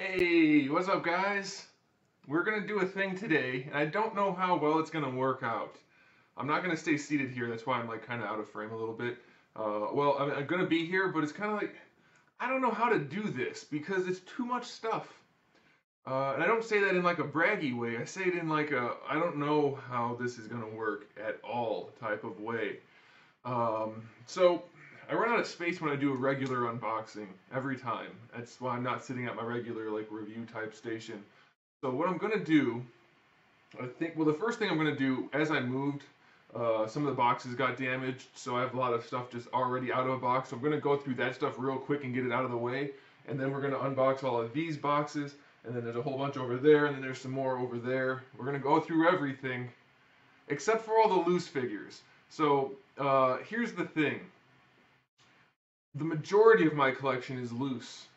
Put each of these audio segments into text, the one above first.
Hey, what's up, guys? We're gonna do a thing today, and I don't know how well it's gonna work out. I'm not gonna stay seated here, that's why I'm like kind of out of frame a little bit. I'm gonna be here, but it's kind of like I don't know how to do this because it's too much stuff. And I don't say that in like a braggy way. I say it in like a I don't know how this is gonna work at all type of way. So I run out of space when I do a regular unboxing every time. That's why I'm not sitting at my regular like review type station. So what I'm gonna do, the first thing I'm gonna do as I moved, some of the boxes got damaged, so I have a lot of stuff just already out of a box. So I'm gonna go through that stuff real quick and get it out of the way, and then we're gonna unbox all of these boxes, and then there's a whole bunch over there, and then there's some more over there. We're gonna go through everything except for all the loose figures. So here's the thing: the majority of my collection is loose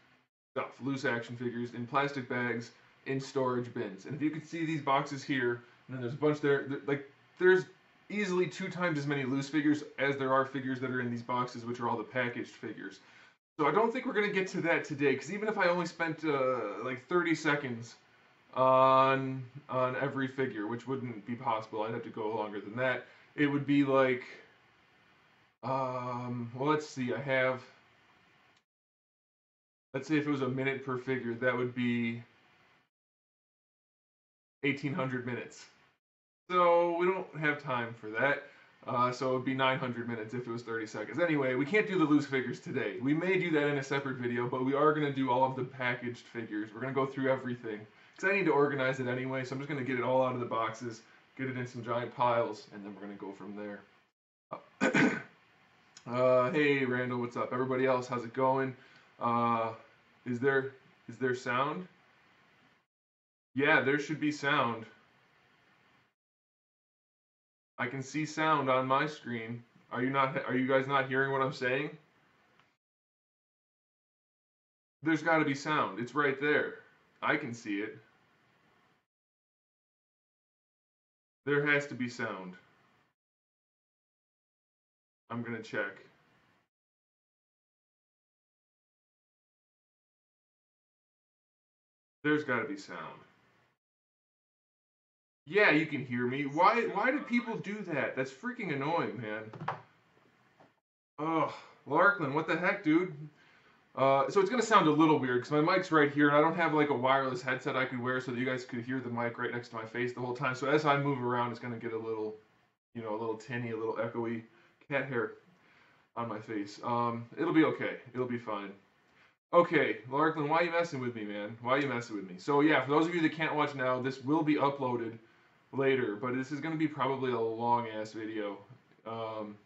stuff, loose action figures in plastic bags in storage bins. And if you can see these boxes here, and then there's a bunch there, like there's easily 2 times as many loose figures as there are figures that are in these boxes, which are all the packaged figures. So I don't think we're gonna get to that today, because even if I only spent like 30 seconds on every figure, which wouldn't be possible, I'd have to go longer than that. It would be like, well, let's see, let's say if it was a minute per figure, that would be 1,800 minutes. So we don't have time for that. So it would be 900 minutes if it was 30 seconds. Anyway, we can't do the loose figures today. We may do that in a separate video, but we are going to do all of the packaged figures. We're going to go through everything. Because I need to organize it anyway, so I'm just going to get it all out of the boxes, get it in some giant piles, and then we're going to go from there. Hey Randall, what's up? Everybody else, how's it going? Uh, is there sound? Yeah, there should be sound. I can see sound on my screen. Are you guys not hearing what I'm saying? There's got to be sound. It's right there. I can see it. There has to be sound. I'm going to check. There's got to be sound. Yeah, you can hear me. Why do people do that? That's freaking annoying, man. Ugh, Larkland, what the heck, dude? So it's gonna sound a little weird because my mic's right here, and I don't have like a wireless headset I could wear so that you guys could hear the mic right next to my face the whole time. So as I move around, it's gonna get a little, a little tinny, a little echoey. Cat hair on my face. It'll be okay. It'll be fine. Okay, Larkland, why are you messing with me, man? Why are you messing with me? So yeah, for those of you that can't watch now, this will be uploaded later, but this is gonna be probably a long ass video. Um,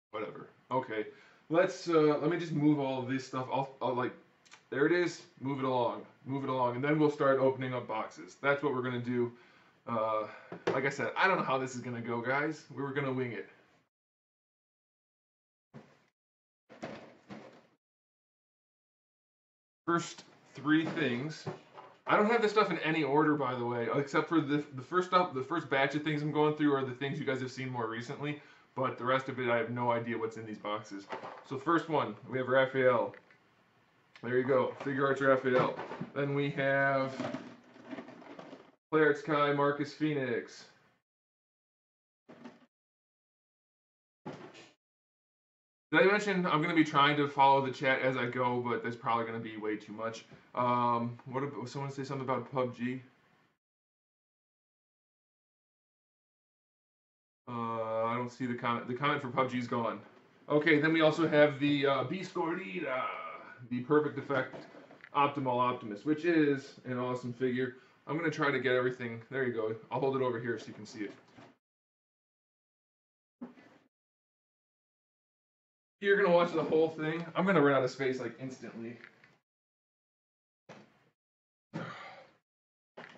Whatever. Okay. Let me just move all of this stuff. I'll like there it is. Move it along. Move it along, and then we'll start opening up boxes. That's what we're gonna do. Uh, like I said, I don't know how this is gonna go, guys. We were gonna wing it. First 3 things. I don't have this stuff in any order, by the way, except for the first stuff. The first batch of things I'm going through are the things you guys have seen more recently. But the rest of it, I have no idea what's in these boxes. So first one, we have Raphael. There you go, Figure Arts Raphael. Then we have Play Arts Kai Marcus Phoenix. Did I mention I'm going to be trying to follow the chat as I go, but that's probably going to be way too much. What about someone say something about PUBG? I don't see the comment. The comment for PUBG is gone. Okay, then we also have the Beast Gordita, the Perfect Effect Optimal Optimus, which is an awesome figure. I'm going to try to get everything. There you go. I'll hold it over here so you can see it. You're going to watch the whole thing. I'm going to run out of space like instantly.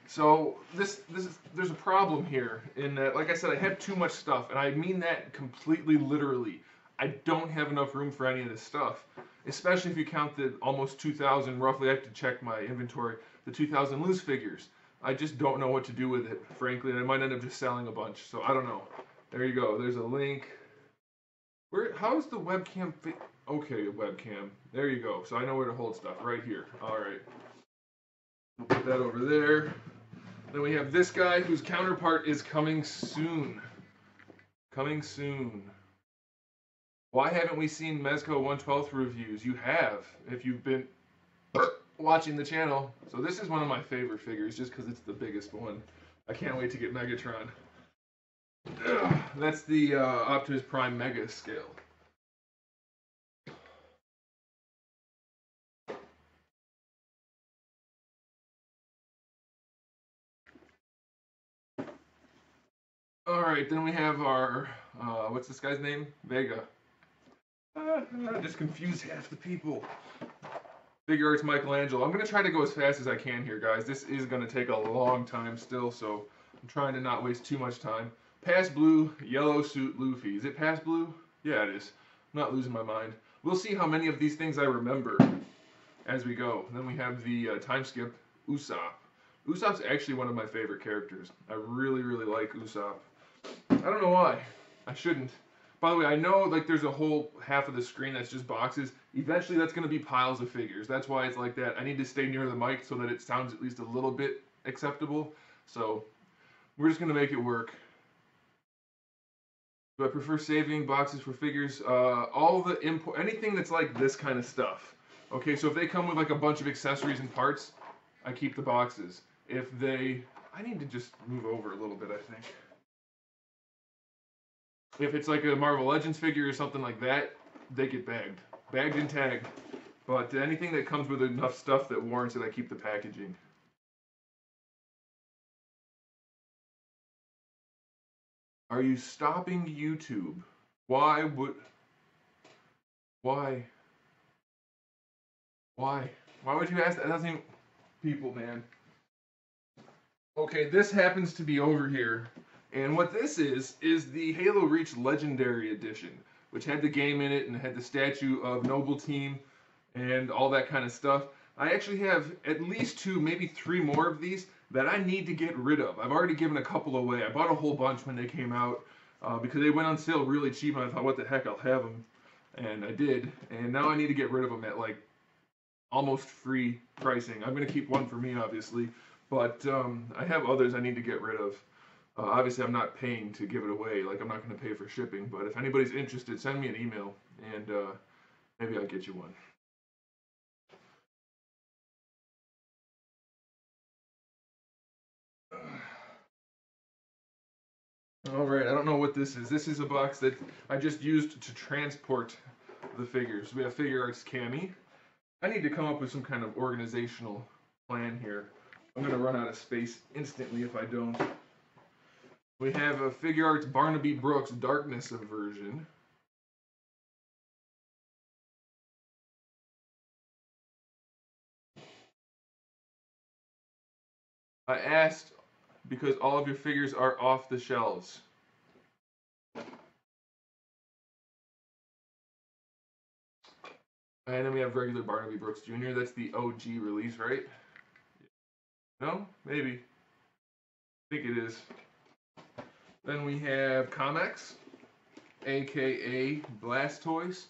So there's a problem here in that, like I said, I have too much stuff, and I mean that completely literally. I don't have enough room for any of this stuff, especially if you count the almost 2,000, roughly, I have to check my inventory, the 2,000 loose figures. I just don't know what to do with it, frankly, and I might end up just selling a bunch, so I don't know. There you go, there's a link. How is the webcam fit? Okay, webcam. There you go, so I know where to hold stuff, right here. All right. We'll put that over there. Then we have this guy whose counterpart is coming soon. Coming soon. Why haven't we seen Mezco 112th reviews? You have, if you've been watching the channel. So this is one of my favorite figures, just because it's the biggest one. I can't wait to get Megatron. That's the Optimus Prime Mega scale. Alright, then we have our, what's this guy's name? Vega. I just confused half the people. Figure Arts Michelangelo. I'm going to try to go as fast as I can here, guys. This is going to take a long time still, so I'm trying to not waste too much time. Past blue, yellow suit, Luffy. Is it past blue? Yeah, it is. I'm not losing my mind. We'll see how many of these things I remember as we go. Then we have the time skip, Usopp. Usopp's actually one of my favorite characters. I really, really like Usopp. I don't know why. I shouldn't. By the way, I know like there's a whole half of the screen that's just boxes. Eventually that's going to be piles of figures. That's why it's like that. I need to stay near the mic so that it sounds at least a little bit acceptable. So we're just going to make it work. Do I prefer saving boxes for figures? All the import, anything that's like this kind of stuff. Okay, so if they come with like a bunch of accessories and parts, I keep the boxes. If they, I need to just move over a little bit, I think. If it's like a Marvel Legends figure or something like that, they get bagged. Bagged and tagged. But anything that comes with enough stuff that warrants it, I keep the packaging. Are you stopping YouTube? Why would... Why? Why? Why would you ask that? That doesn't even... People, man. Okay, this happens to be over here. And what this is the Halo Reach Legendary Edition, which had the game in it and had the statue of Noble Team and all that kind of stuff. I actually have at least 2, maybe 3 more of these that I need to get rid of. I've already given a couple away. I bought a whole bunch when they came out because they went on sale really cheap, and I thought, what the heck, I'll have them. And I did. And now I need to get rid of them at like almost free pricing. I'm going to keep one for me, obviously, but I have others I need to get rid of. Obviously, I'm not paying to give it away. Like, I'm not going to pay for shipping. But if anybody's interested, send me an email, and maybe I'll get you one. All right, I don't know what this is. This is a box that I just used to transport the figures. We have Figure Arts Cammy. I need to come up with some kind of organizational plan here. I'm going to run out of space instantly if I don't. We have a Figure Arts Barnaby Brooks Darkness Aversion. I asked because all of your figures are off the shelves. And then we have regular Barnaby Brooks Jr. That's the OG release, right? No? Maybe. I think it is. Then we have Comex, aka Blastoise,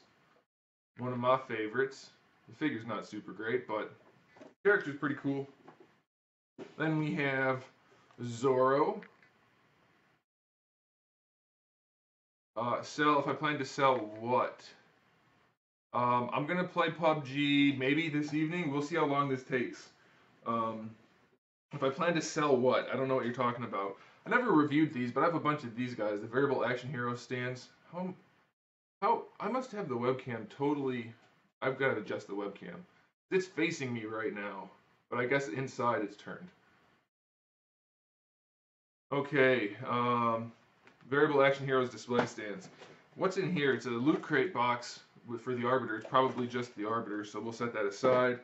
one of my favorites. The figure's not super great, but the character's pretty cool. Then we have Zorro. Sell, if I plan to sell what? I'm going to play PUBG maybe this evening. We'll see how long this takes. If I plan to sell what? I don't know what you're talking about. I never reviewed these, but I have a bunch of these guys. The Variable Action Hero stands. How? I must have the webcam totally... I've got to adjust the webcam. It's facing me right now, but I guess inside it's turned. Okay, Variable Action Heroes display stands. What's in here? It's a Loot Crate box for the Arbiter. It's probably just the Arbiter, so we'll set that aside.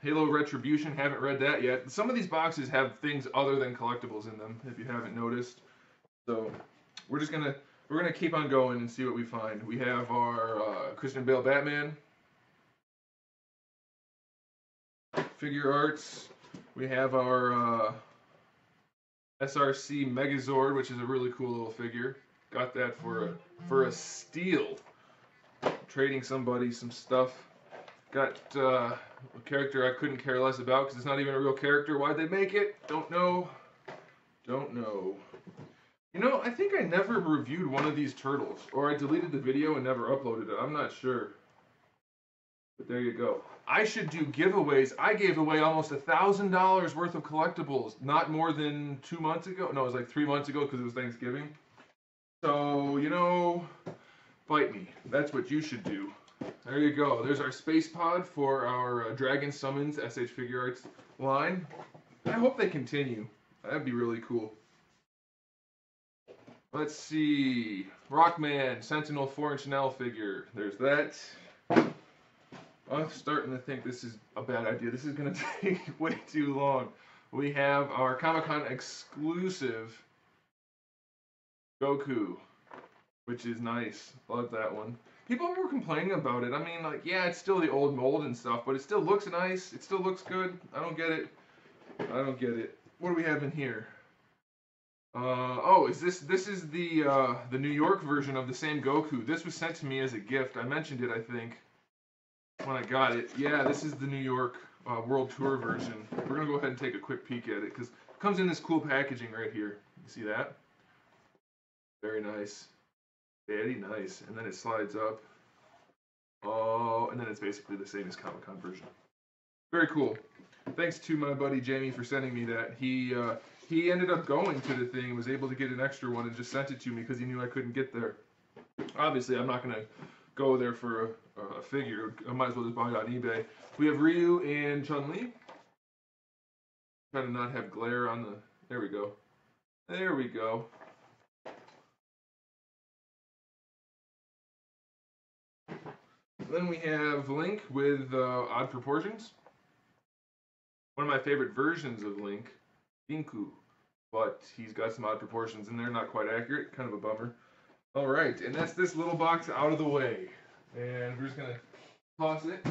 Halo Retribution, haven't read that yet. Some of these boxes have things other than collectibles in them, if you haven't noticed. So we're gonna keep on going and see what we find. We have our Christian Bale Batman, Figure Arts. We have our SRC Megazord, which is a really cool little figure. Got that for a steal. Trading somebody some stuff. Got a character I couldn't care less about because it's not even a real character. Why'd they make it? Don't know. Don't know. You know, I think I never reviewed one of these turtles, or I deleted the video and never uploaded it. I'm not sure. But there you go. I should do giveaways. I gave away almost $1,000 worth of collectibles not more than 2 months ago. No, it was like 3 months ago because it was Thanksgiving. So, you know, bite me. That's what you should do. There you go. There's our space pod for our Dragon Summons SH Figure Arts line. I hope they continue. That'd be really cool. Let's see. Rockman, Sentinel 4-inch Chanel figure. There's that. I'm starting to think this is a bad idea. This is going to take way too long. We have our Comic-Con exclusive Goku, which is nice. Love that one. People were complaining about it. I mean, like, yeah, it's still the old mold and stuff, but it still looks nice. It still looks good. I don't get it. I don't get it. What do we have in here? Oh, is this is the New York version of the same Goku. This was sent to me as a gift. I mentioned it, I think, when I got it. Yeah, this is the New York World Tour version. We're gonna go ahead and take a quick peek at it because it comes in this cool packaging right here. You see that? Very nice. Very nice. And then it slides up. Oh, and then it's basically the same as Comic-Con version. Very cool. Thanks to my buddy Jamie for sending me that. He ended up going to the thing and was able to get an extra one and just sent it to me because he knew I couldn't get there. Obviously, I'm not going to go there for a figure. I might as well just buy it on eBay. We have Ryu and Chun-Li. Trying to not have glare on the... There we go. There we go. Then we have Link with odd proportions. One of my favorite versions of Link, Dinku. But he's got some odd proportions in there, not quite accurate, kind of a bummer. All right, and that's this little box out of the way. And we're just gonna toss it.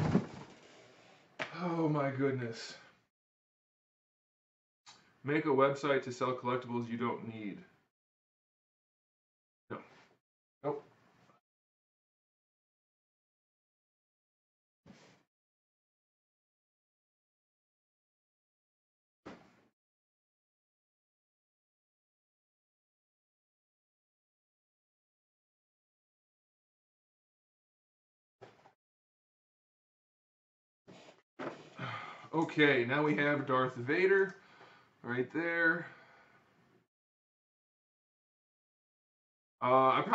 Oh my goodness. Make a website to sell collectibles you don't need. No. Nope. Okay, now we have Darth Vader right there. I'm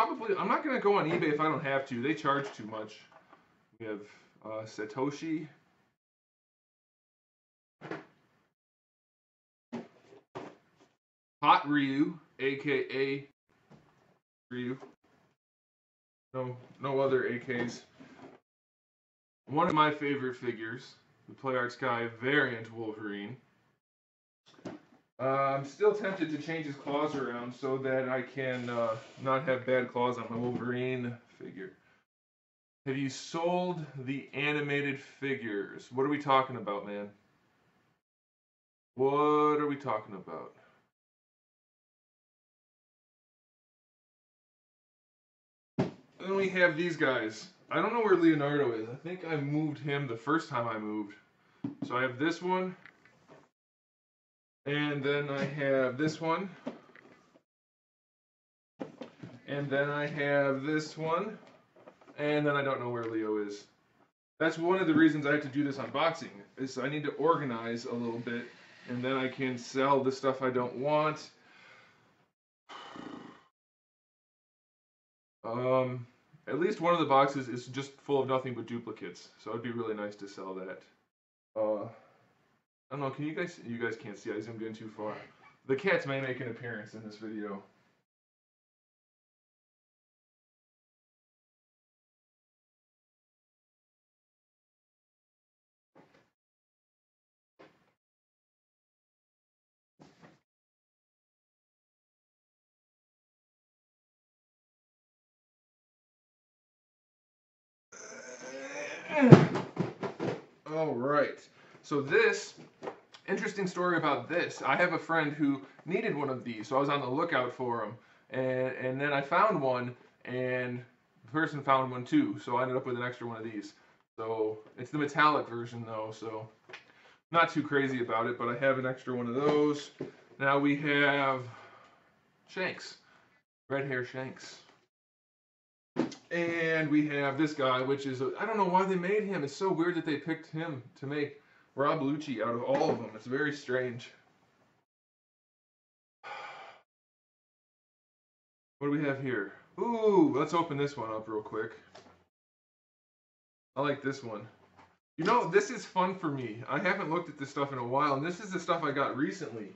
not gonna go on eBay if I don't have to. They charge too much. We have Satoshi. Hot Ryu, aka Ryu. No other AKs. One of my favorite figures, the Play Arts Guy variant Wolverine. I'm still tempted to change his claws around so that I can not have bad claws on my Wolverine figure. Have you sold the animated figures? What are we talking about, man? What are we talking about? Then we have these guys. I don't know where Leonardo is. I think I moved him the first time I moved. So I have this one. And then I have this one. And then I have this one. And then I don't know where Leo is. That's one of the reasons I have to do this unboxing. Is I need to organize a little bit. And then I can sell the stuff I don't want. At least one of the boxes is just full of nothing but duplicates. So it'd be really nice to sell that. I don't know, you guys can't see, I zoomed in too far. The cats may make an appearance in this video. All right, so this, interesting story about this. I have a friend who needed one of these, so I was on the lookout for them. And then I found one, and the person found one too, so I ended up with an extra one of these. So it's the metallic version though, so not too crazy about it, but I have an extra one of those. Now we have Shanks, red hair Shanks. And we have this guy, which is, I don't know why they made him. It's so weird that they picked him to make Rob Lucci out of all of them. It's very strange. What do we have here? Ooh, let's open this one up real quick. I like this one. You know, this is fun for me. I haven't looked at this stuff in a while, and this is the stuff I got recently.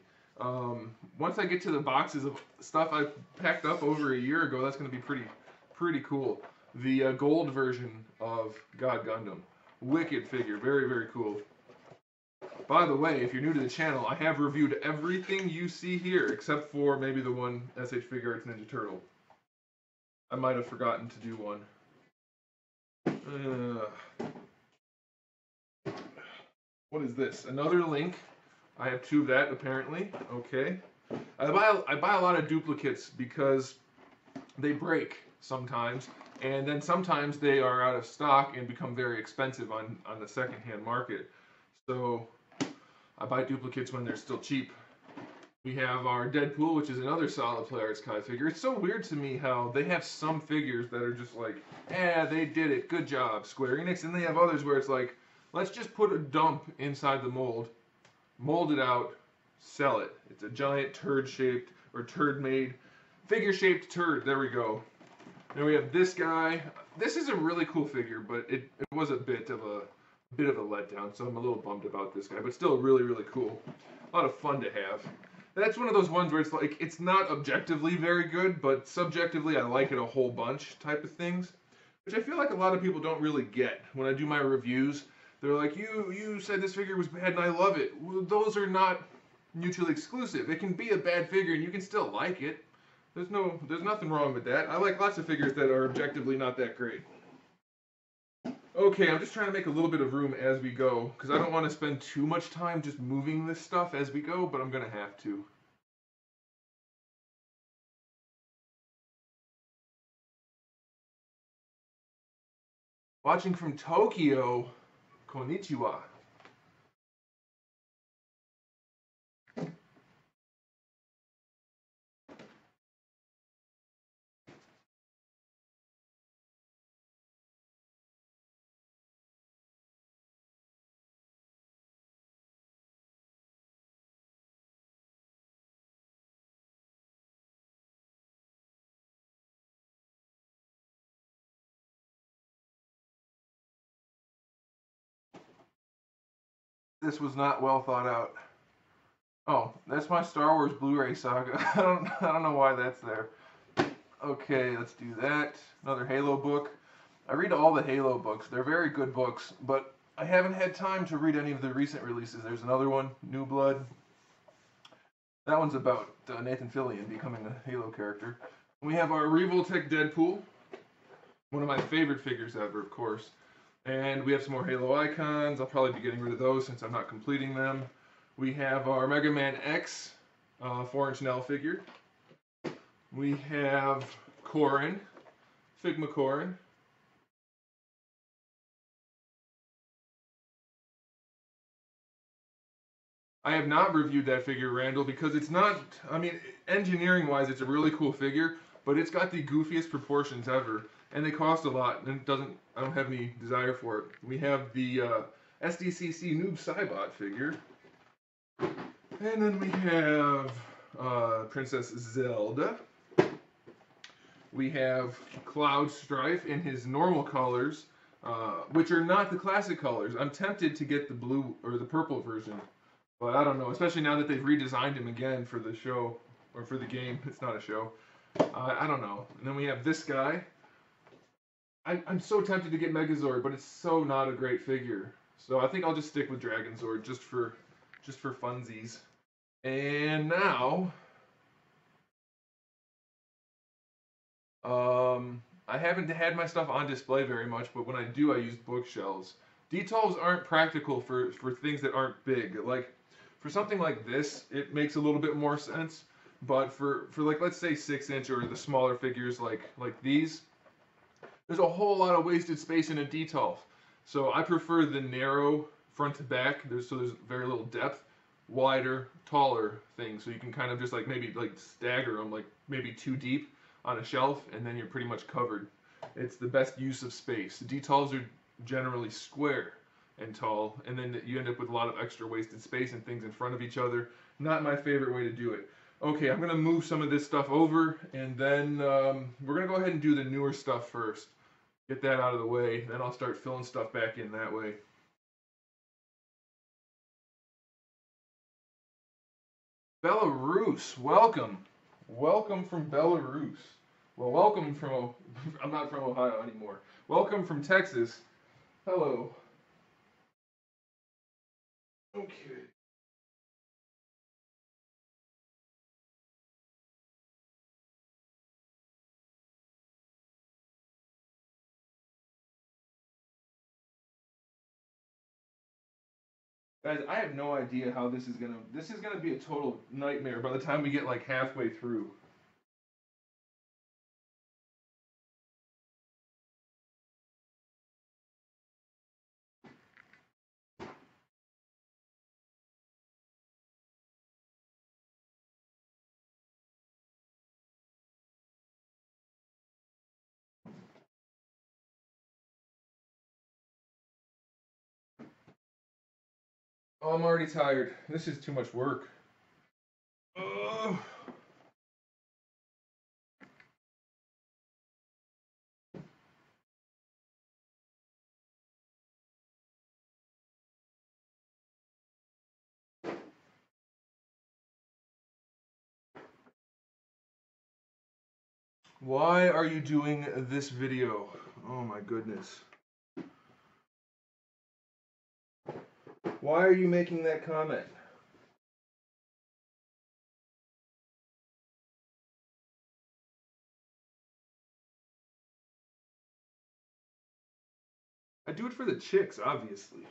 Once I get to the boxes of stuff I packed up over a year ago, that's going to be pretty cool. The gold version of God Gundam. Wicked figure. Very, very cool. By the way, if you're new to the channel, I have reviewed everything you see here, except for maybe the one SH Figuarts Ninja Turtle. I might have forgotten to do one. What is this? Another Link. I have two of that, apparently. Okay. I buy a lot of duplicates because they break sometimes, and then sometimes they are out of stock and become very expensive on the secondhand market. So I buy duplicates when they're still cheap. We have our Deadpool, which is another solid Play Arts Kai figure. It's so weird to me how they have some figures that are just like, they did it, good job, Square Enix, and they have others where it's like, let's just put a dump inside the mold it out, sell it. It's a giant turd-shaped, or turd-made, figure-shaped turd. There we go. Then we have this guy. This is a really cool figure, but it was a bit of a letdown, so I'm a little bummed about this guy, but still really, really cool. A lot of fun to have. That's one of those ones where it's like, it's not objectively very good, but subjectively I like it a whole bunch type of things, which I feel like a lot of people don't really get. When I do my reviews, they're like, you said this figure was bad and I love it. Well, those are not mutually exclusive. It can be a bad figure and you can still like it. There's nothing wrong with that. I like lots of figures that are objectively not that great. Okay, I'm just trying to make a little bit of room as we go, because I don't want to spend too much time just moving this stuff as we go, but I'm going to have to. Watching from Tokyo, konnichiwa. This was not well thought out. Oh, that's my Star Wars Blu-ray saga. I don't know why that's there. Okay, let's do that. Another Halo book. I read all the Halo books. They're very good books, but I haven't had time to read any of the recent releases. There's another one, New Blood. That one's about Nathan Fillion becoming a Halo character. We have our Revoltech Deadpool. One of my favorite figures ever, of course. And we have some more Halo icons. I'll probably be getting rid of those since I'm not completing them. We have our Mega Man X 4-inch Nell figure. We have Corrin, Figma Corrin. I have not reviewed that figure, Randall, because it's not, I mean, engineering-wise, it's a really cool figure, but it's got the goofiest proportions ever, and they cost a lot, and I don't have any desire for it. We have the SDCC Noob Saibot figure, and then we have Princess Zelda. We have Cloud Strife in his normal colors, which are not the classic colors. I'm tempted to get the blue or the purple version, but I don't know, especially now that they've redesigned him again for the show, or for the game. It's not a show. I don't know. And then we have this guy. I'm so tempted to get Megazord, but it's so not a great figure. So I think I'll just stick with Dragonzord just for funsies. And now, I haven't had my stuff on display very much, but when I do, I use bookshelves. Detolves aren't practical for things that aren't big. Like, for something like this, it makes a little bit more sense. But for like, let's say 6-inch or the smaller figures like these, there's a whole lot of wasted space in a detolf. So I prefer the narrow front to back. There's very little depth, wider, taller things. So you can kind of just like maybe like stagger them, like maybe too deep on a shelf, and then you're pretty much covered. It's the best use of space. The D-talls are generally square and tall, and then you end up with a lot of extra wasted space and things in front of each other. Not my favorite way to do it. Okay, I'm gonna move some of this stuff over, and then we're gonna go ahead and do the newer stuff first. Get that out of the way, then I'll start filling stuff back in that way. Belarus, welcome. Welcome from Belarus. Well, welcome from, I'm not from Ohio anymore. Welcome from Texas. Hello. Okay. Guys, I have no idea how this is gonna be a total nightmare by the time we get like halfway through. Oh, I'm already tired. This is too much work. Ugh. Why are you doing this video? Oh my goodness. Why are you making that comment? I do it for the chicks, obviously.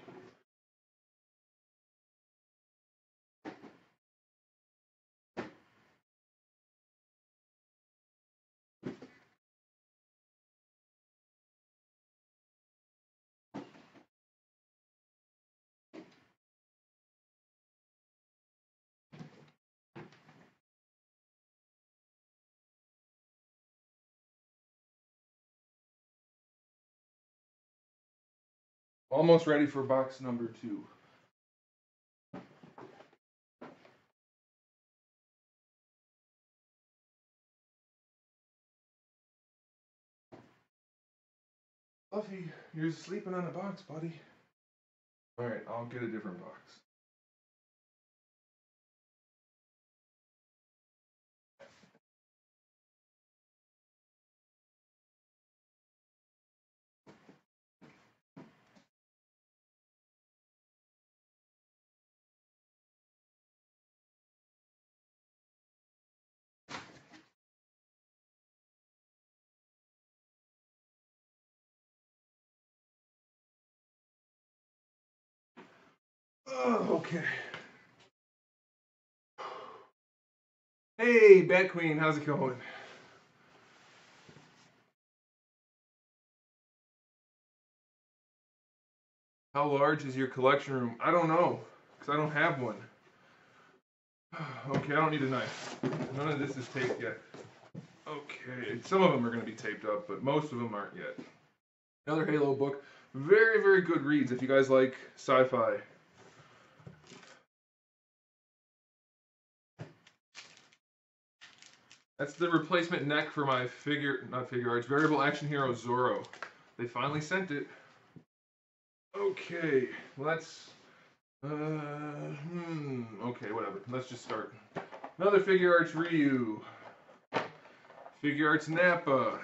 Almost ready for box number 2. Fluffy, you're sleeping on a box, buddy. Alright, I'll get a different box. Oh, okay. Hey, Bat Queen, how's it going? How large is your collection room? I don't know, because I don't have one. Okay, I don't need a knife. None of this is taped yet. Okay, some of them are going to be taped up, but most of them aren't yet. Another Halo book. Very, very good reads if you guys like sci-fi. That's the replacement neck for my not figure arts, variable action hero Zorro. They finally sent it. Okay, let's, okay, whatever. Let's just start. Another figure arts Ryu. Figure arts Nappa.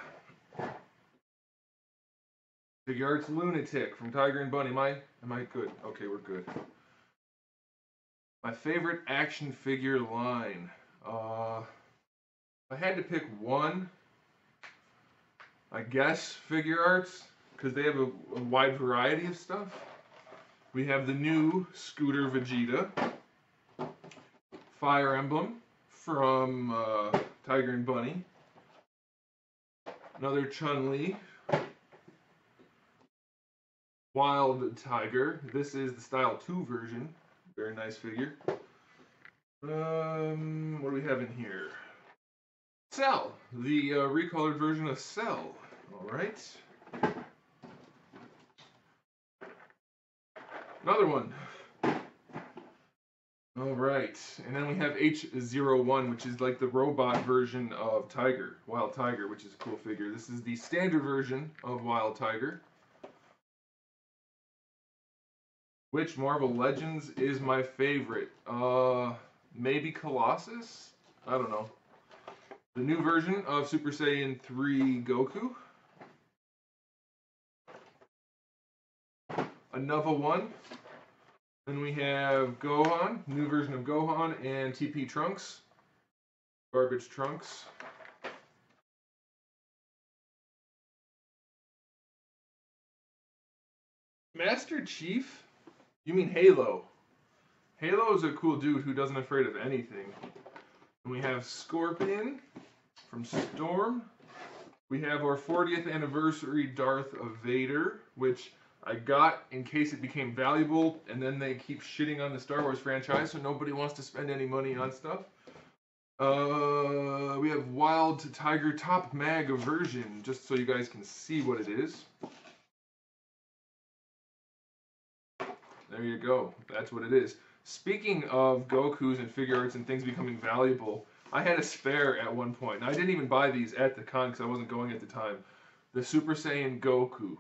Figure arts Lunatic from Tiger and Bunny. Am I good? Okay, we're good. My favorite action figure line. If I had to pick one, I guess figure arts, because they have a wide variety of stuff. We have the new Scooter Vegeta, Fire Emblem from Tiger and Bunny, another Chun-Li, Wild Tiger. This is the Style 2 version. Very nice figure. What do we have in here? Cell, the recolored version of Cell. All right. Another one. All right, and then we have H01, which is like the robot version of Tiger, Wild Tiger, which is a cool figure. This is the standard version of Wild Tiger. Which Marvel Legends is my favorite? Maybe Colossus? I don't know. The new version of Super Saiyan 3 Goku. Another one. Then we have Gohan, new version of Gohan, and TP Trunks. Garbage Trunks. Master Chief? You mean Halo. Halo is a cool dude who doesn't afraid of anything. And we have Scorpion from Storm. We have our 40th anniversary Darth Vader, which I got in case it became valuable, and then they keep shitting on the Star Wars franchise, so nobody wants to spend any money on stuff. We have Wild Tiger Top Mag version, just so you guys can see what it is. There you go. That's what it is. Speaking of Gokus and figure arts and things becoming valuable, I had a spare at one point. And I didn't even buy these at the con because I wasn't going at the time. The Super Saiyan Goku,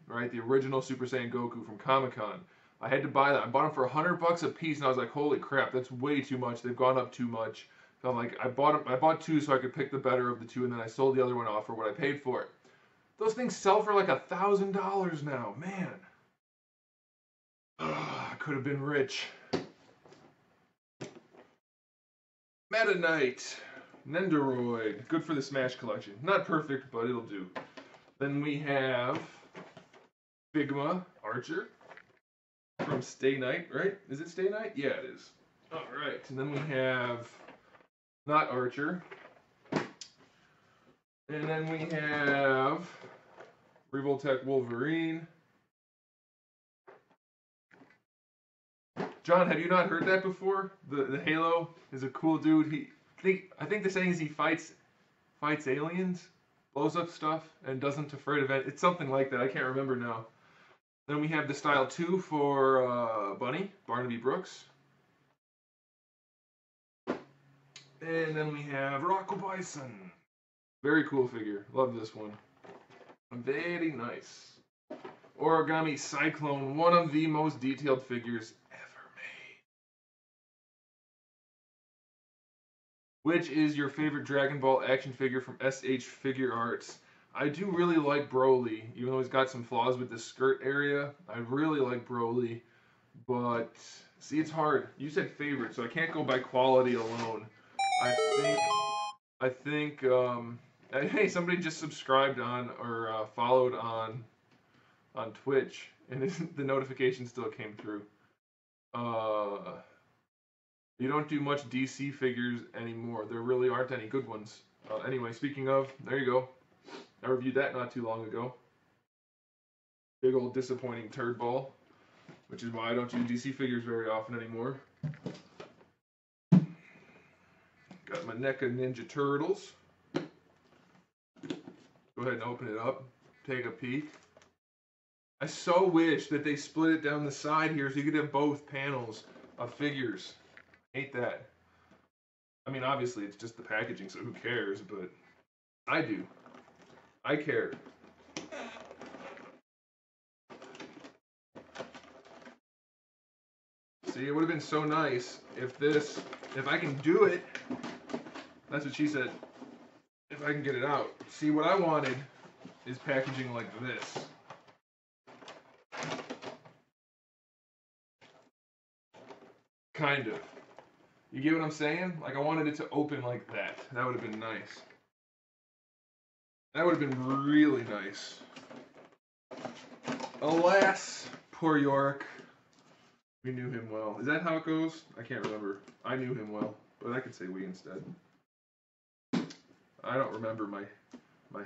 right? The original Super Saiyan Goku from Comic-Con. I had to buy that. I bought them for $100 a piece, and I was like, holy crap, that's way too much. They've gone up too much. So I'm like, I bought two so I could pick the better of the two, and then I sold the other one off for what I paid for it. Those things sell for like $1,000 now, man. I could have been rich. Meta Knight, Nendoroid, good for the Smash collection. Not perfect, but it'll do. Then we have Figma Archer from Stay Night, right? Is it Stay Night? Yeah, it is. All right, and then we have not Archer. And then we have Revoltech Wolverine. John, have you not heard that before? The Halo is a cool dude. I think the saying is he fights aliens, blows up stuff, and doesn't afraid of it. It's something like that. I can't remember now. Then we have the Style 2 for Bunny, Barnaby Brooks. And then we have Rocco Bison. Very cool figure. Love this one. Very nice. Origami Cyclone, one of the most detailed figures ever made. Which is your favorite Dragon Ball action figure from SH Figure Arts? I do really like Broly, even though he's got some flaws with the skirt area. I really like Broly, but see, it's hard. You said favorite, so I can't go by quality alone. I think, hey, somebody just subscribed on or followed on Twitch, and the notification still came through. You don't do much DC figures anymore. There really aren't any good ones. Anyway, speaking of, there you go. I reviewed that not too long ago. Big old disappointing turd ball, which is why I don't do DC figures very often anymore. Got my NECA Ninja Turtles. Go ahead and open it up. Take a peek. I so wish that they split it down the side here so you could have both panels of figures. Hate that. I mean, obviously it's just the packaging, so who cares, but I do. I care. See, it would have been so nice if I can do it. That's what she said. If I can get it out. See, what I wanted is packaging like this. Kind of. You get what I'm saying? Like, I wanted it to open like that. That would have been nice. That would have been really nice. Alas, poor York. We knew him well. Is that how it goes? I can't remember. I knew him well, but I could say we instead. I don't remember my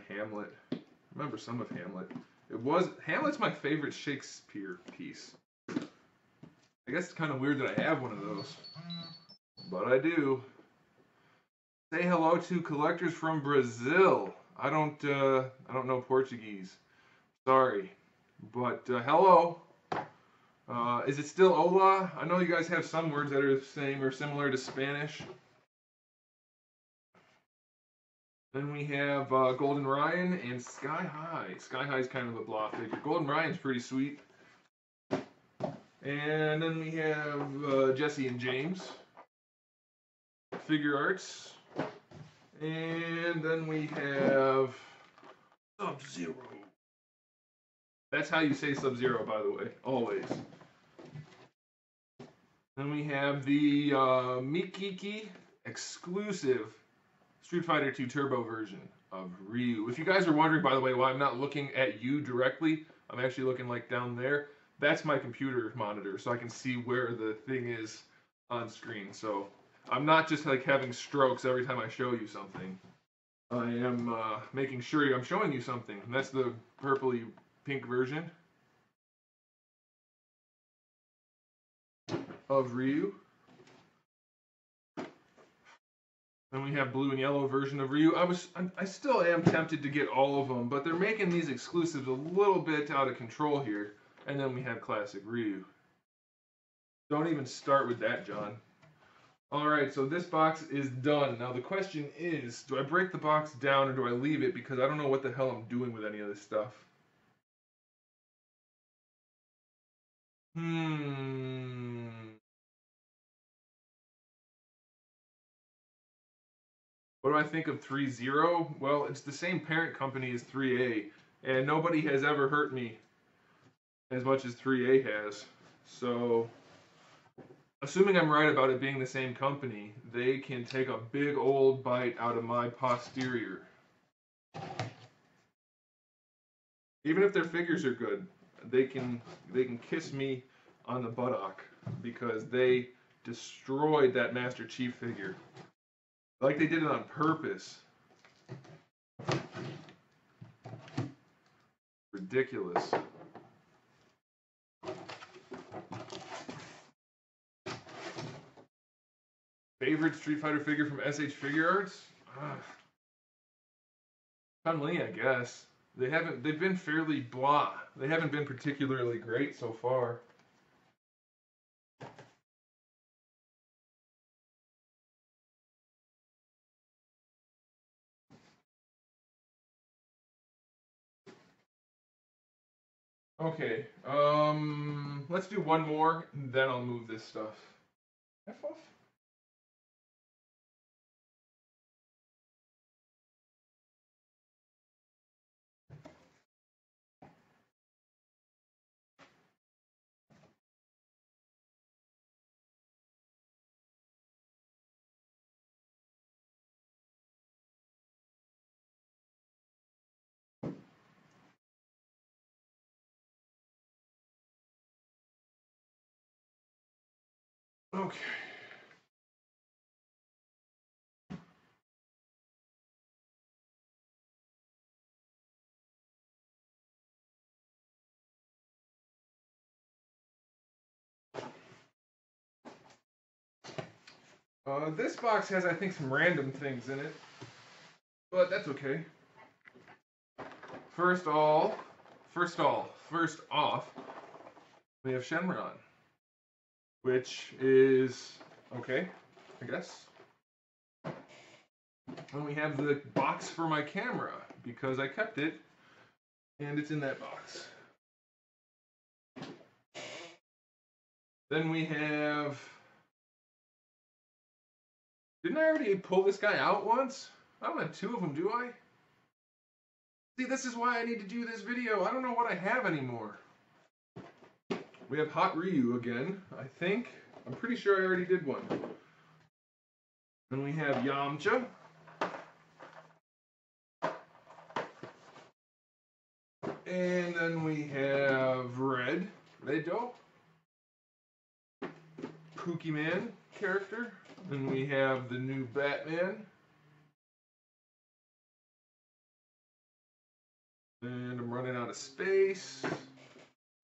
Hamlet. I remember some of Hamlet. Hamlet's my favorite Shakespeare piece. I guess it's kind of weird that I have one of those, but I do. Say hello to collectors from Brazil. I don't know Portuguese. Sorry, but hello. Is it still hola? I know you guys have some words that are the same or similar to Spanish. Then we have Golden Ryan and Sky High. Sky High is kind of a blah figure. Golden Ryan's pretty sweet. And then we have Jesse and James. Figure Arts. And then we have Sub-Zero. That's how you say Sub-Zero, by the way, always. Then we have the Mikiki exclusive Street Fighter 2 Turbo version of Ryu. If you guys are wondering, by the way, why I'm not looking at you directly, I'm actually looking like down there. That's my computer monitor, so I can see where the thing is on screen. So I'm not just like having strokes every time I show you something. I am making sure I'm showing you something. And that's the purpley pink version of Ryu. Then we have blue and yellow version of Ryu. I still am tempted to get all of them, but they're making these exclusives a little bit out of control here. And then we have classic Ryu. Don't even start with that, John. Alright, so this box is done. Now the question is, do I break the box down or do I leave it? Because I don't know what the hell I'm doing with any of this stuff. What do I think of 3-0? Well, it's the same parent company as 3A, and nobody has ever hurt me as much as 3A has. So, assuming I'm right about it being the same company, they can take a big old bite out of my posterior. Even if their figures are good, they can kiss me on the buttock because they destroyed that Master Chief figure. Like they did it on purpose. Ridiculous. Favorite Street Fighter figure from SH Figure Arts? Chun-Li, I guess. They've been fairly blah. They haven't been particularly great so far. Okay, let's do one more, and then I'll move this stuff. F off. Okay. This box has, I think, some random things in it, but that's okay. First off, we have Shenron, which is okay, I guess. And we have the box for my camera because I kept it, and it's in that box. Then we have. Didn't I already pull this guy out once? I don't have two of them, do I? See, this is why I need to do this video. I don't know what I have anymore. We have Hot Ryu again, I think. I'm pretty sure I already did one. Then we have Yamcha. And then we have Redo. Pookie Man character. Then we have the new Batman. And I'm running out of space.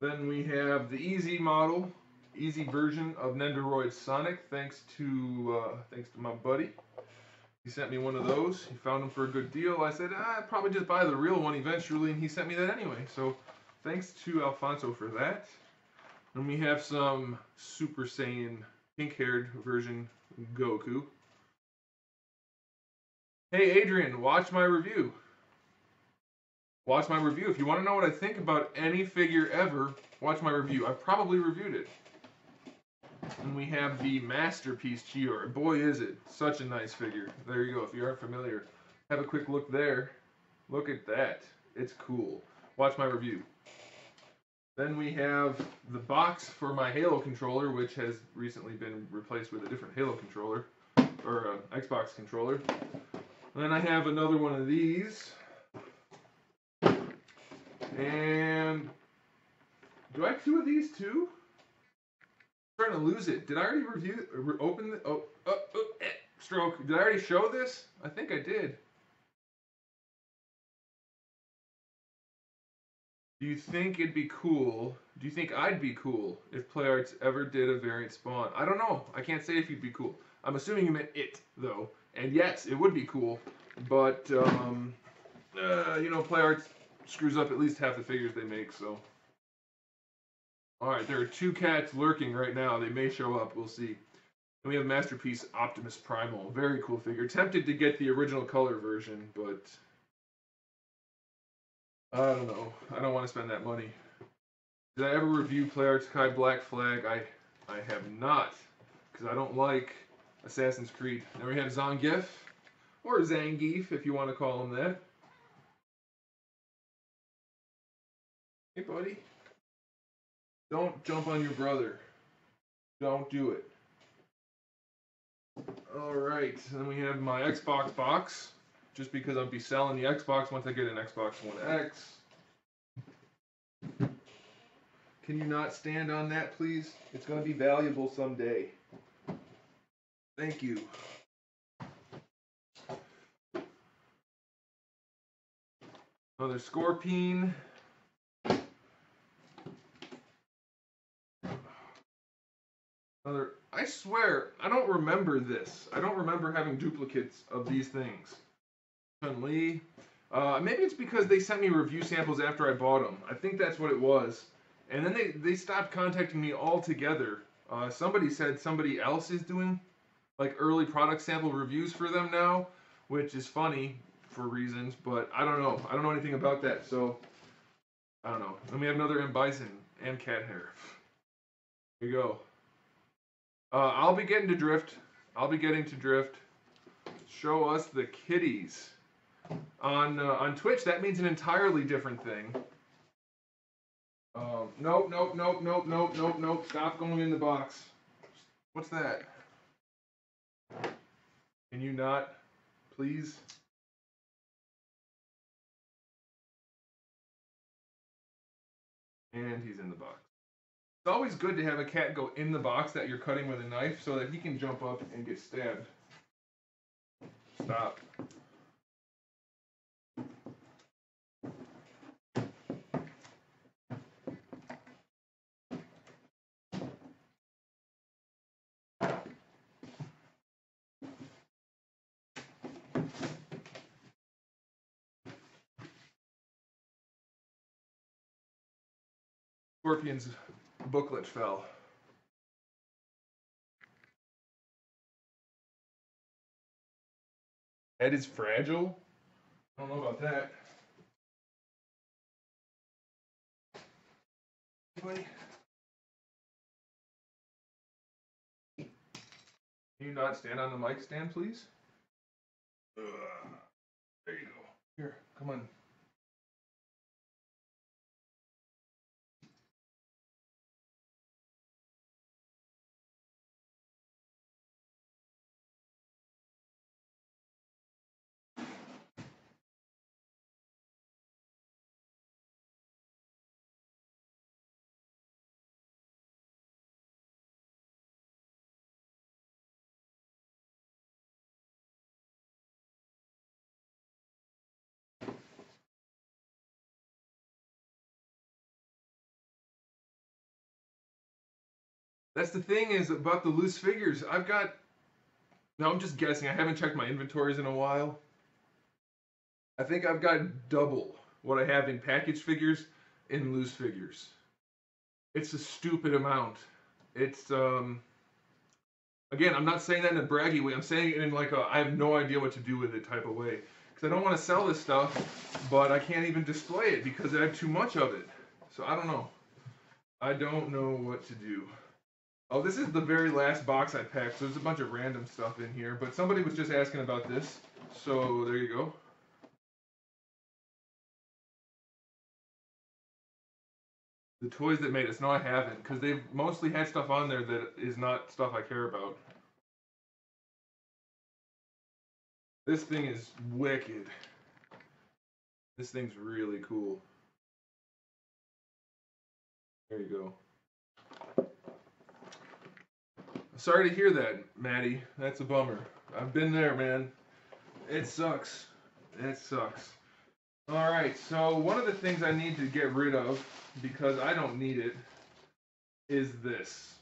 Then we have the easy model, easy version of Nendoroid Sonic, thanks to my buddy. He sent me one of those. He found them for a good deal. I said, I'd probably just buy the real one eventually, and he sent me that anyway. So thanks to Alfonso for that. And we have some Super Saiyan pink-haired version Goku. Hey Adrian, watch my review. Watch my review. If you want to know what I think about any figure ever, watch my review. I've probably reviewed it. And we have the Masterpiece Chior. Boy, is it such a nice figure. There you go. If you aren't familiar, have a quick look there. Look at that. It's cool. Watch my review. Then we have the box for my Halo controller, which has recently been replaced with a different Halo controller, or Xbox controller. And then I have another one of these. And do I have two of these too? I'm trying to lose it. Did I already review open the stroke? Did I already show this? I think I did. Do you think it'd be cool? Do you think I'd be cool if PlayArts ever did a variant spawn? I don't know. I can't say if you'd be cool. I'm assuming you meant it though. And yes, it would be cool. But you know, PlayArts screws up at least half the figures they make, so. Alright, there are two cats lurking right now. They may show up, we'll see. And we have Masterpiece Optimus Primal. Very cool figure. Tempted to get the original color version, but I don't know. I don't want to spend that money. Did I ever review PlayArts Kai Black Flag? I have not, because I don't like Assassin's Creed. Then we have Zangief, or Zangief if you want to call him that. Hey, buddy. Don't jump on your brother. Don't do it. Alright, then we have my Xbox box. Just because I'll be selling the Xbox once I get an Xbox One X. Can you not stand on that, please? It's going to be valuable someday. Thank you. Another Scorpion. I swear, I don't remember this. I don't remember having duplicates of these things. Chun-Li. Maybe it's because they sent me review samples after I bought them. I think that's what it was. And then they stopped contacting me altogether. Somebody said somebody else is doing like early product sample reviews for them now, which is funny for reasons, but I don't know. I don't know anything about that, so I don't know. Then we have another M. Bison and cat hair. Here you go. I'll be getting to Drift. Show us the kitties. On Twitch, that means an entirely different thing. Nope. Stop going in the box. What's that? Can you not, please? And he's in the box. It's always good to have a cat go in the box that you're cutting with a knife so that he can jump up and get stabbed. Stop. Scorpion's booklet fell. Head is fragile? I don't know about that. Anybody? Can you not stand on the mic stand, please? There you go. Here, come on. That's the thing is about the loose figures. Now I'm just guessing. I haven't checked my inventories in a while. I think I've got double what I have in packaged figures in loose figures. It's a stupid amount. It's again, I'm not saying that in a braggy way. I'm saying it in like a I have no idea what to do with it type of way. Because I don't want to sell this stuff, but I can't even display it because I have too much of it. So I don't know. I don't know what to do. Oh, this is the very last box I packed. So there's a bunch of random stuff in here. But somebody was just asking about this. So there you go. The toys that made us. No, I haven't. Because they've mostly had stuff on there that is not stuff I care about. This thing is wicked. This thing's really cool. There you go. Sorry to hear that, Maddie. That's a bummer. I've been there, man. It sucks. It sucks. Alright, so one of the things I need to get rid of, because I don't need it, is this.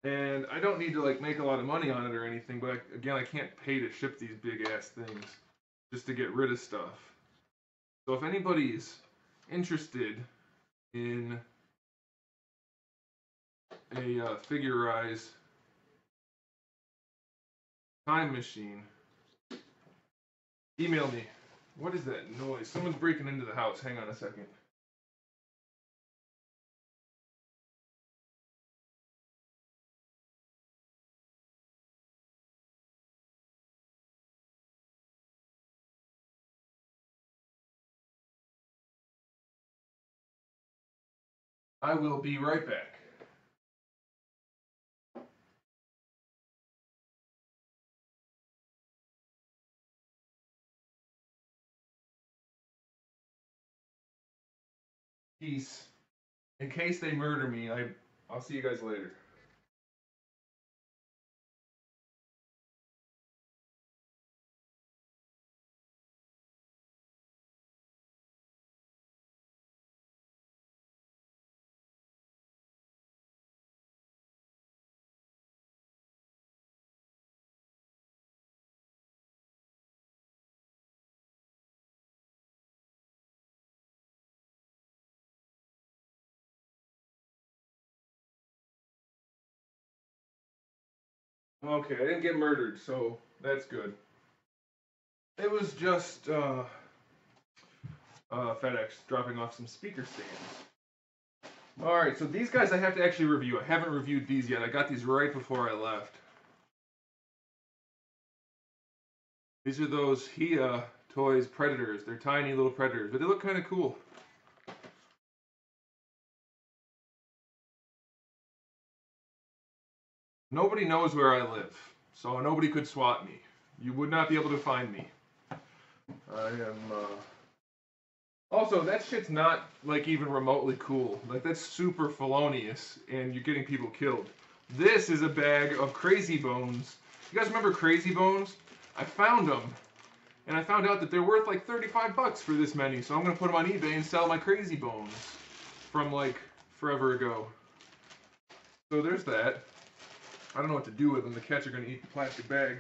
And I don't need to like make a lot of money on it or anything, but again, I can't pay to ship these big ass things just to get rid of stuff. So if anybody's interested in a figurized time machine, email me. What is that noise? Someone's breaking into the house. Hang on a second. I will be right back. Peace. In case they murder me, I'll see you guys later. Okay, I didn't get murdered, so that's good. It was just FedEx dropping off some speaker stands. Alright, so these guys I have to actually review. I haven't reviewed these yet. I got these right before I left. These are those Hia Toys Predators. They're tiny little predators, but they look kind of cool. Nobody knows where I live, so nobody could swat me. You would not be able to find me. I am, Also, that shit's not, like, even remotely cool. Like, that's super felonious, and you're getting people killed. This is a bag of Crazy Bones. You guys remember Crazy Bones? I found them, and I found out that they're worth, like, 35 bucks for this many, so I'm gonna put them on eBay and sell my Crazy Bones from, like, forever ago. So there's that. I don't know what to do with them. The cats are gonna eat the plastic bag.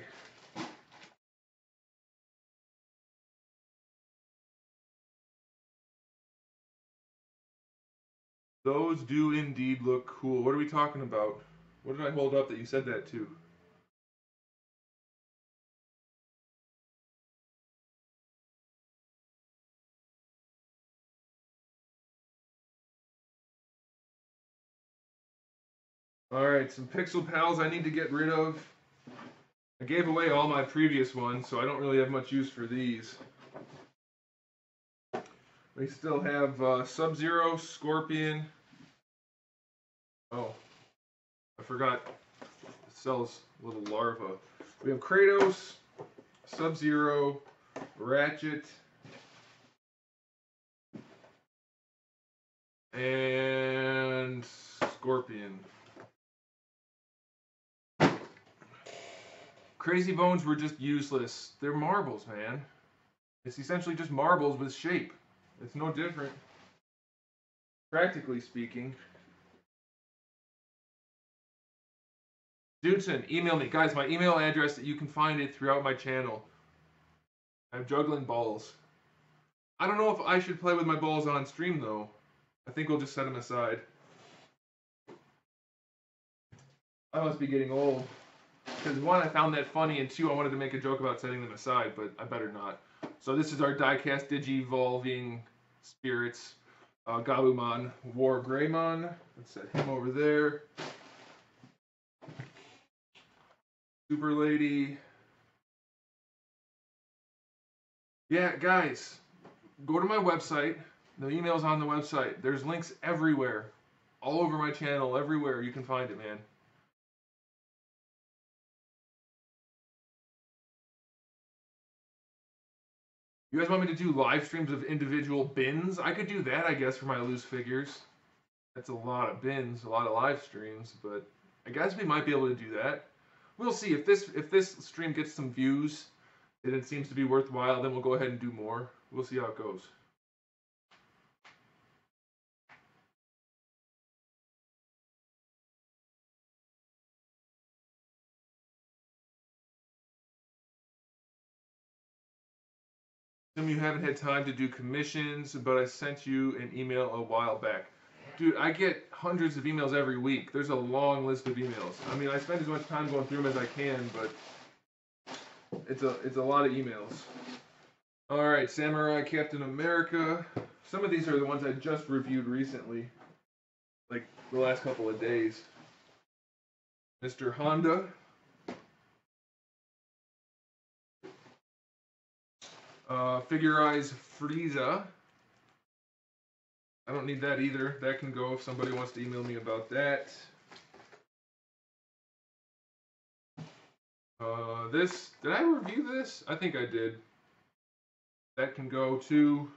Those do indeed look cool. What are we talking about? What did I hold up that you said that to? Alright, some Pixel Pals I need to get rid of. I gave away all my previous ones, so I don't really have much use for these. We still have Sub-Zero, Scorpion. Oh, I forgot. It sells little larvae. We have Kratos, Sub-Zero, Ratchet, and Scorpion. Crazy Bones were just useless. They're marbles, man. It's essentially just marbles with shape. It's no different, practically speaking. Dudson, email me. Guys, my email address, you can find it throughout my channel. I'm juggling balls. I don't know if I should play with my balls on stream, though. I think we'll just set them aside. I must be getting old. Because one, I found that funny, and two, I wanted to make a joke about setting them aside, but I better not. So this is our diecast Digivolving Spirits. Galumon, War Greymon. Let's set him over there. Super Lady. Yeah, guys, go to my website. The email's on the website. There's links everywhere. All over my channel, everywhere. You can find it, man. You guys want me to do live streams of individual bins? I could do that, I guess, for my loose figures. That's a lot of bins, a lot of live streams, but I guess we might be able to do that. We'll see. If this stream gets some views and it seems to be worthwhile, then we'll go ahead and do more. We'll see how it goes. Some of you haven't had time to do commissions, but I sent you an email a while back. Dude, I get hundreds of emails every week. There's a long list of emails. I mean, I spend as much time going through them as I can, but it's a lot of emails. All right, Samurai Captain America. Some of these are the ones I just reviewed recently, like the last couple of days. Mr. Honda. Figurize Frieza. I don't need that either. That can go if somebody wants to email me about that. This, did I review this? I think I did. That can go too.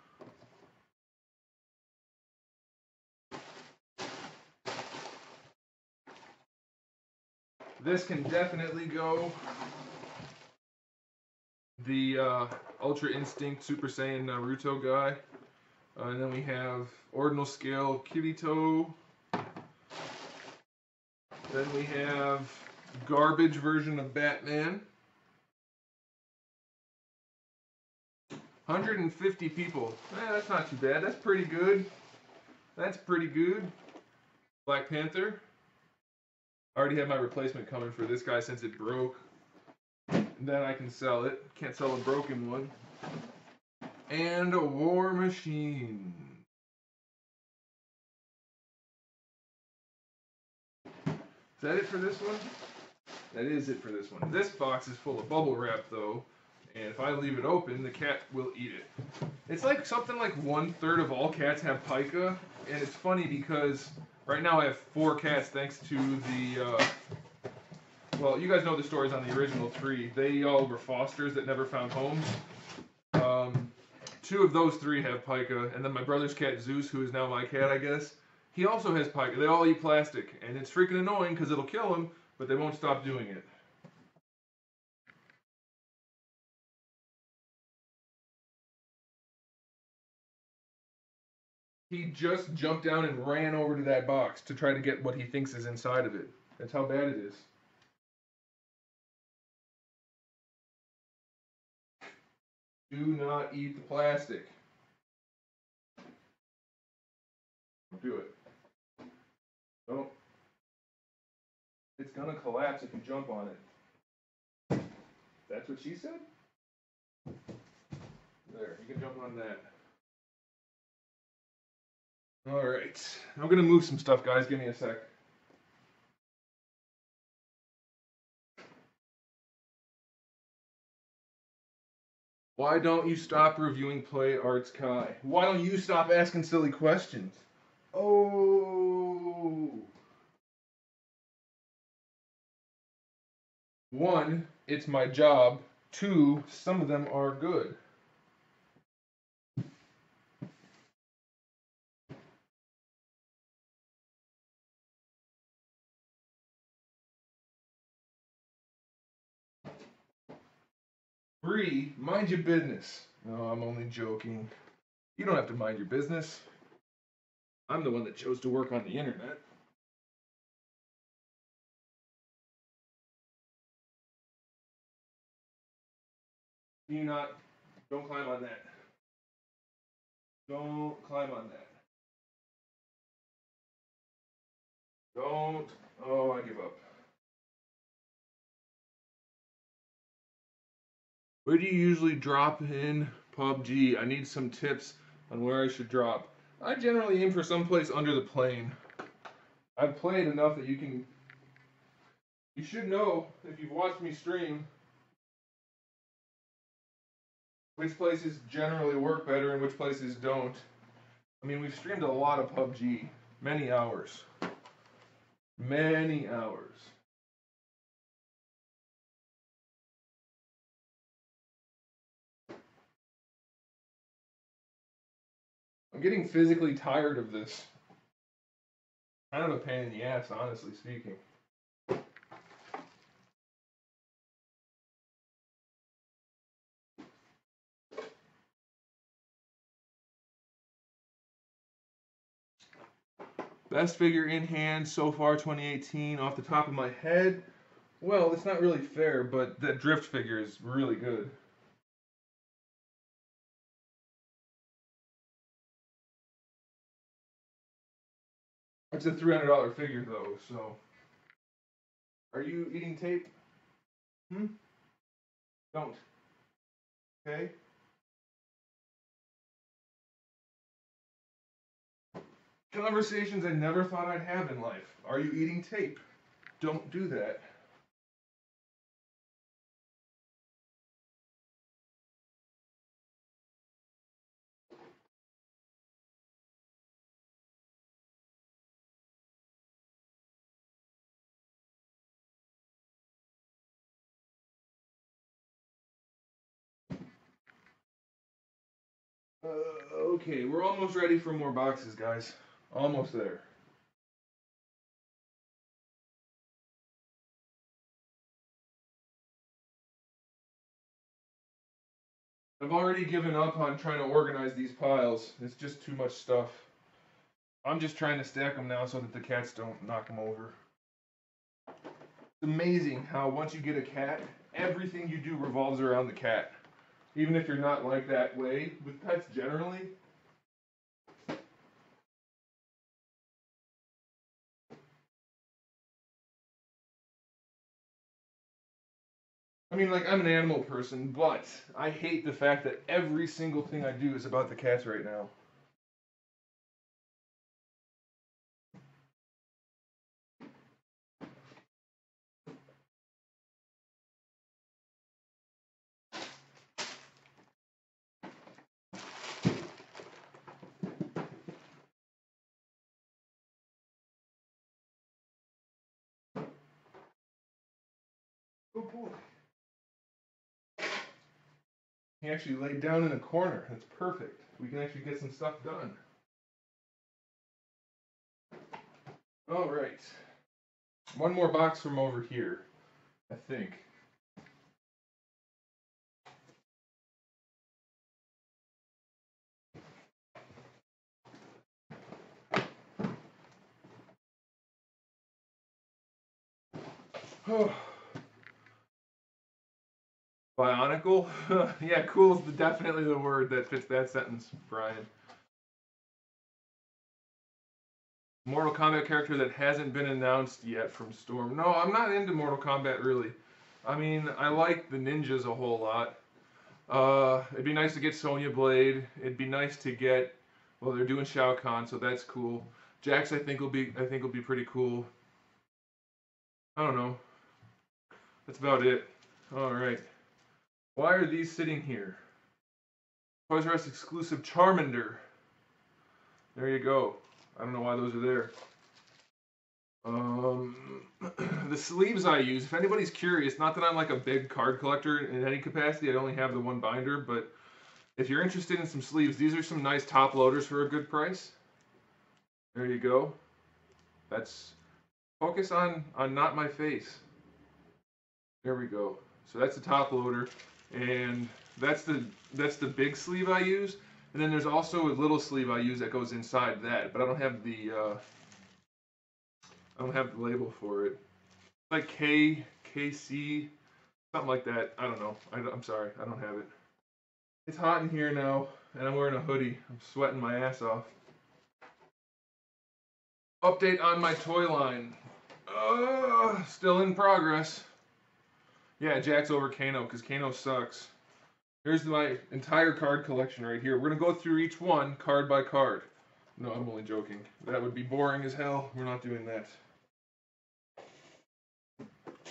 This can definitely go. The Ultra Instinct Super Saiyan Naruto guy. And then we have Ordinal Scale Kirito. Then we have garbage version of Batman. 150 people. That's not too bad. That's pretty good. That's pretty good. Black Panther. I already have my replacement coming for this guy since it broke. And then I can sell it. Can't sell a broken one. And a War Machine. Is that it for this one? That is it for this one. This box is full of bubble wrap though, and if I leave it open, the cat will eat it. It's like something like 1/3 of all cats have pica, and it's funny because right now I have 4 cats thanks to the, well, you guys know the stories on the original 3. They all were fosters that never found homes. 2 of those 3 have pica, and then my brother's cat Zeus, who is now my cat, I guess, he also has pica. They all eat plastic, and it's freaking annoying because it'll kill them, but they won't stop doing it. He just jumped down and ran over to that box to try to get what he thinks is inside of it. That's how bad it is. Do not eat the plastic. Don't do it. Don't. It's gonna collapse if you jump on it. That's what she said? There, you can jump on that. Alright, I'm gonna move some stuff, guys. Give me a sec. Why don't you stop reviewing Play Arts Kai? Why don't you stop asking silly questions? Oh. 1, it's my job. 2, some of them are good. Bree, mind your business. No, I'm only joking. You don't have to mind your business. I'm the one that chose to work on the internet. You not, don't climb on that. Don't climb on that. Don't, oh, I give up. Where do you usually drop in PUBG? I need some tips on where I should drop. I generally aim for someplace under the plane. I've played enough that you should know, if you've watched me stream, which places generally work better and which places don't. I mean, we've streamed a lot of PUBG, many hours. Many hours. I'm getting physically tired of this. Kind of a pain in the ass, honestly speaking. Best figure in hand so far 2018 off the top of my head. Well, it's not really fair, but that drift figure is really good. It's a $300 figure though, so. Are you eating tape? Don't. Okay? Conversations I never thought I'd have in life. Are you eating tape? Don't do that. Okay, we're almost ready for more boxes, guys. Almost there. I've already given up on trying to organize these piles. It's just too much stuff. I'm just trying to stack them now so that the cats don't knock them over. It's amazing how once you get a cat, everything you do revolves around the cat. Even if you're not like that way with pets generally. I mean, like, I'm an animal person, but I hate the fact that every single thing I do is about the cats right now. Oh boy. He actually laid down in a corner. That's perfect. We can actually get some stuff done. All right. One more box from over here, I think. Oh. Bionicle? Yeah, cool is definitely the word that fits that sentence, Brian. Mortal Kombat character that hasn't been announced yet from Storm. No, I'm not into Mortal Kombat really. I mean, I like the ninjas a whole lot. It'd be nice to get Sonya Blade. It'd be nice to get, well, they're doing Shao Kahn, so that's cool. Jax, I think will be pretty cool. I don't know. That's about it. All right. Why are these sitting here? Toys R Us exclusive Charmander. There you go. I don't know why those are there. The sleeves I use, if anybody's curious, not that I'm like a big card collector in any capacity, I only have the one binder, but if you're interested in some sleeves, these are some nice top loaders for a good price. There you go. That's, focus on not my face. There we go. So that's the top loader, and that's the big sleeve I use. And then there's also a little sleeve I use that goes inside that, but I don't have the label for it. Like KC, something like that. I don't know. I'm sorry, I don't have it. It's hot in here now, and I'm wearing a hoodie. I'm sweating my ass off. Update on my toy line. Still in progress. Yeah, Jack's over Kano, because Kano sucks. Here's my entire card collection right here. We're going to go through each one card by card. No, I'm only joking. That would be boring as hell. We're not doing that.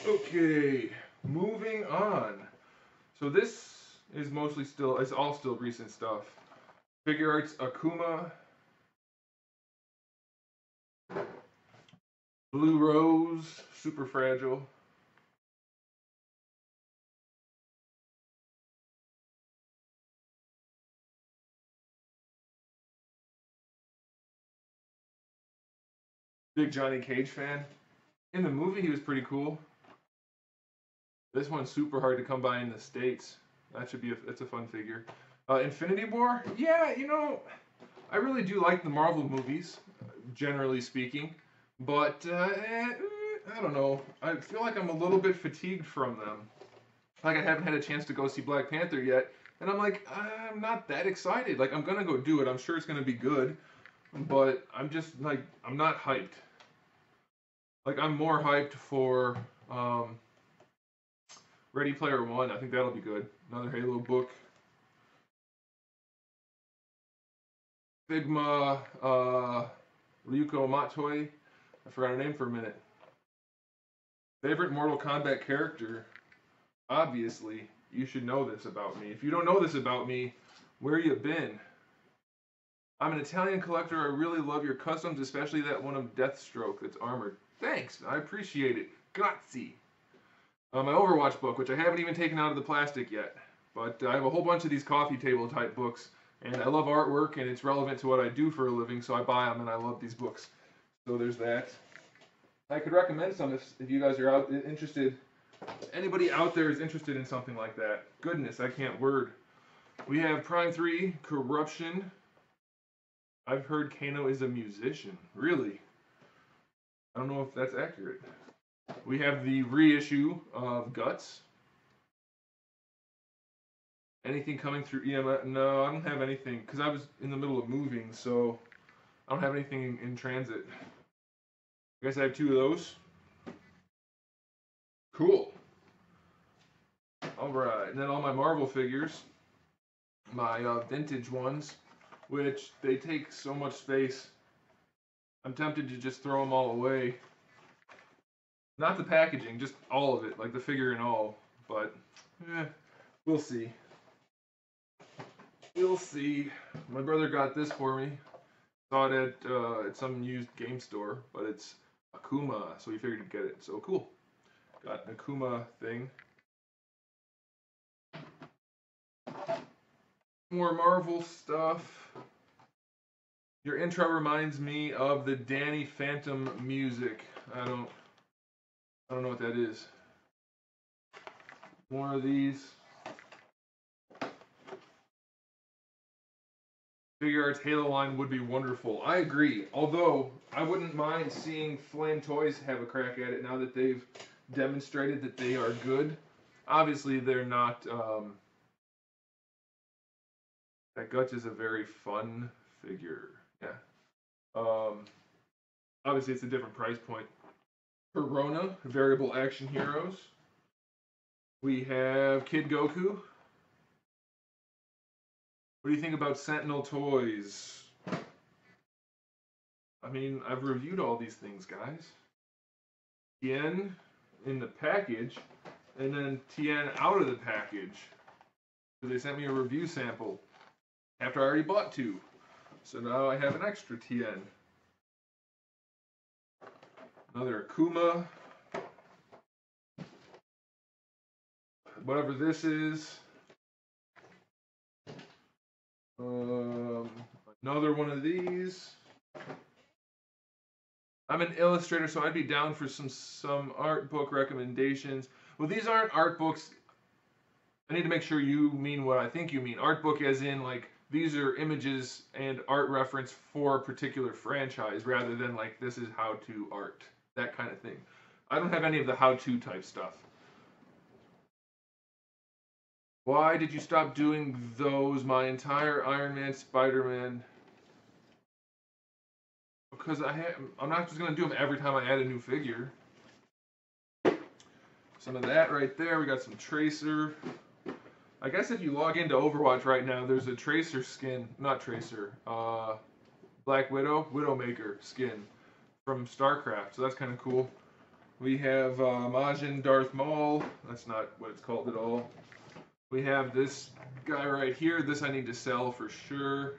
Okay, moving on. So this is mostly still, it's all still recent stuff. Figure Arts Akuma, Blue Rose, super fragile. Big Johnny Cage fan. In the movie, he was pretty cool. This one's super hard to come by in the States. That should be that's a fun figure. Infinity War? Yeah, you know, I really do like the Marvel movies, generally speaking. But, I don't know. I feel like I'm a little bit fatigued from them. Like, I haven't had a chance to go see Black Panther yet. And I'm like, I'm not that excited. Like, I'm gonna go do it. I'm sure it's gonna be good. But I'm just, like, I'm not hyped. Like, I'm more hyped for, Ready Player One. I think that'll be good. Another Halo book. Figma, Ryuko Matoi. I forgot her name for a minute. Favorite Mortal Kombat character? Obviously, you should know this about me. If you don't know this about me, where you been? I'm an Italian collector. I really love your customs, especially that one of Deathstroke that's armored. Thanks, I appreciate it. Grazie. My Overwatch book, which I haven't even taken out of the plastic yet. But I have a whole bunch of these coffee table type books, and I love artwork, and it's relevant to what I do for a living, so I buy them, and I love these books. So there's that. I could recommend some if you guys are out interested. Anybody out there is interested in something like that. Goodness, I can't word. We have Prime 3, Corruption. I've heard Kano is a musician. Really? I don't know if that's accurate. We have the reissue of Guts. Anything coming through EMS? No, I don't have anything, because I was in the middle of moving, so I don't have anything in transit. I guess I have two of those. Cool. Alright, and then all my Marvel figures. My vintage ones, which they take so much space. I'm tempted to just throw them all away. Not the packaging, just all of it, like the figure and all. But, we'll see. We'll see. My brother got this for me. Saw it at some used game store, but it's Akuma, so he figured to get it. So cool. Got an Akuma thing. More Marvel stuff. Your intro reminds me of the Danny Phantom music. I don't know what that is. More of these. Figure Arts Halo line would be wonderful. I agree. Although, I wouldn't mind seeing Flame Toys have a crack at it now that they've demonstrated that they are good. Obviously, they're not... that Guts is a very fun figure. Yeah. Obviously, it's a different price point. Corona, Variable Action Heroes. We have Kid Goku. What do you think about Sentinel Toys? I mean, I've reviewed all these things, guys. Tien in the package, and then Tien out of the package. So they sent me a review sample after I already bought two. So now I have an extra Tien. Another Akuma. Whatever this is. Another one of these. I'm an illustrator, so I'd be down for some art book recommendations. Well, these aren't art books. I need to make sure you mean what I think you mean. Art book as in, like, these are images and art reference for a particular franchise, rather than, like, this is how to art. That kind of thing. I don't have any of the how-to type stuff. Why did you stop doing those? My entire Iron Man, Spider-Man. Because I'm not just gonna do them every time I add a new figure. Some of that right there. We got some Tracer. I guess if you log into Overwatch right now, there's a Tracer skin, not Tracer, Black Widow, Widowmaker skin from StarCraft. So that's kind of cool. We have Majin Darth Maul. That's not what it's called at all. We have this guy right here. This I need to sell for sure.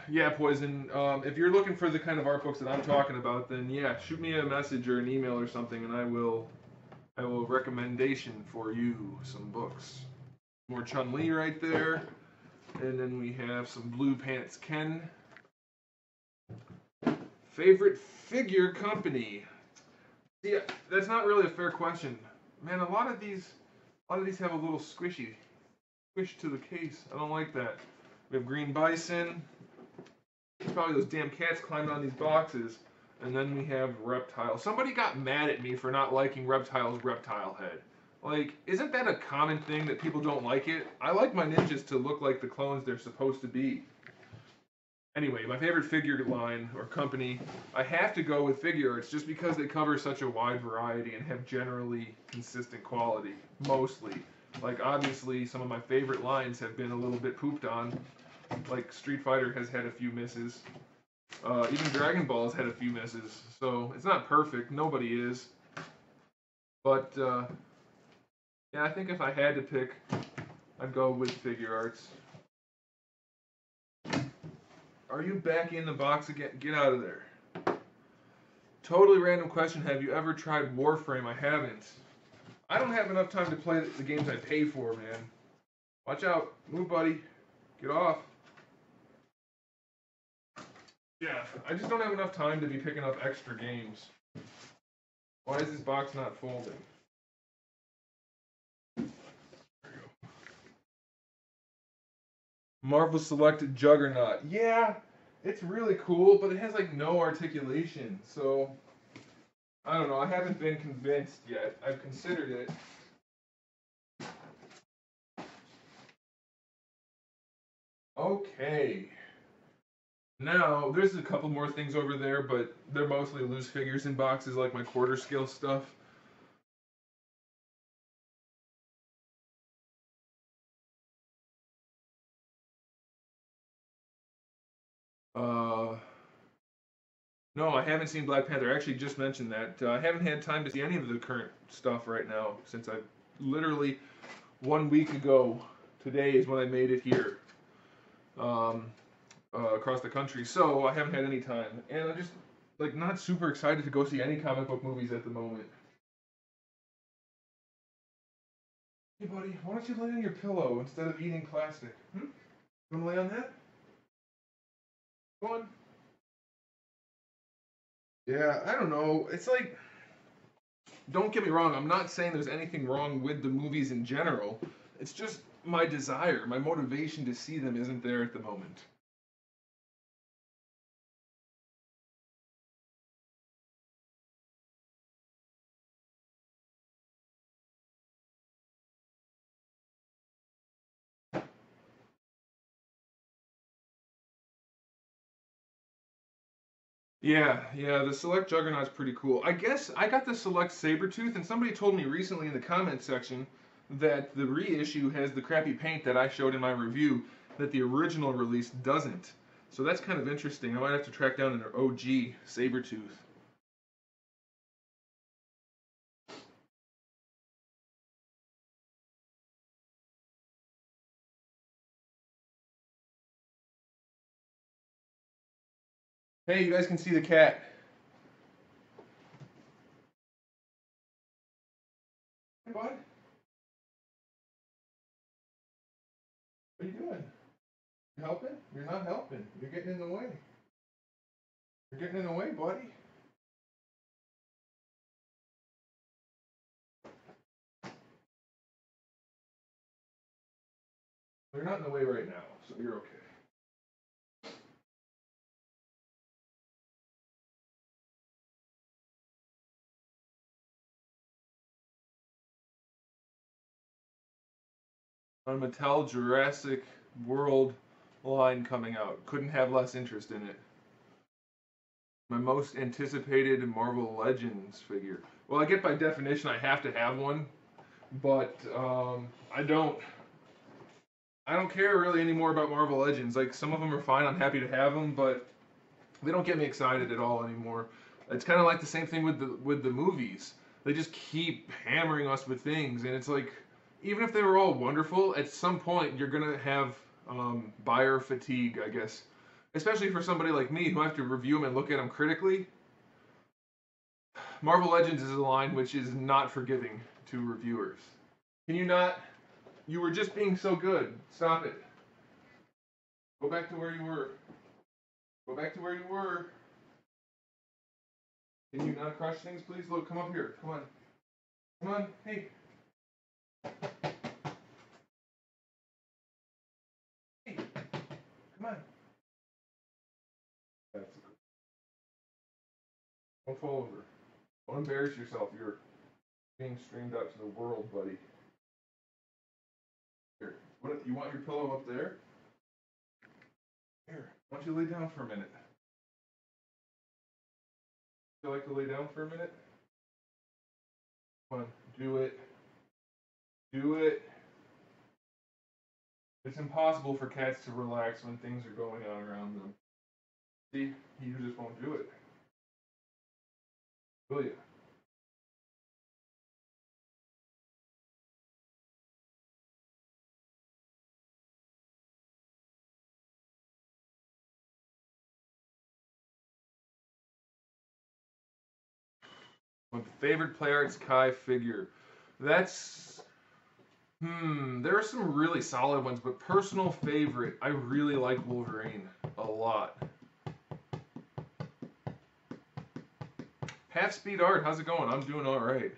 Yeah, Poison. If you're looking for the kind of art books that I'm talking about, then yeah, shoot me a message or an email or something, and I will recommendation for you some books. More Chun-Li right there, and then we have some Blue Pants Ken. Favorite figure company? Yeah, that's not really a fair question, man. A lot of these have a little squish to the case. I don't like that. We have Green Bison. It's probably those damn cats climbing on these boxes. And then we have Reptile. Somebody got mad at me for not liking Reptile's reptile head. Like, isn't that a common thing that people don't like it? I like my ninjas to look like the clones they're supposed to be. Anyway, my favorite figure line or company, I have to go with Figure Arts just because they cover such a wide variety and have generally consistent quality, mostly. Like, obviously, some of my favorite lines have been a little bit pooped on. Like, Street Fighter has had a few misses. Even Dragon Ball has had a few misses. So, it's not perfect. Nobody is. But, yeah, I think if I had to pick, I'd go with Figure Arts. Are you back in the box again? Get out of there. Totally random question. Have you ever tried Warframe? I haven't. I don't have enough time to play the games I pay for, man. Watch out. Move, buddy. Get off. Yeah, I just don't have enough time to be picking up extra games. Why is this box not folding? There you go. Marvel Selected Juggernaut. Yeah, it's really cool, but it has like no articulation. So, I don't know. I haven't been convinced yet. I've considered it. Okay. Now, there's a couple more things over there, but they're mostly loose figures in boxes like my quarter scale stuff. Uh, no, I haven't seen Black Panther. I actually just mentioned that. I haven't had time to see any of the current stuff right now since I literally 1 week ago today is when I made it here um, across the country. So I haven't had any time, and I'm just like not super excited to go see any comic book movies at the moment. Hey, buddy, why don't you lay on your pillow instead of eating plastic? Hmm? You want to lay on that? Go on. Yeah, I don't know. It's like, don't get me wrong. I'm not saying there's anything wrong with the movies in general. It's just my desire, my motivation to see them isn't there at the moment. Yeah, yeah, the Select Juggernaut's pretty cool. I guess I got the Select Sabretooth, and somebody told me recently in the comment section that the reissue has the crappy paint that I showed in my review that the original release doesn't. So that's kind of interesting. I might have to track down an OG Sabretooth. Hey, you guys can see the cat. Hey, bud. What are you doing? You helping? You're not helping. You're getting in the way. You're getting in the way, buddy. You're not in the way right now, so you're okay. on Mattel Jurassic World line coming out. Couldn't have less interest in it. My most anticipated Marvel Legends figure. Well, I get by definition I have to have one, but I don't. I don't care really anymore about Marvel Legends. Like some of them are fine. I'm happy to have them, but they don't get me excited at all anymore. It's kind of like the same thing with the movies. They just keep hammering us with things, and it's like even if they were all wonderful, at some point you're gonna have buyer fatigue, I guess. Especially for somebody like me who have to review them and look at them critically. Marvel Legends is a line which is not forgiving to reviewers. Can you not? You were just being so good. Stop it. Go back to where you were. Go back to where you were. Can you not crush things, please? Look, come up here. Come on. Come on. Hey. Hey. Come on. That's good. Don't fall over. Don't embarrass yourself. You're being streamed out to the world, buddy. Here. What? You want your pillow up there? Here. Why don't you lay down for a minute? Would you like to lay down for a minute? Come on. Do it. Do it. It's impossible for cats to relax when things are going on around them. See, you just won't do it. Will you? My favorite Play Arts Kai figure. That's there are some really solid ones, but personal favorite, I really like Wolverine a lot. Half Speed Art, how's it going? I'm doing all right.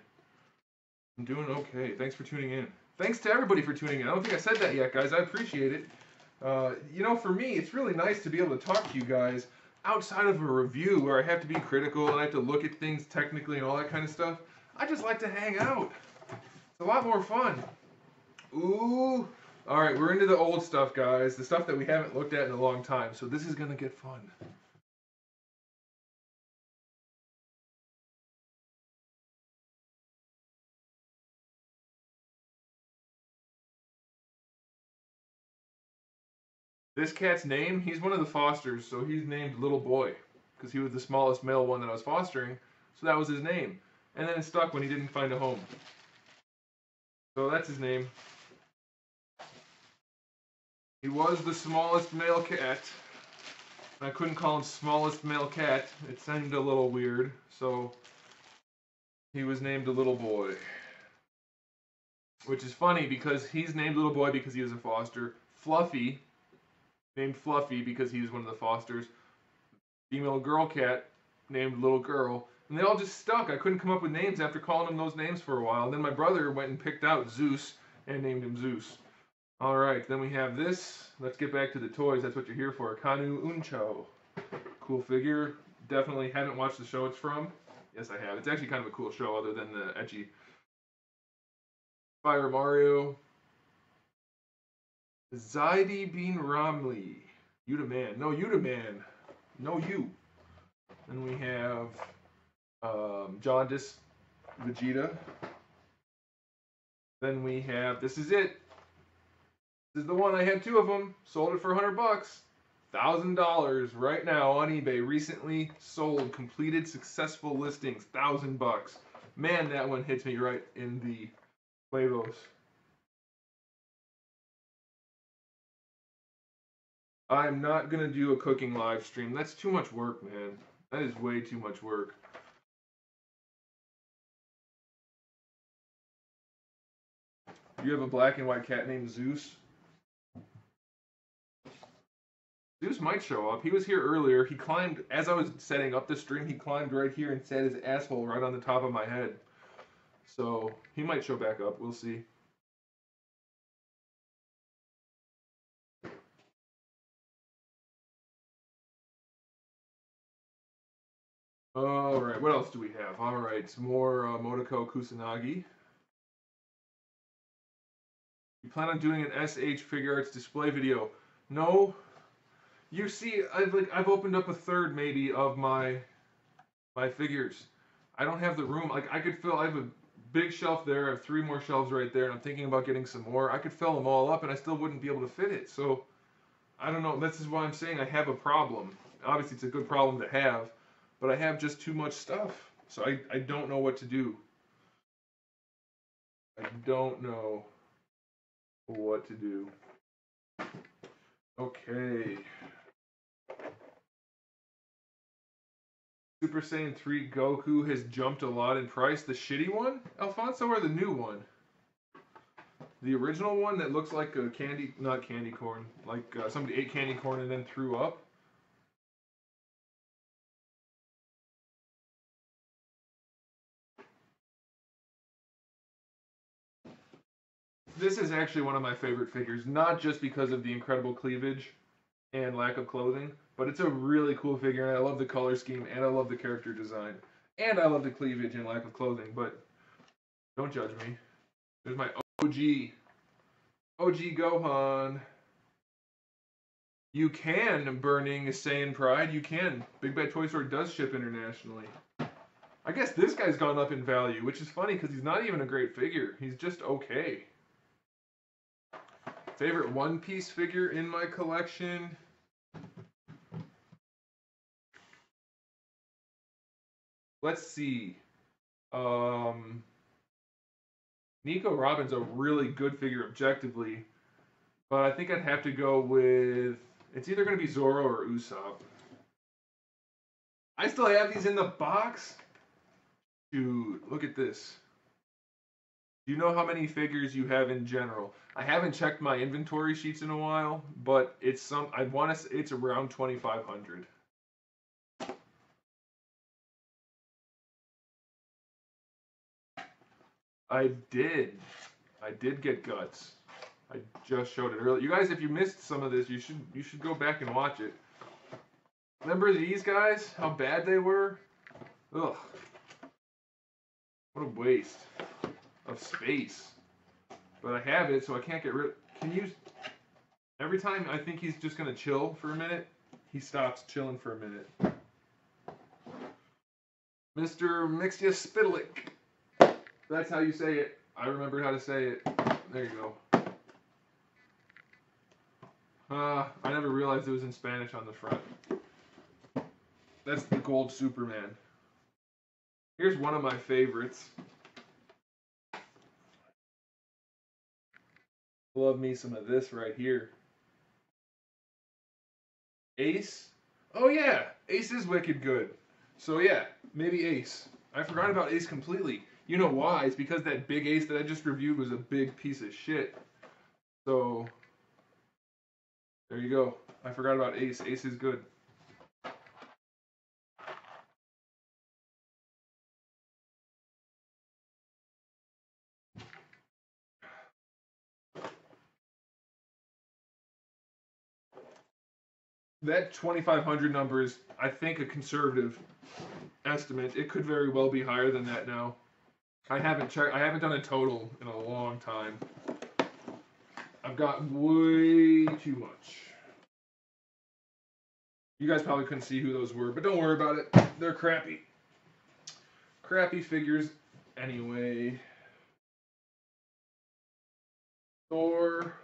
I'm doing okay. Thanks for tuning in. Thanks to everybody for tuning in. I don't think I said that yet, guys. I appreciate it. You know, for me, it's really nice to be able to talk to you guys outside of a review where I have to be critical and I have to look at things technically and all that kind of stuff. I just like to hang out. It's a lot more fun. Ooh. All right, we're into the old stuff, guys. The stuff that we haven't looked at in a long time. So this is going to get fun. This cat's name, he's one of the fosters, so he's named Little Boy because he was the smallest male one that I was fostering. So that was his name. And then it stuck when he didn't find a home. So that's his name. He was the smallest male cat. I couldn't call him smallest male cat. It sounded a little weird. So he was named a Little Boy. Which is funny because he's named Little Boy because he was a foster. Fluffy, named Fluffy because he was one of the fosters. Female girl cat, named Little Girl. And they all just stuck. I couldn't come up with names after calling them those names for a while. And then my brother went and picked out Zeus and named him Zeus. Alright, then we have this. Let's get back to the toys. That's what you're here for. Kanu Uncho. Cool figure. Definitely haven't watched the show it's from. Yes, I have. It's actually kind of a cool show other than the etchy. Fire Mario. Zaidi Bean Romley. You the man. No, you the man. No, you. Then we have Jaundice Vegeta. Then we have, this is it. This is the one. I had two of them. Sold it for $100. $1,000 right now on eBay. Recently sold, completed successful listings. $1,000. Man, that one hits me right in the huevos. I'm not gonna do a cooking live stream. That's too much work, man. That is way too much work. You have a black and white cat named Zeus? Zeus might show up. He was here earlier. He climbed, as I was setting up the stream, he climbed right here and set his asshole right on the top of my head. So, he might show back up. We'll see. Alright, what else do we have? Alright, some more Motoko Kusanagi. You plan on doing an SH Figure Arts display video? No. You see, I've opened up a third maybe of my figures. I don't have the room. Like I have a big shelf there. I have 3 more shelves right there, and I'm thinking about getting some more. I could fill them all up, and I still wouldn't be able to fit it. So I don't know. This is why I'm saying I have a problem. Obviously, it's a good problem to have, but I have just too much stuff. So I don't know what to do. I don't know what to do. Okay. Super Saiyan 3 Goku has jumped a lot in price. The shitty one, Alfonso, or the new one? The original one that looks like a not candy corn, like somebody ate candy corn and then threw up. This is actually one of my favorite figures, not just because of the incredible cleavage and lack of clothing, but it's a really cool figure, and I love the color scheme, and I love the character design, and I love the cleavage and lack of clothing, but don't judge me. There's my OG Gohan. You can, Burning Saiyan Pride, you can. Big Bad Toy Store does ship internationally. I guess this guy's gone up in value, which is funny because he's not even a great figure. He's just okay. Favorite One Piece figure in my collection? Let's see. Nico Robin's a really good figure objectively, but I think I'd have to go with... It's either going to be Zoro or Usopp. I still have these in the box? Dude, look at this. Do you know how many figures you have in general? I haven't checked my inventory sheets in a while, but it's it's around 2,500. I did get Guts. I just showed it earlier. You guys, if you missed some of this, you should go back and watch it. Remember these guys? How bad they were? Ugh. What a waste of space. But I have it, so I can't get rid. Can you? Every time I think he's just gonna chill for a minute, he stops chilling for a minute. Mr. Mixia Spitalik. That's how you say it. I remembered how to say it. There you go. I never realized it was in Spanish on the front. That's the gold Superman. Here's one of my favorites. Love me some of this right here. Ace? Oh yeah, Ace is wicked good. So yeah, maybe Ace. I forgot about Ace completely. You know why? It's because that big Ace that I just reviewed was a big piece of shit. So, there you go. I forgot about Ace. Ace is good. That 2,500 number is, I think, a conservative estimate. It could very well be higher than that now. I haven't checked. I haven't done a total in a long time. I've got way too much. You guys probably couldn't see who those were, but don't worry about it. They're crappy. Crappy figures anyway. Thor,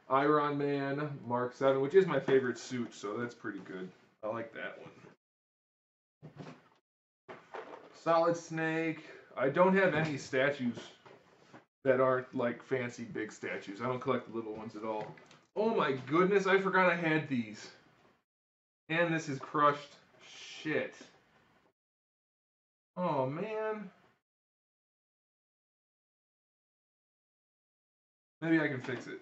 Iron Man, Mark 7, which is my favorite suit, so that's pretty good. I like that one. Solid Snake. I don't have any statues that aren't like fancy big statues. I don't collect the little ones at all. Oh my goodness, I forgot I had these. And this is crushed shit. Oh man. Maybe I can fix it.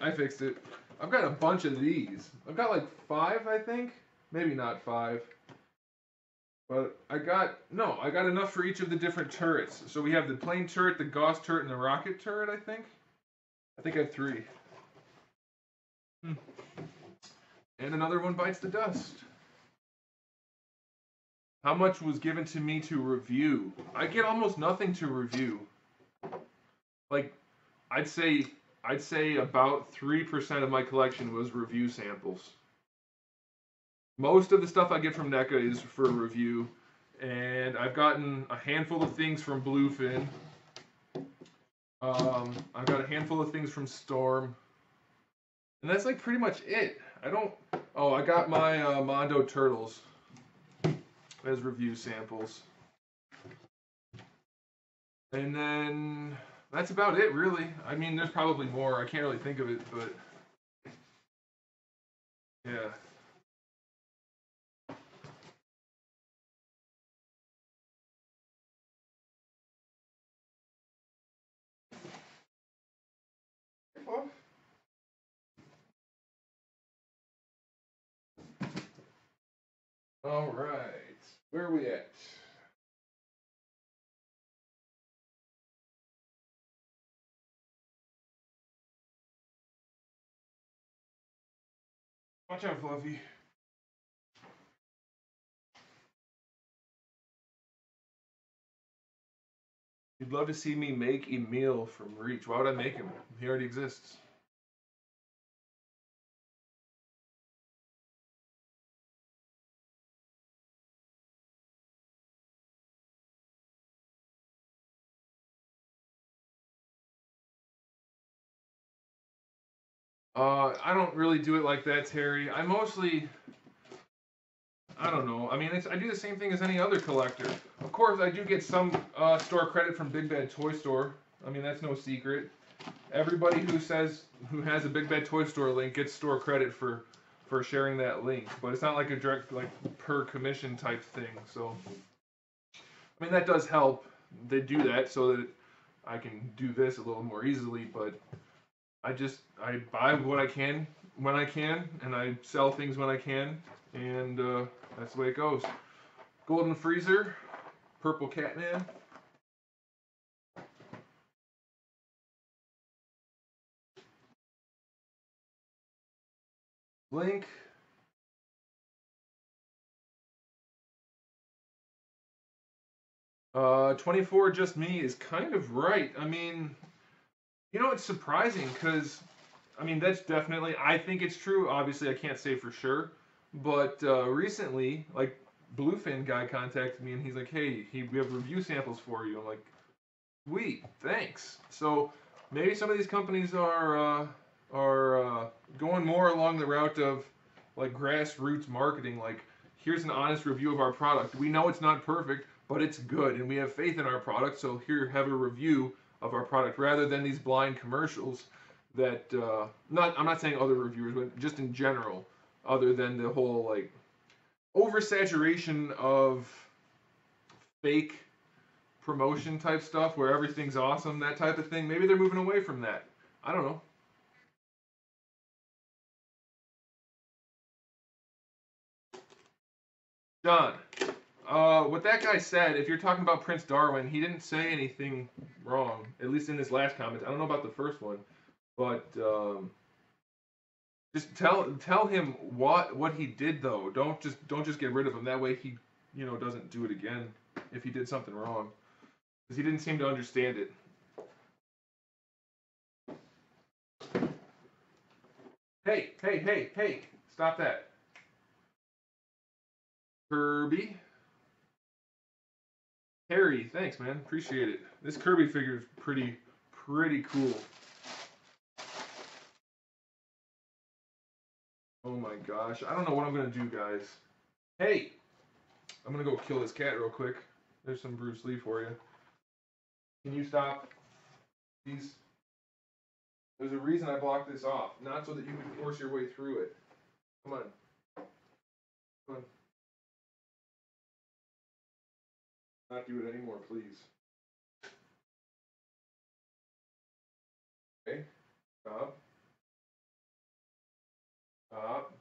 I fixed it. I've got a bunch of these. I've got like 5, I think. Maybe not 5. But I got enough for each of the different turrets. So we have the plane turret, the Gauss turret, and the rocket turret, I think. I think I have 3. And another one bites the dust. How much was given to me to review? I get almost nothing to review. like I'd say about 3% of my collection was review samples. Most of the stuff I get from NECA is for review, and I've gotten a handful of things from Bluefin. I've got a handful of things from Storm, and that's like pretty much it. I don't. Oh, I got my Mondo Turtles as review samples, and then that's about it, really. I mean, there's probably more. I can't really think of it, but yeah. All right, where are we at? Watch out, Fluffy. You'd love to see me make Emil from Reach. Why would I make him? He already exists. I don't really do it like that, Terry. I don't know. I mean, I do the same thing as any other collector. Of course, I do get some store credit from Big Bad Toy Store. I mean, that's no secret. Everybody who has a Big Bad Toy Store link gets store credit for sharing that link, but it's not like a direct like per commission type thing. So, I mean, that does help. They do that so that I can do this a little more easily, but I buy what I can when I can, and I sell things when I can, and that's the way it goes. Golden Freezer, Purple Catman. Link. 24 Just Me is kind of right. I mean, it's surprising because, I mean, that's definitely, I think it's true. Obviously, I can't say for sure. But recently, like, Bluefin guy contacted me and he's like, hey, we have review samples for you. I'm like, sweet, thanks. So maybe some of these companies are going more along the route of like grassroots marketing. Like, here's an honest review of our product. We know it's not perfect, but it's good, and we have faith in our product. So here, have a review of our product, rather than these blind commercials that I'm not saying other reviewers, but just in general, other than the whole like oversaturation of fake promotion type stuff where everything's awesome, that type of thing. Maybe they're moving away from that. I don't know. John, what that guy said, if you're talking about Prince Darwin, he didn't say anything wrong, at least in his last comment. I don't know about the first one, but just tell him what he did though. Don't just get rid of him. That way he doesn't do it again if he did something wrong, because he didn't seem to understand it. Hey, hey, hey, hey! Stop that, Kirby. Harry, thanks, man. Appreciate it. This Kirby figure is pretty cool. Oh my gosh, I don't know what I'm gonna do, guys. Hey, I'm gonna go kill this cat real quick. There's some Bruce Lee for you. Can you stop, please? There's a reason I blocked this off, not so that you can force your way through it. Come on, come on. Not do it anymore, please. Okay, stop, stop.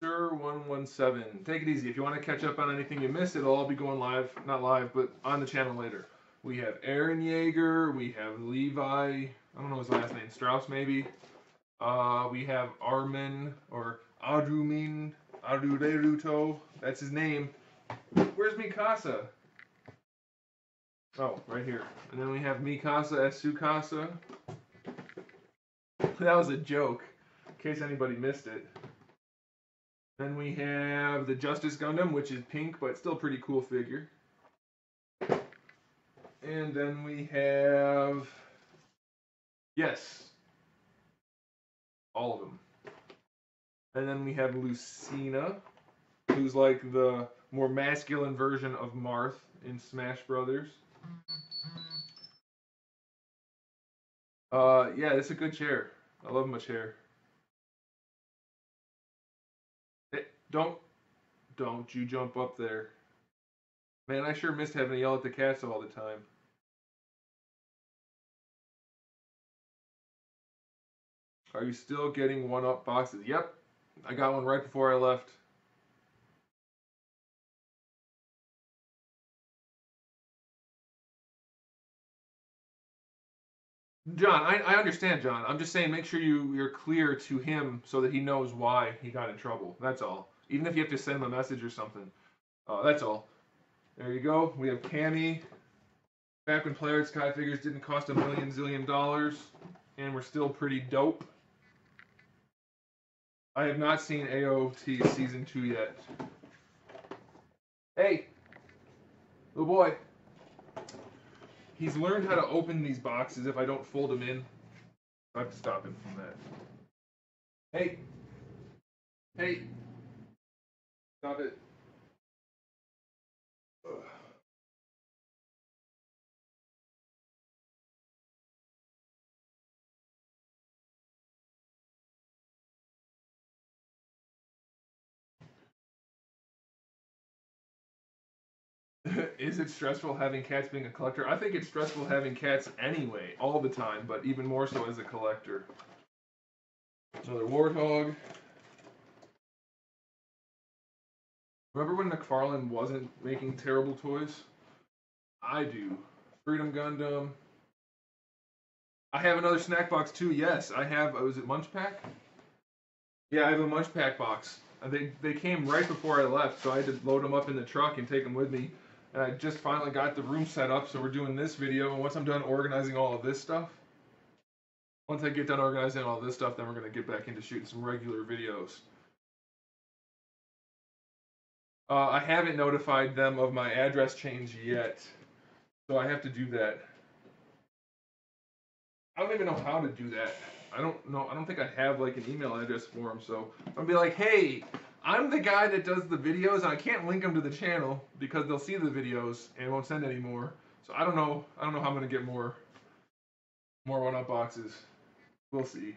Sir117. Take it easy. If you want to catch up on anything you missed, it'll all be going live, not live, but on the channel later. We have Aaron Yeager. We have Levi. I don't know his last name. Strauss, maybe. We have Armin, or Aruderuto. That's his name. Where's Mikasa? Oh, right here. And then we have Mikasa as Tsukasa. That was a joke, in case anybody missed it. Then we have the Justice Gundam, which is pink, but still pretty cool figure. And then we have... Yes. All of them. And then we have Lucina, who's like the more masculine version of Marth in Smash Brothers. Yeah, it's a good chair. I love my chair. Hey, don't you jump up there. Man, I sure missed having to yell at the cats all the time. Are you still getting one-up boxes? Yep, I got one right before I left. John, I understand, John. I'm just saying make sure you're clear to him so that he knows why he got in trouble. That's all. Even if you have to send him a message or something. That's all. There you go. We have Cammy. Back when Player Sky figures didn't cost a million zillion dollars, and we're still pretty dope. I have not seen AOT Season 2 yet. Hey, little boy. He's learned how to open these boxes if I don't fold them in. I have to stop him from that. Hey. Hey. Stop it. Ugh. Is it stressful having cats being a collector? I think it's stressful having cats anyway, all the time, but even more so as a collector. Another warthog. Remember when McFarlane wasn't making terrible toys? I do. Freedom Gundam. I have another snack box too. Yes, I have. Was it Munch Pack? Yeah, I have a Munch Pack box. They came right before I left, so I had to load them up in the truck and take them with me. And I just finally got the room set up, so we're doing this video. And once I'm done organizing all of this stuff, once I get done organizing all this stuff, then we're going to get back into shooting some regular videos. I haven't notified them of my address change yet, so I have to do that. I don't even know how to do that. I don't know. I don't think I have like an email address for them, so I'll be like, hey, I'm the guy that does the videos, and I can't link them to the channel because they'll see the videos and won't send any more. So I don't know. I don't know how I'm gonna get more one-up boxes. We'll see.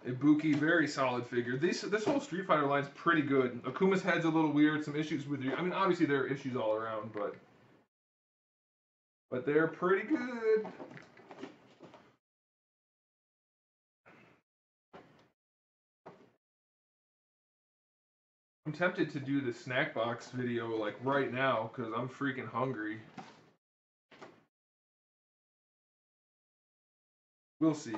Ibuki, very solid figure. This whole Street Fighter line's pretty good. Akuma's head's a little weird. Some issues with you. I mean, obviously there are issues all around, but they're pretty good. I'm tempted to do the snack box video like right now because I'm freaking hungry. We'll see.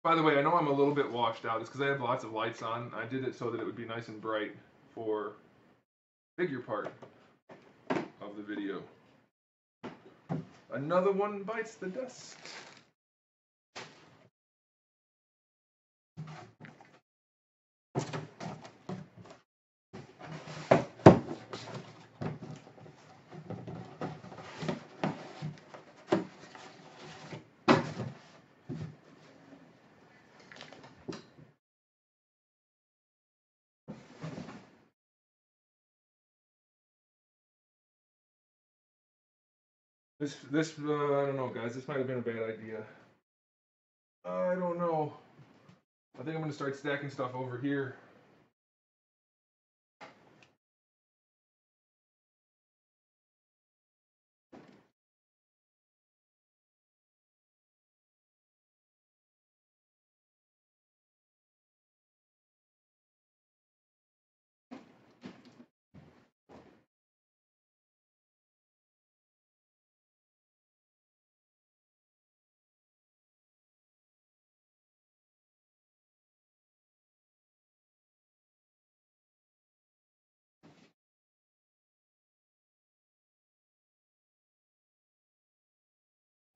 By the way, I know I'm a little bit washed out. It's because I have lots of lights on. I did it so that it would be nice and bright for figure part of the video. Another one bites the dust. This I don't know, guys. This might have been a bad idea. I don't know. I think I'm gonna start stacking stuff over here.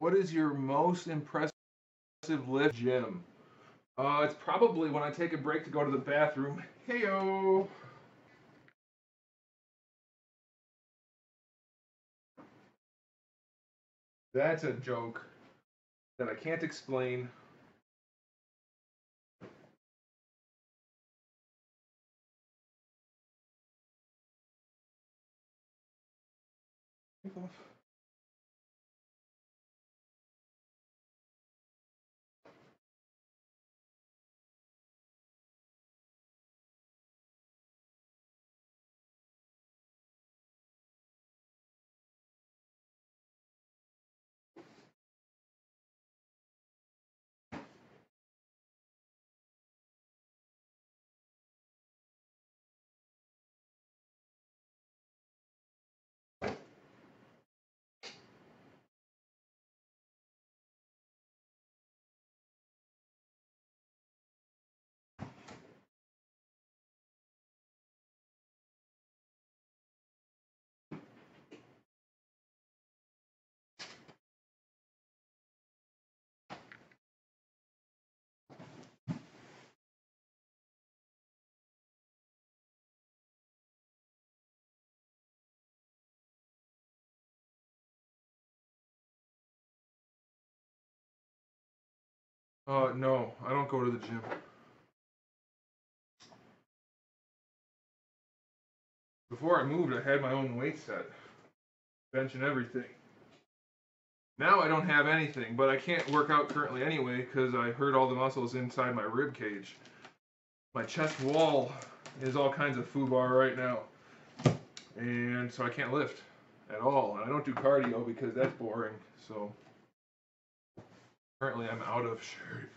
What is your most impressive lift, gym? It's probably when I take a break to go to the bathroom. Heyo. That's a joke that I can't explain. No, I don't go to the gym. Before I moved, I had my own weight set, bench and everything. Now I don't have anything, but I can't work out currently anyway because I hurt all the muscles inside my rib cage. My chest wall is all kinds of foobar right now, and so I can't lift at all. And I don't do cardio because that's boring. So currently I'm out of shape.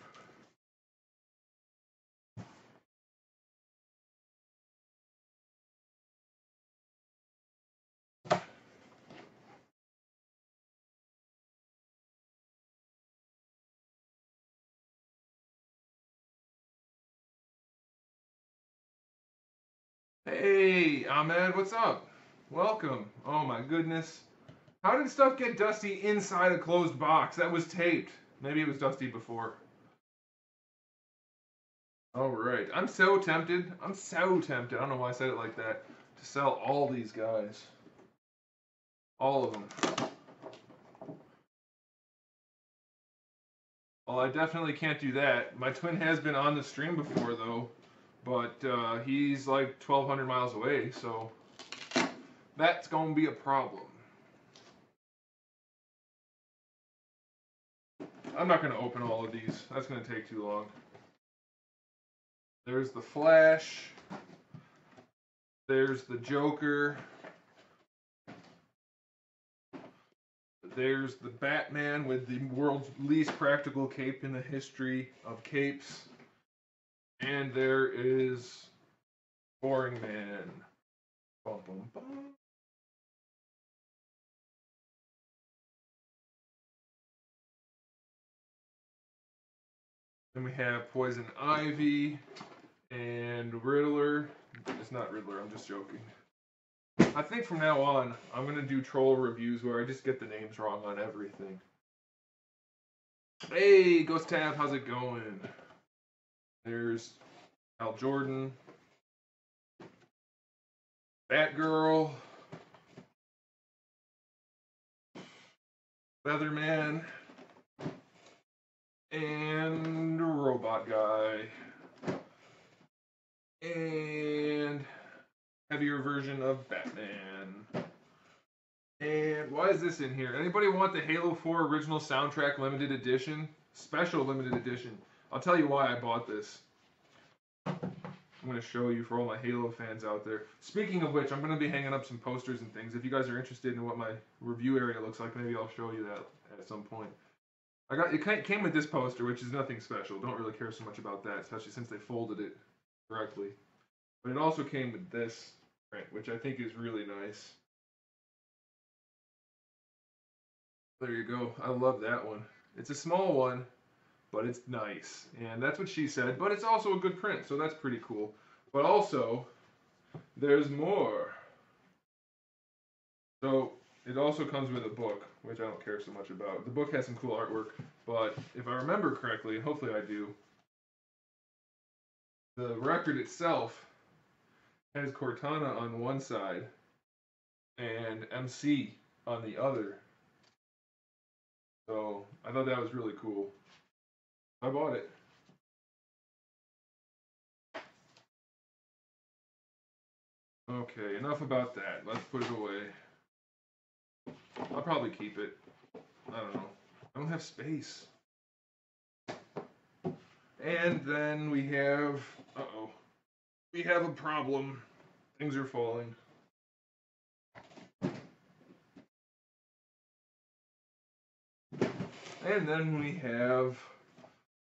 Hey, Ahmed, what's up? Welcome. Oh my goodness. How did stuff get dusty inside a closed box? That was taped. Maybe it was dusty before. All right. I'm so tempted. I'm so tempted. I don't know why I said it like that. To sell all these guys. All of them. Well, I definitely can't do that. My twin has been on the stream before, though. But he's like 1,200 miles away, so that's going to be a problem. I'm not going to open all of these. That's going to take too long. There's the Flash. There's the Joker. There's the Batman with the world's least practical cape in the history of capes. And there is Boring Man. Bum, bum, bum. Then we have Poison Ivy and Riddler. It's not Riddler, I'm just joking. I think from now on, I'm going to do troll reviews where I just get the names wrong on everything. Hey, Ghost Tab, how's it going? There's Al Jordan, Batgirl, Featherman, and Robot Guy. And heavier version of Batman. And why is this in here? Anybody want the Halo 4 original soundtrack limited edition? Special limited edition. I'll tell you why I bought this. I'm going to show you for all my Halo fans out there. Speaking of which, I'm going to be hanging up some posters and things. If you guys are interested in what my review area looks like, maybe I'll show you that at some point. It came with this poster, which is nothing special. Don't really care so much about that, especially since they folded it correctly. But it also came with this print, which I think is really nice. There you go. I love that one. It's a small one, but it's nice. And that's what she said. But it's also a good print, so that's pretty cool. But also, there's more. So, it also comes with a book, which I don't care so much about. The book has some cool artwork, but if I remember correctly, and hopefully I do, the record itself has Cortana on one side and MC on the other. So I thought that was really cool. I bought it. Okay, enough about that. Let's put it away. I'll probably keep it. I don't know. I don't have space. And then we have, we have a problem. Things are falling. And then we have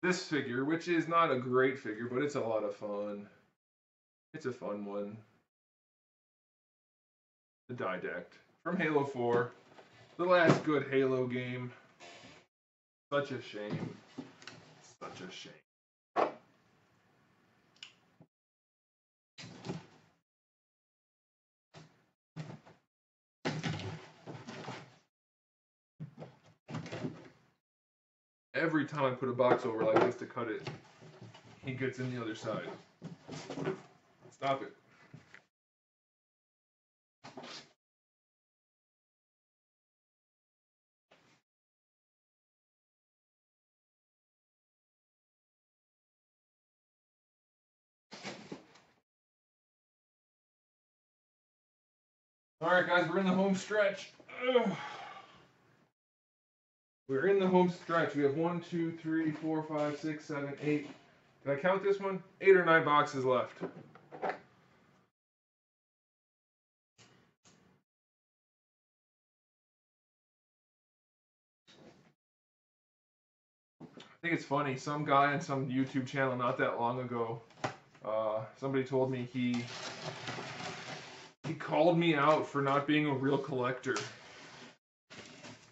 this figure, which is not a great figure, but it's a lot of fun. It's a fun one. The Didact from Halo 4. The last good Halo game. Such a shame. Such a shame. Every time I put a box over like this to cut it, he gets in the other side. Stop it. Alright guys, we're in the home stretch. Ugh. We're in the home stretch. We have 1, 2, 3, 4, 5, 6, 7, 8. Did I count this one? 8 or 9 boxes left. I think it's funny. Some guy on some YouTube channel not that long ago, somebody told me he called me out for not being a real collector.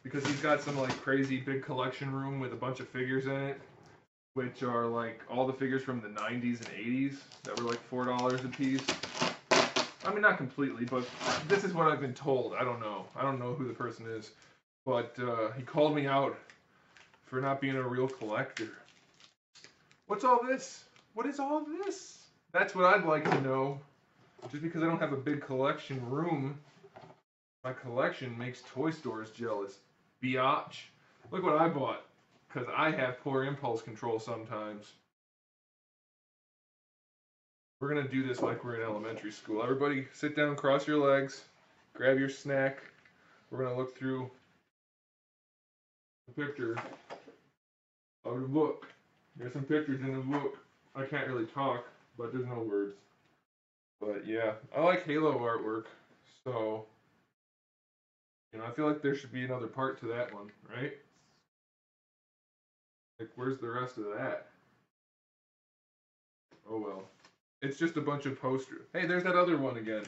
Because he's got some like crazy big collection room with a bunch of figures in it, which are like all the figures from the 90s and 80s that were like $4 a piece. I mean, not completely, but this is what I've been told. I don't know. I don't know who the person is. But he called me out for not being a real collector. What's all this? What is all this? That's what I'd like to know. Just because I don't have a big collection room, my collection makes toy stores jealous. Biatch. Look what I bought. Because I have poor impulse control sometimes. We're going to do this like we're in elementary school. Everybody sit down, cross your legs, grab your snack. We're going to look through the picture of the book. There's some pictures in the book. I can't really talk, but there's no words. But yeah, I like Halo artwork, so I feel like there should be another part to that one, right? Like, where's the rest of that? Oh well. It's just a bunch of posters. Hey, there's that other one again.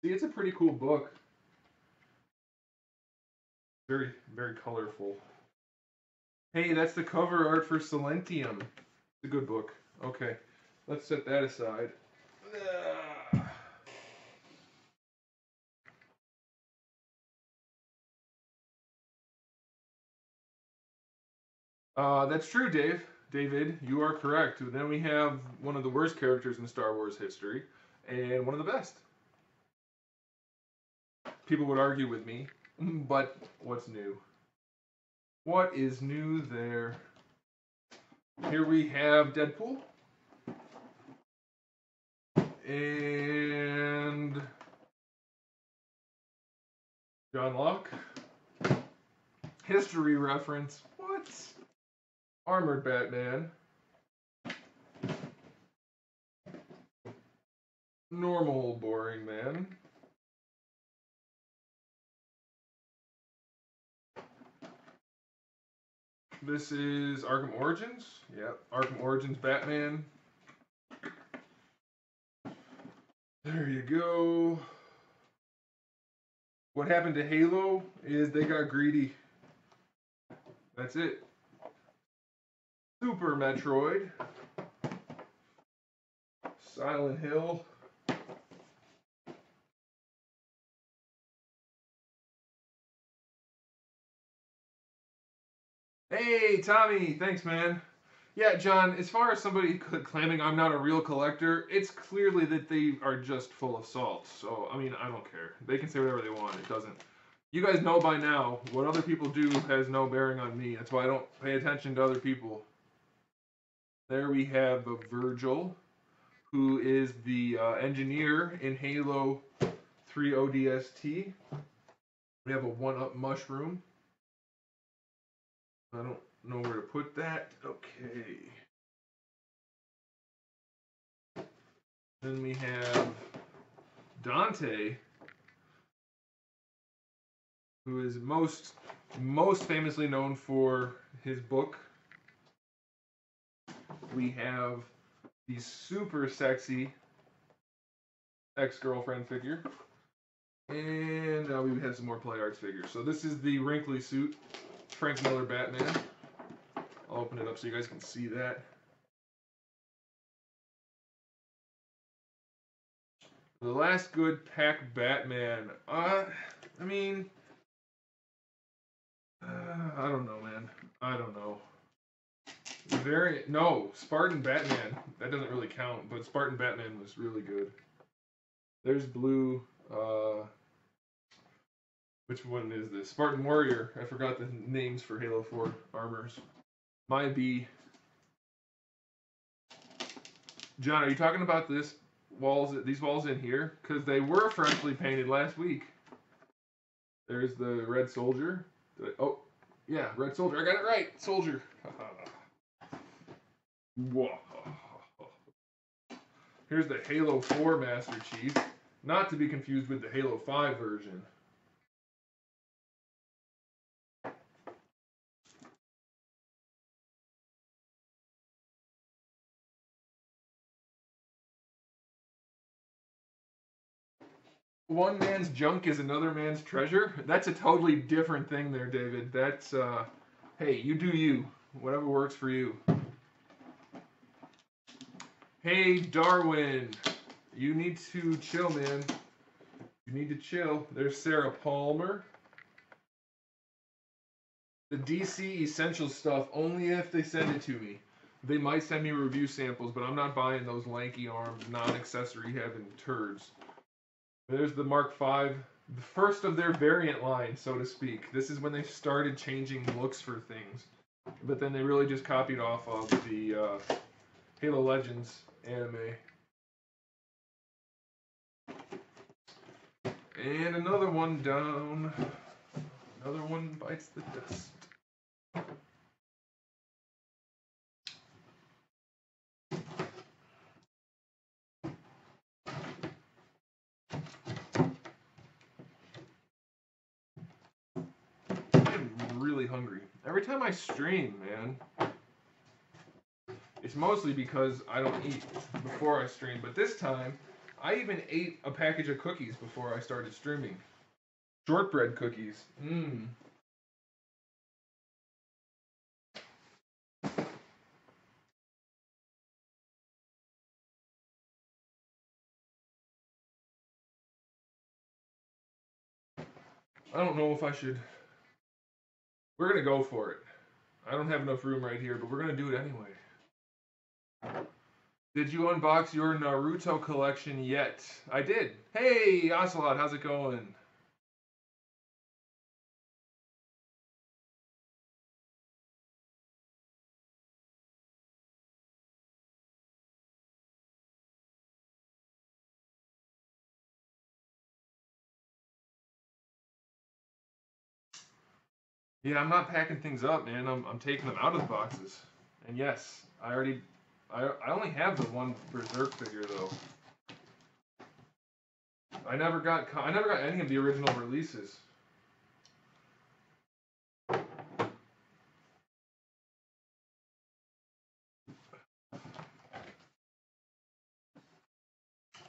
See, it's a pretty cool book. Very, very colorful. Hey, that's the cover art for Silentium. It's a good book. Okay, let's set that aside. That's true, David, you are correct. Then we have one of the worst characters in Star Wars history, and one of the best. People would argue with me, but what's new? What is new there? Here we have Deadpool. And John Locke. History reference. What? Armored Batman. Normal boring man. This is Arkham Origins. Yep, Arkham Origins Batman. There you go. What happened to Halo is they got greedy. That's it. Super Metroid. Silent Hill. Hey, Tommy, thanks, man. Yeah, John, as far as somebody claiming I'm not a real collector, it's clearly that they are just full of salt. So, I mean, I don't care. They can say whatever they want. It doesn't. You guys know by now, what other people do has no bearing on me. That's why I don't pay attention to other people. There we have Virgil, who is the engineer in Halo 3 ODST. We have a 1-up mushroom. I don't know where to put that. Okay. Then we have Dante, who is most famously known for his book. We have the super sexy ex-girlfriend figure. And we have some more Play Arts figures. So this is the wrinkly suit, Frank Miller Batman. I'll open it up so you guys can see that. The last good pack Batman. I mean, I don't know, man. I don't know. No, Spartan Batman. That doesn't really count, but Spartan Batman was really good. There's blue. Which one is this? Spartan Warrior. I forgot the names for Halo 4 armors. My B. John, are you talking about these walls in here? Because they were freshly painted last week. There's the Red Soldier. Oh, yeah, Red Soldier. I got it right. Soldier. Whoa. Here's the Halo 4 Master Chief. Not to be confused with the Halo 5 version. One man's junk is another man's treasure. That's a totally different thing there, David. That's, hey, you do you. Whatever works for you. Hey, Darwin. You need to chill, man. You need to chill. There's Sarah Palmer. The DC Essential stuff, only if they send it to me. They might send me review samples, but I'm not buying those lanky armed, non-accessory having turds. There's the Mark V, the first of their variant line, so to speak. This is when they started changing looks for things. But then they really just copied off of the Halo Legends anime. And another one down. Another one bites the dust. I'm really hungry. Every time I stream, man, it's mostly because I don't eat before I stream. But this time, I even ate a package of cookies before I started streaming. Shortbread cookies. Mmm. I don't know if I should. We're gonna go for it. I don't have enough room right here, but we're gonna do it anyway. Did you unbox your Naruto collection yet? I did. Hey, Ocelot, how's it going? Yeah, I'm not packing things up, man. I'm taking them out of the boxes. And yes, I only have the one Berserk figure though. I never got any of the original releases.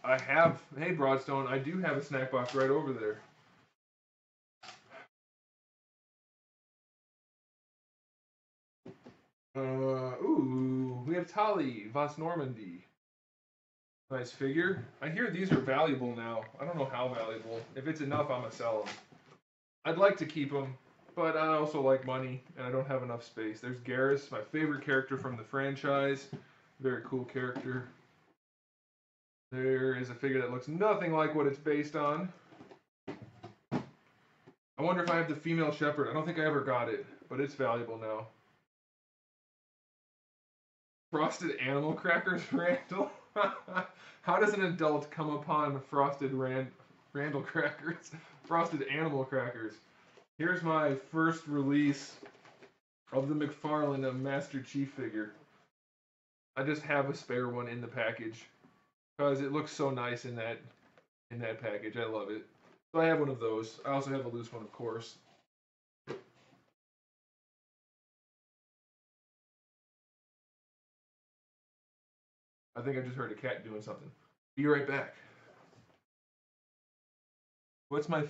I have, hey Broadstone, I do have a snack box right over there. Ooh, we have Tali, Voss Normandy. Nice figure. I hear these are valuable now. I don't know how valuable. If it's enough, I'm gonna sell them. I'd like to keep them. but I also like money, and I don't have enough space. There's Garrus, my favorite character from the franchise. Very cool character. There is a figure that looks nothing like what it's based on. I wonder if I have the female shepherd. I don't think I ever got it, but it's valuable now. Frosted animal crackers, Randall? How does an adult come upon frosted Randall crackers? Frosted animal crackers. Here's my first release of the McFarlane Master Chief figure. I just have a spare one in the package because it looks so nice in that package. I love it. So I have one of those. I also have a loose one, of course. I think I just heard a cat doing something. Be right back. What's my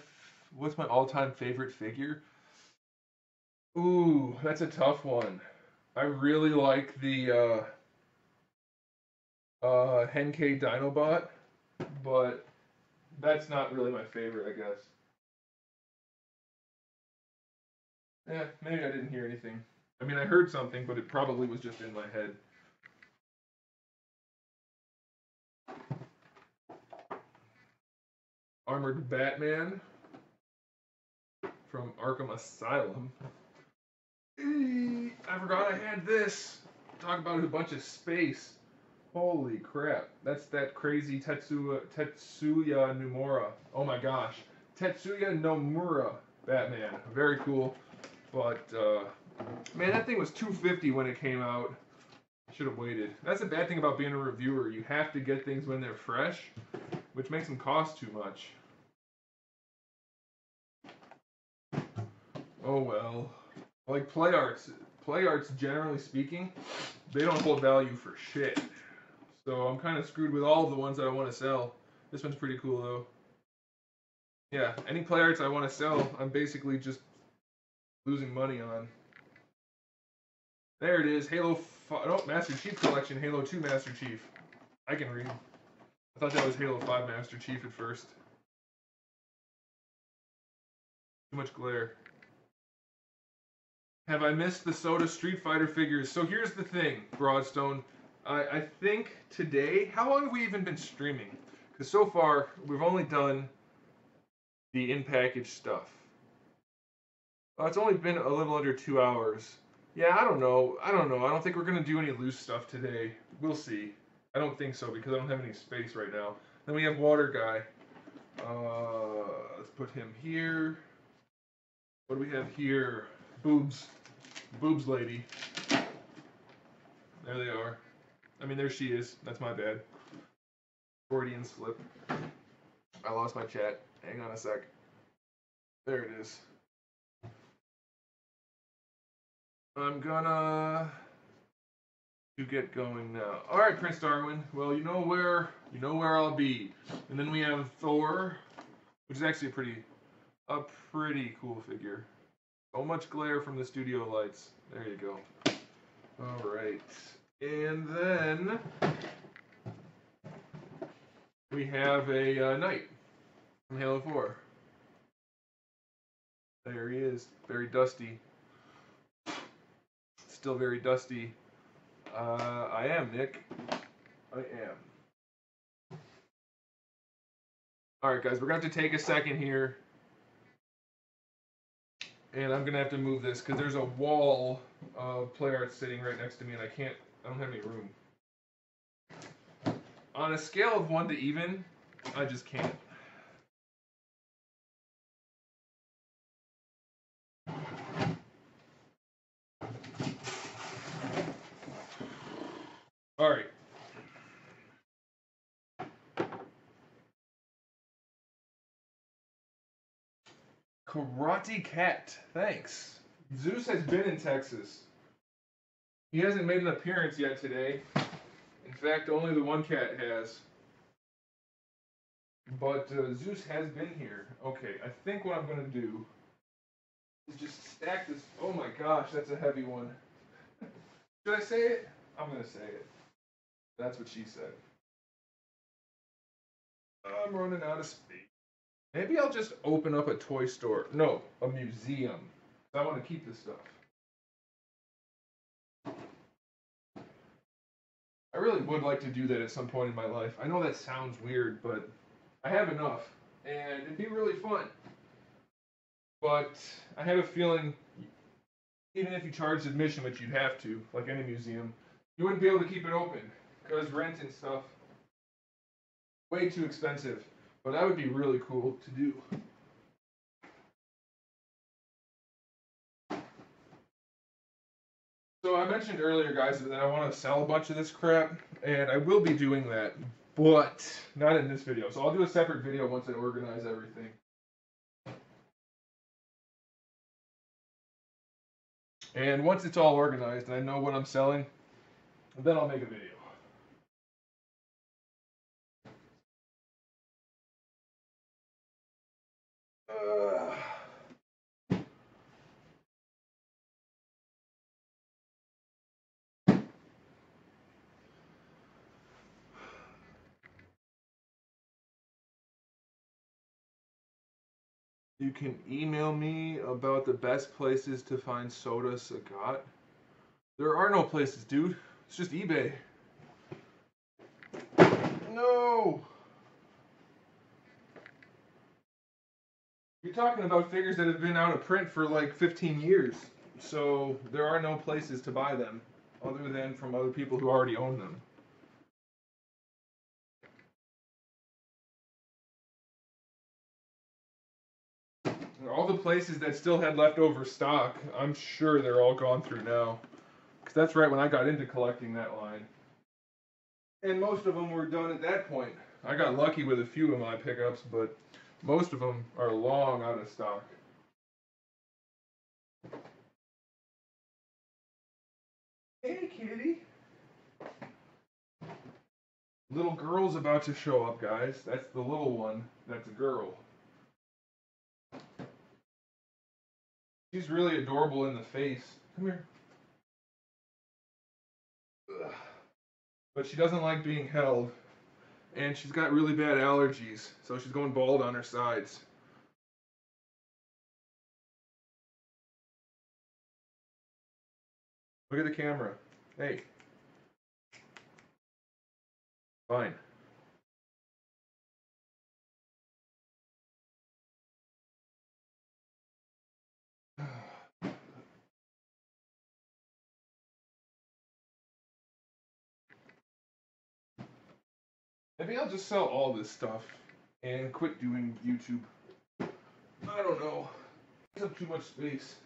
all-time favorite figure? Ooh, that's a tough one. I really like the Henkei Dinobot, but that's not really my favorite, I guess. Yeah, maybe I didn't hear anything. I mean, I heard something, but it probably was just in my head. Armored Batman from Arkham Asylum. I forgot I had this. Talk about a bunch of space. Holy crap. That's that crazy Tetsuya Nomura. Oh my gosh. Tetsuya Nomura Batman. Very cool. But, man, that thing was $250 when it came out. Should have waited. That's the bad thing about being a reviewer. You have to get things when they're fresh, which makes them cost too much. Oh well. Like play arts, generally speaking, they don't hold value for shit. So I'm kind of screwed with all of the ones that I want to sell. This one's pretty cool though. Yeah, any play arts I want to sell, I'm basically just losing money on. There it is, Master Chief Collection, Halo 2 Master Chief. I can read. I thought that was Halo 5 Master Chief at first. Too much glare. Have I missed the Soda Street Fighter figures? So here's the thing, Broadstone. I think today, how long have we even been streaming? Because so far, we've only done the in-package stuff. It's only been a little under 2 hours. Yeah, I don't know. I don't think we're going to do any loose stuff today. We'll see. I don't think so because I don't have any space right now. Then we have Water Guy. Let's put him here. What do we have here? Boobs. Boobs lady. There they are. I mean, there she is. That's my bad. Freudian slip. I lost my chat. Hang on a sec. There it is. I'm gonna get going now. All right, Prince Darwin. Well, you know where I'll be. And then we have Thor, which is actually a pretty cool figure. So much glare from the studio lights. There you go. All right. And then we have a knight from Halo 4. There he is. Very dusty. Still very dusty. I am, Nick. I am. Alright, guys. We're going to have to take a second here. And I'm going to have to move this because there's a wall of play art sitting right next to me and I don't have any room. On a scale of 1 to even, I just can't. All right. Karate Cat, thanks. Zeus has been in Texas. He hasn't made an appearance yet today. In fact, only the one cat has. But Zeus has been here. Okay, I think what I'm going to do is just stack this. Oh my gosh, that's a heavy one. Should I say it? I'm going to say it. That's what she said. I'm running out of space. Maybe I'll just open up a toy store. No, a museum. I want to keep this stuff. I really would like to do that at some point in my life. I know that sounds weird, but I have enough, and it'd be really fun. But I have a feeling, even if you charged admission, which you'd have to, like any museum, you wouldn't be able to keep it open, because rent and stuff, way too expensive. But that would be really cool to do. So I mentioned earlier, guys, that I want to sell a bunch of this crap, and I will be doing that, but not in this video. So I'll do a separate video once I organize everything. And once it's all organized and I know what I'm selling, then I'll make a video. You can email me about the best places to find soda Sagat. There are no places, dude. It's just eBay. No! You're talking about figures that have been out of print for like 15 years. So there are no places to buy them other than from other people who already own them. All the places that still had leftover stock, I'm sure they're all gone through now. Because that's right when I got into collecting that line. And most of them were done at that point. I got lucky with a few of my pickups, but most of them are long out of stock. Hey, kitty. Little girl's about to show up, guys. That's the little one. That's a girl. She's really adorable in the face. Come here. Ugh. But she doesn't like being held. And she's got really bad allergies, so she's going bald on her sides. Look at the camera. Hey. Fine. Maybe I'll just sell all this stuff and quit doing YouTube. I don't know. It takes up too much space.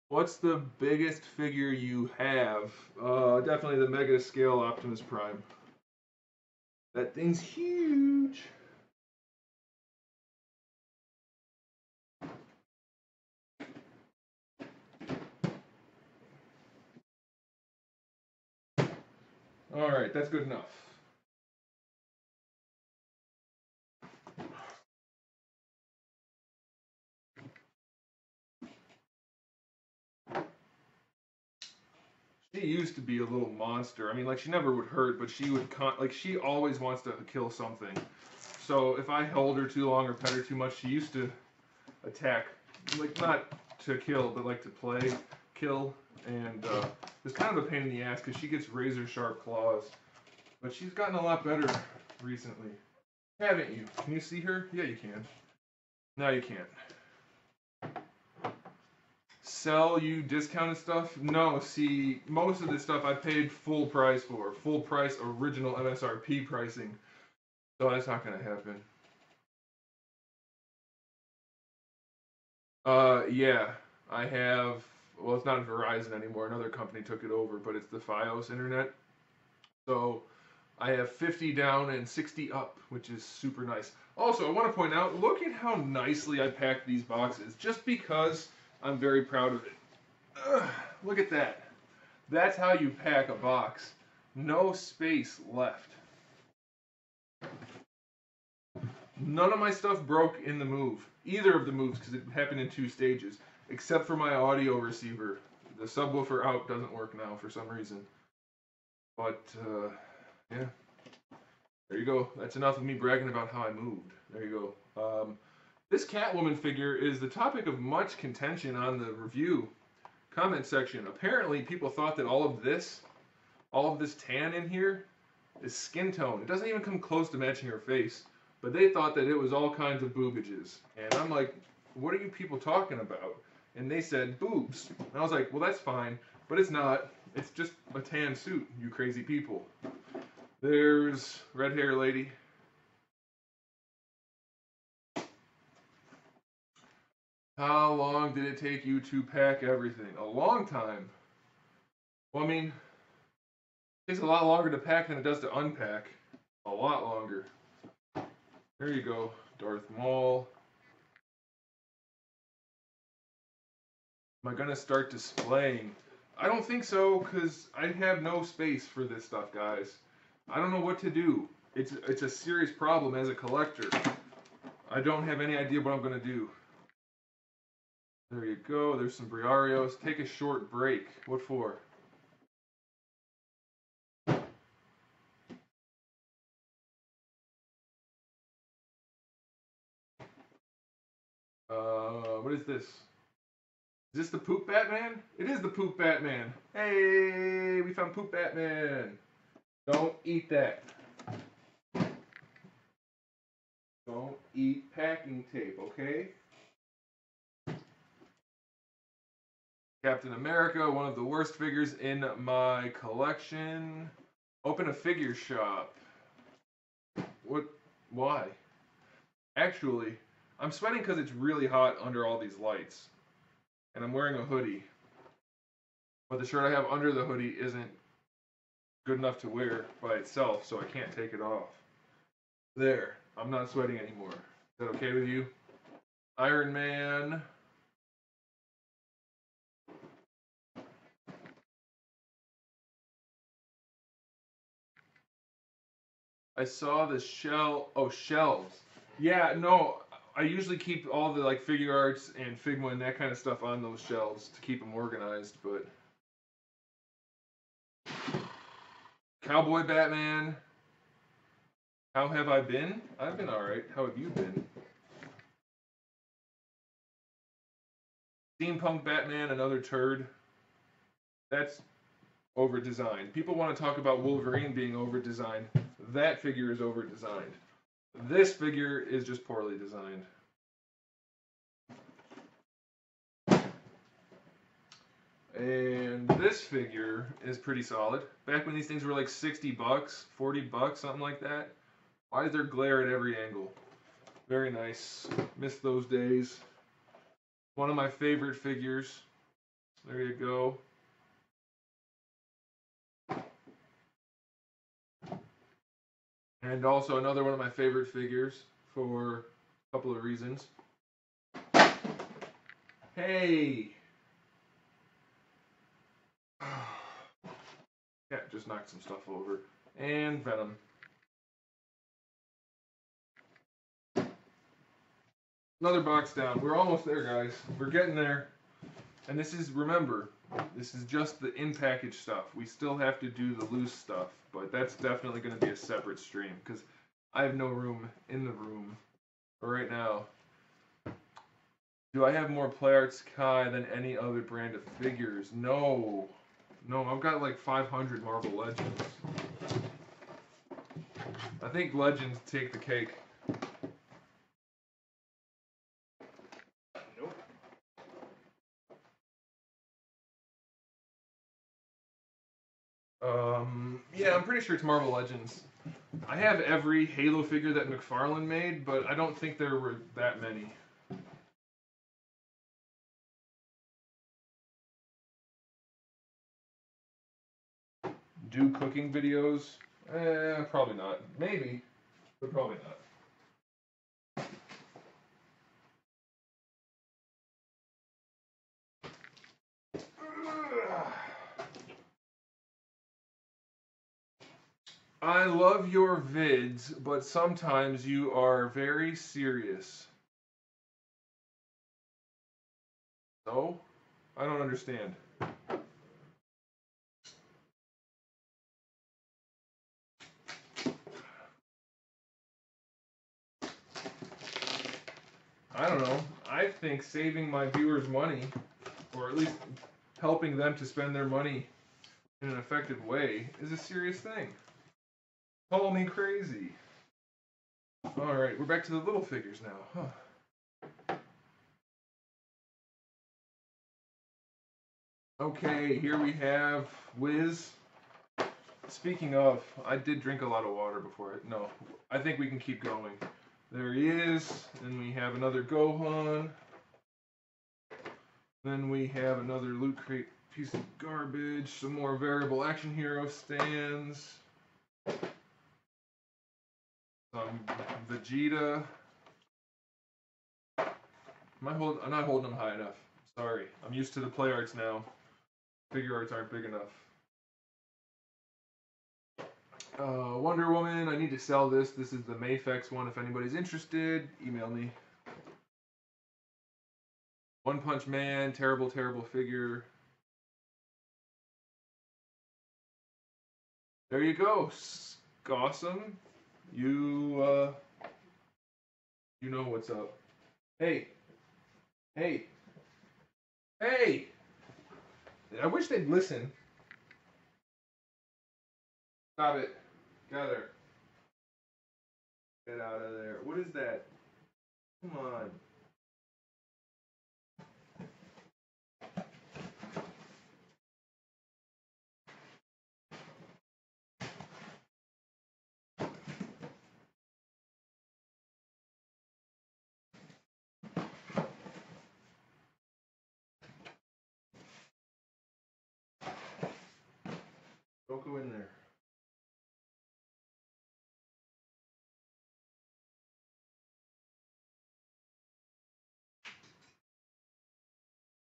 What's the biggest figure you have? Definitely the Mega Scale Optimus Prime. That thing's huge. Alright, that's good enough. She used to be a little monster. I mean, like, she never would hurt, but she would, like, she always wants to kill something. So if I hold her too long or pet her too much, she used to attack. Like, not to kill, but like to play, kill. And it's kind of a pain in the ass because she gets razor sharp claws. But she's gotten a lot better recently. Haven't you? Can you see her? Yeah, you can. No, you can't. Sell you discounted stuff? No, see, most of this stuff I paid full price for. Full price original MSRP pricing. So that's not going to happen. Yeah. I have, well, it's not Verizon anymore. Another company took it over, but it's the Fios internet. So I have 50 down and 60 up, which is super nice. Also, I want to point out, look at how nicely I packed these boxes, just because I'm very proud of it. Ugh, look at that. That's how you pack a box. No space left. None of my stuff broke in the move. Either of the moves, because it happened in 2 stages. Except for my audio receiver. The subwoofer out doesn't work now for some reason. But, yeah. There you go. That's enough of me bragging about how I moved. There you go. This Catwoman figure is the topic of much contention on the review comment section. Apparently, people thought that all of this tan in here, is skin tone. It doesn't even come close to matching her face, but they thought that it was all kinds of boobages. And I'm like, what are you people talking about? And they said boobs. And I was like, well, that's fine, but it's not. It's just a tan suit, you crazy people. There's red hair lady. How long did it take you to pack everything? A long time. Well, I mean, it takes a lot longer to pack than it does to unpack. A lot longer. There you go, Darth Maul. Am I gonna start displaying? I don't think so, because I have no space for this stuff, guys. I don't know what to do. It's a serious problem as a collector. I don't have any idea what I'm gonna do. There you go, there's some Briarios. Take a short break. What for? What is this? Is this the Poop Batman? It is the Poop Batman. Hey, we found Poop Batman. Don't eat that. Don't eat packing tape, okay? Captain America, one of the worst figures in my collection. Open a figure shop. What? Why? Actually, I'm sweating because it's really hot under all these lights. And I'm wearing a hoodie. But the shirt I have under the hoodie isn't good enough to wear by itself, so I can't take it off. There. I'm not sweating anymore. Is that okay with you? Iron Man. I saw the shell. Oh, shelves. Yeah, no. I usually keep all the like figure arts and Figma and that kind of stuff on those shelves to keep them organized. But Cowboy Batman. How have I been? I've been all right. How have you been? Steampunk Batman, another turd. That's over designed. People want to talk about Wolverine being over designed. That figure is over designed. This figure is just poorly designed. And this figure is pretty solid. Back when these things were like 60 bucks, 40 bucks, something like that. Why is there glare at every angle? Very nice. Miss those days. One of my favorite figures. There you go. And also another one of my favorite figures for a couple of reasons. Hey! Yeah, just knocked some stuff over. And Venom. Another box down. We're almost there, guys. We're getting there. And this is, remember, this is just the in-package stuff. We still have to do the loose stuff, but that's definitely going to be a separate stream because I have no room in the room right now. Do I have more Play Arts Kai than any other brand of figures? No. No, I've got like 500 Marvel Legends. I think Legends take the cake. Yeah, I'm pretty sure it's Marvel Legends. I have every Halo figure that McFarlane made, but I don't think there were that many. Do cooking videos? Probably not. Maybe, but probably not. I love your vids, but sometimes you are very serious. No? I don't understand. think saving my viewers money, or at least helping them to spend their money in an effective way, is a serious thing. Call me crazy. Alright, we're back to the little figures now. Huh. Okay, here we have Wiz. Speaking of, I did drink a lot of water before it. No, I think we can keep going. There he is. Then we have another Gohan. Then we have another Loot Crate piece of garbage. Some more variable action hero stands. Some Vegeta. I'm not holding them high enough. Sorry. I'm used to the play arts now. Figure arts aren't big enough. Wonder Woman, I need to sell this. This is the Mayfex one. If anybody's interested, email me. One Punch Man, terrible, terrible figure. There you go. Awesome. You know what's up. Hey. Hey. Hey! I wish they'd listen. Stop it. Get out of there. Get out of there. What is that? Come on. Don't go in there.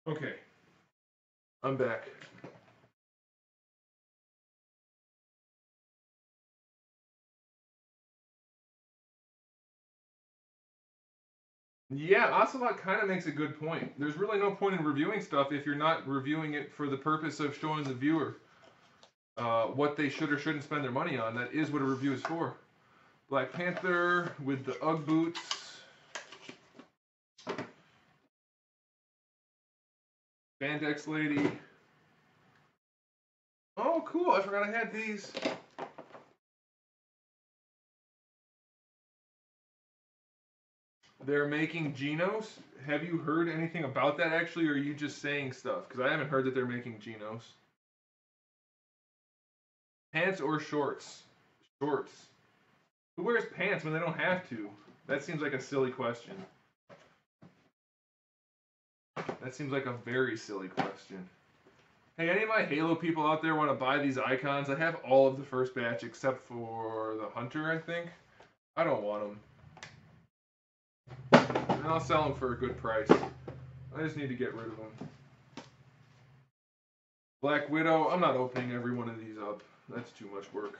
Okay. I'm back. Yeah, Ocelot kind of makes a good point. There's really no point in reviewing stuff if you're not reviewing it for the purpose of showing the viewer what they should or shouldn't spend their money on. That is what a review is for. Black Panther with the Ugg boots. Spandex Lady. Oh, cool. I forgot I had these. They're making Genos. Have you heard anything about that actually, or are you just saying stuff? Because I haven't heard that they're making Genos. Pants or shorts? Shorts. Who wears pants when they don't have to? That seems like a silly question. That seems like a very silly question. Hey, any of my Halo people out there want to buy these icons? I have all of the first batch except for the Hunter, I think. I don't want them. And I'll sell them for a good price. I just need to get rid of them. Black Widow, I'm not opening every one of these up. That's too much work.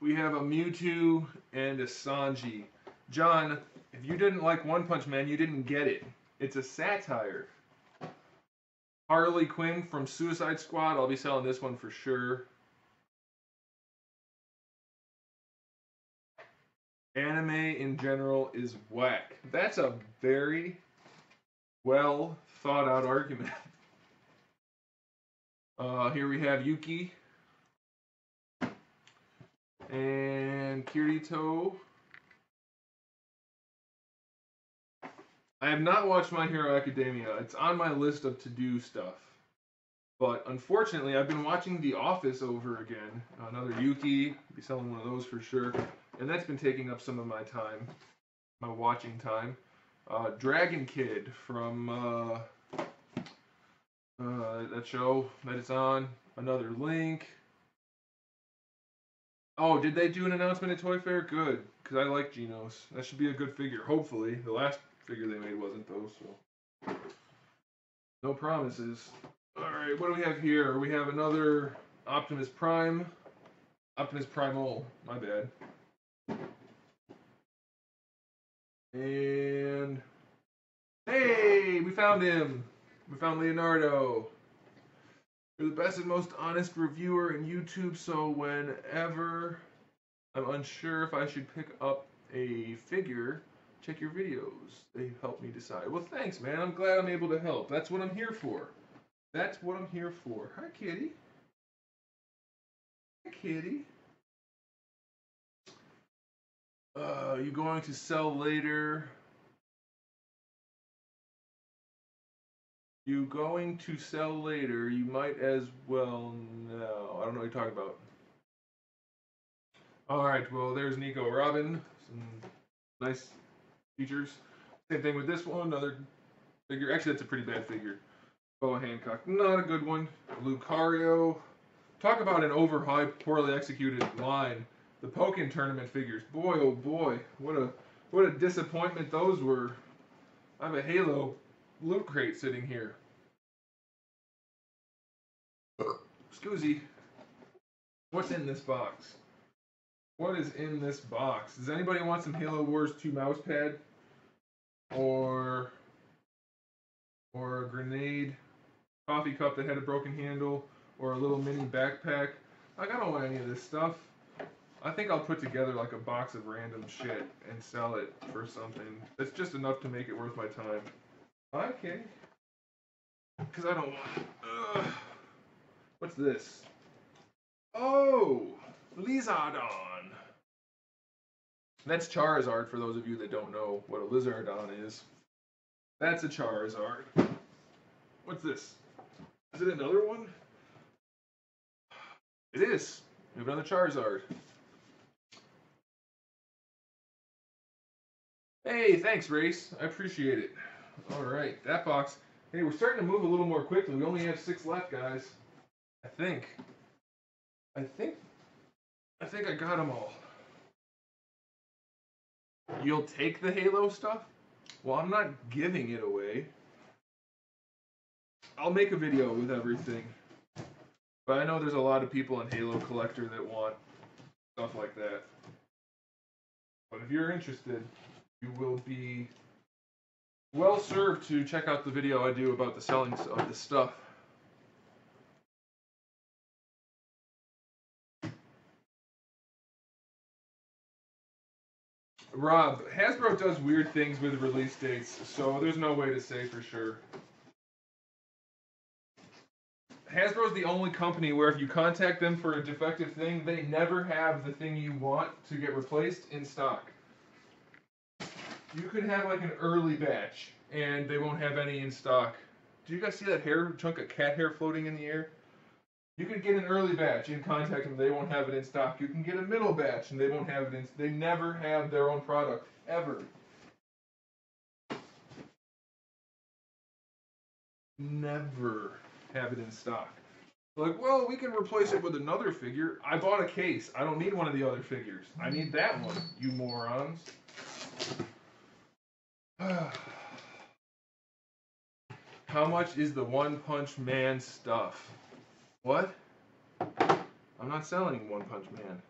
We have a Mewtwo and a Sanji. John, if you didn't like One Punch Man, you didn't get it. It's a satire. Harley Quinn from Suicide Squad. I'll be selling this one for sure. Anime in general is whack. That's a very well thought out argument. Here we have Yuki and Kirito. I have not watched My Hero Academia. It's on my list of to-do stuff. But unfortunately, I've been watching The Office over again. Another Yuki. I'll be selling one of those for sure. And that's been taking up some of my time. My watching time. Dragon Kid from that show that it's on. Another Link. Oh, did they do an announcement at Toy Fair? Good, because I like Genos. That should be a good figure, hopefully. The last figure they made wasn't, though, so. No promises. Alright, what do we have here? We have another Optimus Prime. Optimus Primal, my bad. And... hey, we found him! We found Leonardo. You're the best and most honest reviewer in YouTube, so whenever I'm unsure if I should pick up a figure. Check your videos. They help me decide. Well, thanks, man. I'm glad I'm able to help. That's what I'm here for. That's what I'm here for. Hi, kitty. Hi, kitty. You going to sell later? You going to sell later? You might as well now. I don't know what you're talking about. Alright, well, there's Nico Robin. Some nice features. Same thing with this one. Another figure. Actually, that's a pretty bad figure. Boa Hancock. Not a good one. Lucario. Talk about an overhyped, poorly executed line. The Pokken tournament figures. Boy, oh boy. What a disappointment those were. I have a Halo loot crate sitting here. Excusey. What's in this box? What is in this box? Does anybody want some Halo Wars 2 mouse pad? Or a grenade coffee cup that had a broken handle? Or a little mini backpack? Like, I don't want any of this stuff. I think I'll put together like a box of random shit and sell it for something. That's just enough to make it worth my time. Okay. Because I don't want it. What's this? Oh! Lizardon! That's Charizard for those of you that don't know what a Lizardon is. That's a Charizard. What's this? Is it another one? It is. We have another Charizard. Hey, thanks, Race. I appreciate it. Alright, that box. Hey, we're starting to move a little more quickly. We only have 6 left, guys. I think I got them all. You'll take the Halo stuff? Well, I'm not giving it away. I'll make a video with everything. But I know there's a lot of people in Halo Collector that want stuff like that. But if you're interested, you will be well served to check out the video I do about the selling of the stuff. Rob, Hasbro does weird things with release dates, so there's no way to say for sure. Hasbro's the only company where if you contact them for a defective thing, they never have the thing you want to get replaced in stock. You could have like an early batch, and they won't have any in stock. Do you guys see that chunk of cat hair floating in the air? You can get an early batch and contact them, they won't have it in stock. You can get a middle batch and they won't have it in stock. They never have their own product, ever. Never have it in stock. Like, well, we can replace it with another figure. I bought a case. I don't need one of the other figures. I need that one, you morons. How much is the One Punch Man stuff? What? I'm not selling One Punch Man.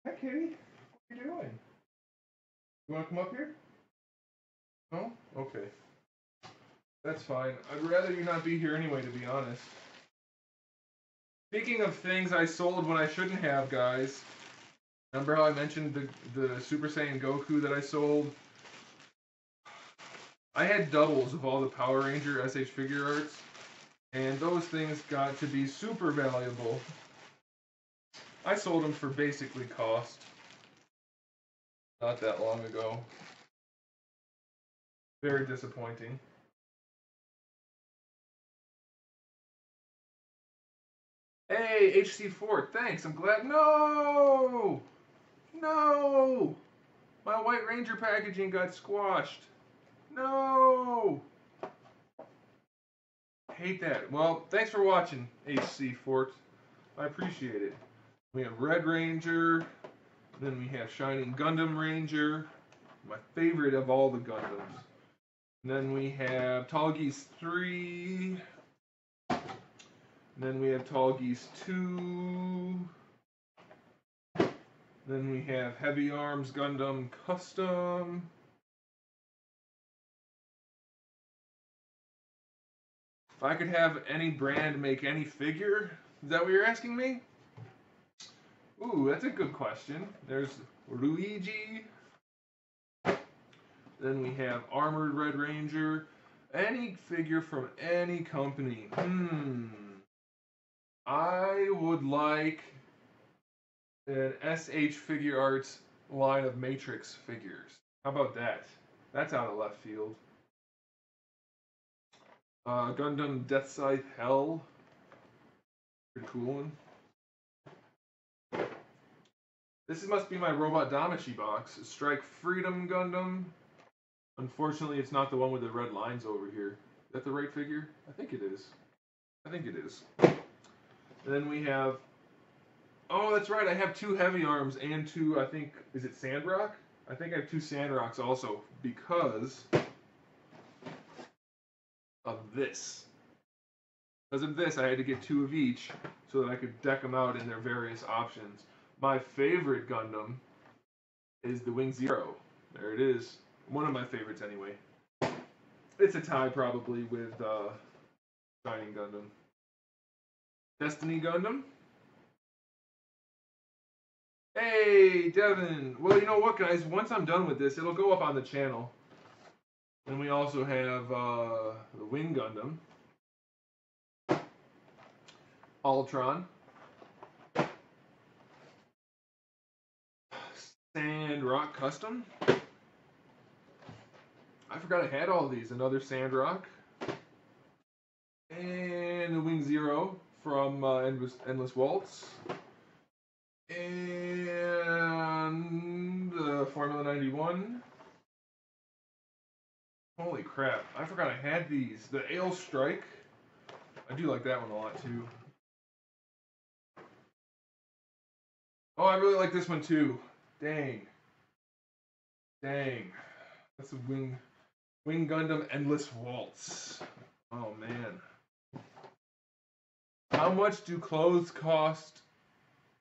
Hi, Kitty. What are you doing? You want to come up here? No? Okay. That's fine. I'd rather you not be here anyway, to be honest. Speaking of things I sold when I shouldn't have, guys. Remember how I mentioned the Super Saiyan Goku that I sold? I had doubles of all the Power Ranger SH figure arts, and those things got to be super valuable. I sold them for basically cost. Not that long ago. Very disappointing. Hey, HC Fort, thanks. I'm glad. No! No! My White Ranger packaging got squashed. No! Hate that. Well, thanks for watching, HC Fort. I appreciate it. We have Red Ranger. Then we have Shining Gundam Ranger. My favorite of all the Gundams. And then we have Tall Geese 3. And then we have Tall Geese 2. Then we have Heavy Arms Gundam Custom. If I could have any brand make any figure, is that what you're asking me? Ooh, that's a good question. There's Luigi. Then we have Armored Red Ranger. Any figure from any company. I would like an SH Figure Arts line of Matrix figures. How about that? That's out of left field. Gundam Death Scythe Hell. Pretty cool one. This must be my Robot Damacy box. Strike Freedom Gundam. Unfortunately, it's not the one with the red lines over here. Is that the right figure? I think it is. I think it is. And then we have... Oh, that's right. I have 2 Heavy Arms and 2, I think... Is it Sandrock? I think I have 2 Sandrocks also because of this. Because of this, I had to get 2 of each so that I could deck them out in their various options. My favorite Gundam is the Wing Zero. There it is. One of my favorites anyway. It's a tie probably with Shining Gundam. Destiny Gundam. Hey, Devin. Well, you know what, guys? Once I'm done with this, it'll go up on the channel. And we also have the Wing Gundam. Ultron. Sandrock Custom. I forgot I had all these. Another Sandrock. And the Wing Zero from Endless Waltz. And the Formula 91. Holy crap. I forgot I had these. The Ale Strike. I do like that one a lot too. Oh, I really like this one too. Dang. Dang. That's a Wing Gundam Endless Waltz. Oh man. How much do clothes cost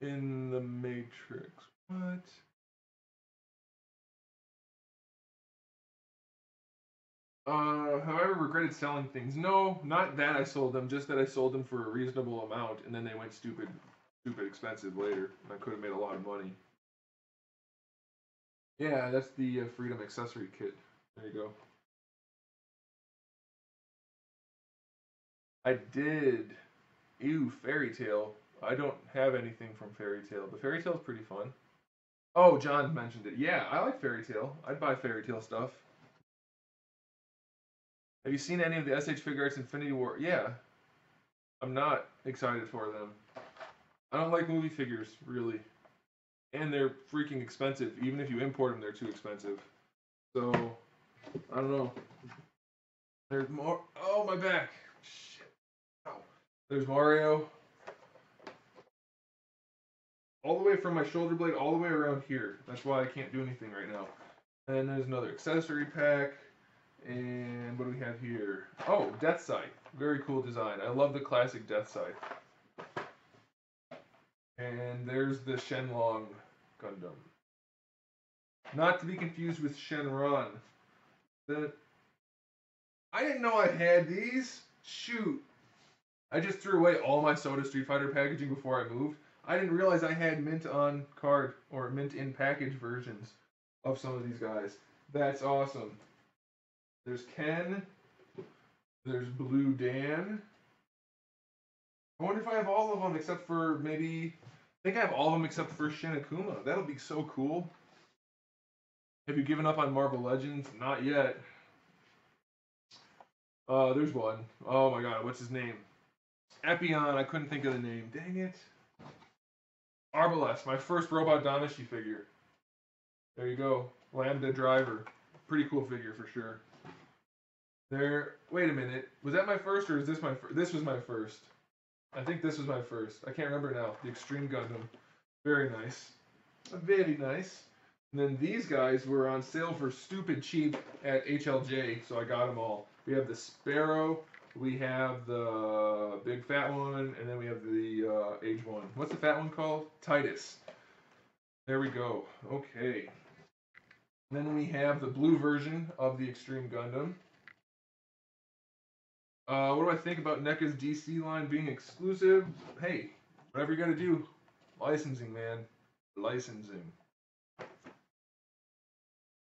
in the Matrix? What? Have I ever regretted selling things? No, not that I sold them, just that I sold them for a reasonable amount and then they went stupid expensive later. And I could have made a lot of money. Yeah, that's the Freedom accessory kit. There you go. I did. Ew, Fairy Tail. I don't have anything from Fairy Tail, but Fairy Tail's pretty fun. Oh, John mentioned it. Yeah, I like Fairy Tail. I'd buy Fairy Tail stuff. Have you seen any of the SH Figure Arts Infinity War? Yeah. I'm not excited for them. I don't like movie figures, really. And they're freaking expensive. Even if you import them, they're too expensive. So, I don't know. There's more. Oh, my back. Shit. Ow. There's Mario. All the way from my shoulder blade all the way around here. That's why I can't do anything right now. And there's another accessory pack. And what do we have here? Oh, Death Scythe. Very cool design. I love the classic Death Scythe. And there's the Shenlong Gundam. Not to be confused with Shenron. I didn't know I had these. Shoot. I just threw away all my Soda Street Fighter packaging before I moved. I didn't realize I had mint on card or mint in package versions of some of these guys. That's awesome. There's Ken. There's Blue Dan. I wonder if I have all of them except for maybe... I think I have all of them except for Shin Akuma. That'll be so cool. Have you given up on Marvel Legends? Not yet. There's one. Oh my god, what's his name? Epion, I couldn't think of the name. Dang it. Arbalest, my first Robot Damacy figure. There you go. Lambda Driver. Pretty cool figure for sure. There. Wait a minute. Was that my first or is this my first? This was my first. I think this was my first. I can't remember now. The Extreme Gundam. Very nice. Very nice. And then these guys were on sale for stupid cheap at HLJ, so I got them all. We have the Sparrow, we have the big fat one, and then we have the age one. What's the fat one called? Titus. There we go. Okay. Then we have the blue version of the Extreme Gundam. What do I think about NECA's DC line being exclusive? Hey, whatever you gotta do. Licensing, man. Licensing.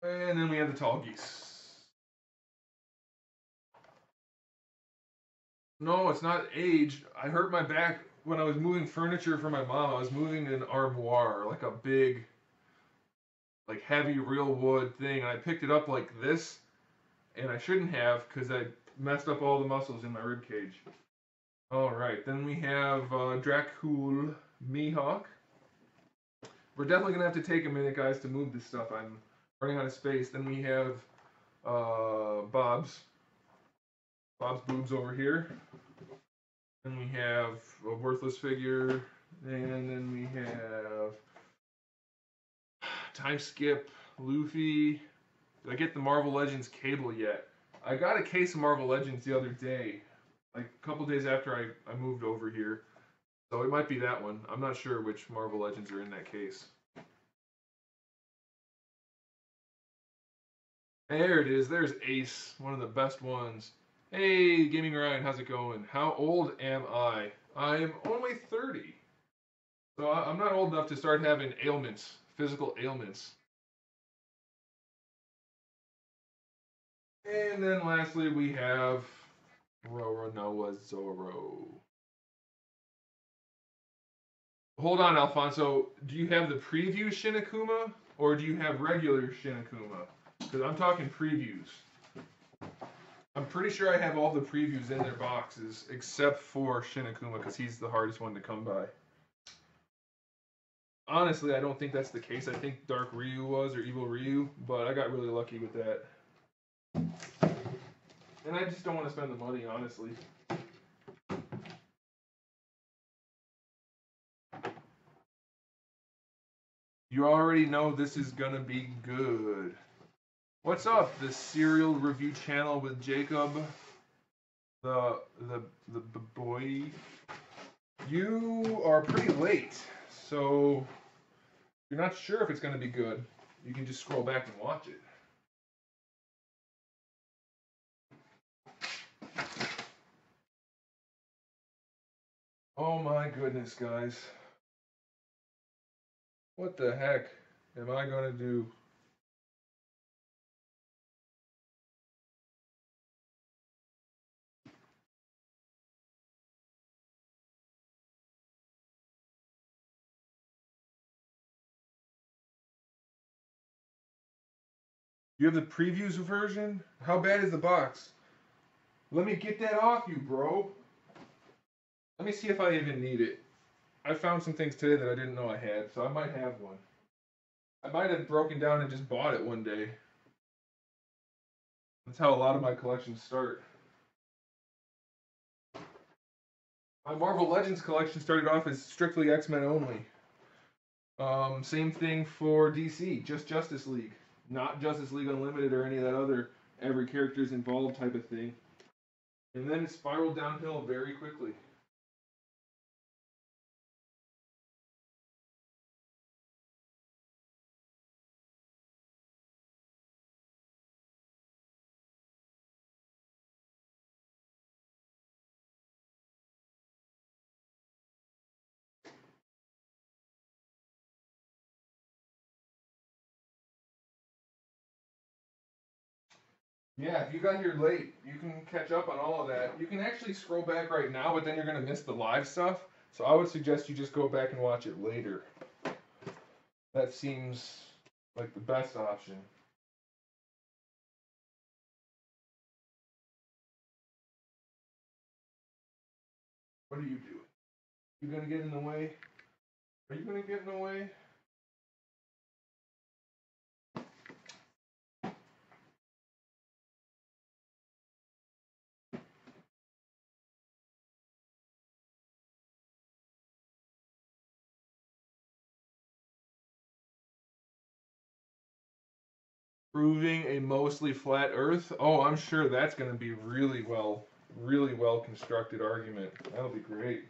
And then we have the Tall Geese. No, it's not aged. I hurt my back when I was moving furniture for my mom. I was moving an armoire, like a big, like heavy real wood thing. And I picked it up like this, and I shouldn't have because I messed up all the muscles in my rib cage. All right, then we have Dracul Mihawk. We're definitely gonna have to take a minute, guys, to move this stuff. I'm running out of space. Then we have Bob's boobs over here. Then we have a worthless figure, and then we have Time Skip, Luffy. Did I get the Marvel Legends cable yet? I got a case of Marvel Legends the other day, like a couple days after I moved over here. So it might be that one. I'm not sure which Marvel Legends are in that case. There it is. There's Ace, one of the best ones. Hey, Gaming Ryan, how's it going? How old am I? I am only 30. So I'm not old enough to start having ailments, physical ailments. And then lastly, we have Roronoa Zoro. Hold on, Alfonso. Do you have the preview Shinakuma, or do you have regular Shinakuma? Because I'm talking previews. I'm pretty sure I have all the previews in their boxes, except for Shinakuma, because he's the hardest one to come by. Honestly, I don't think that's the case. I think Dark Ryu was, or Evil Ryu, but I got really lucky with that. And I just don't want to spend the money, honestly. You already know this is gonna be good. What's up, the Serial Review Channel with Jacob, the boy? You are pretty late, so you're not sure if it's gonna be good. You can just scroll back and watch it. Oh my goodness, guys. What the heck am I gonna do? You have the previews version? How bad is the box? Let me get that off you, bro. Let me see if I even need it. I found some things today that I didn't know I had, so I might have one. I might have broken down and just bought it one day. That's how a lot of my collections start. My Marvel Legends collection started off as strictly X-Men only. Same thing for DC, just Justice League. Not Justice League Unlimited or any of that other every character's involved type of thing. And then it spiraled downhill very quickly. Yeah, if you got here late, you can catch up on all of that. You can actually scroll back right now, but then you're going to miss the live stuff. So I would suggest you just go back and watch it later. That seems like the best option. What are you doing? You going to get in the way? Are you going to get in the way? Proving a mostly flat Earth. Oh, I'm sure that's going to be really well constructed argument. That'll be great.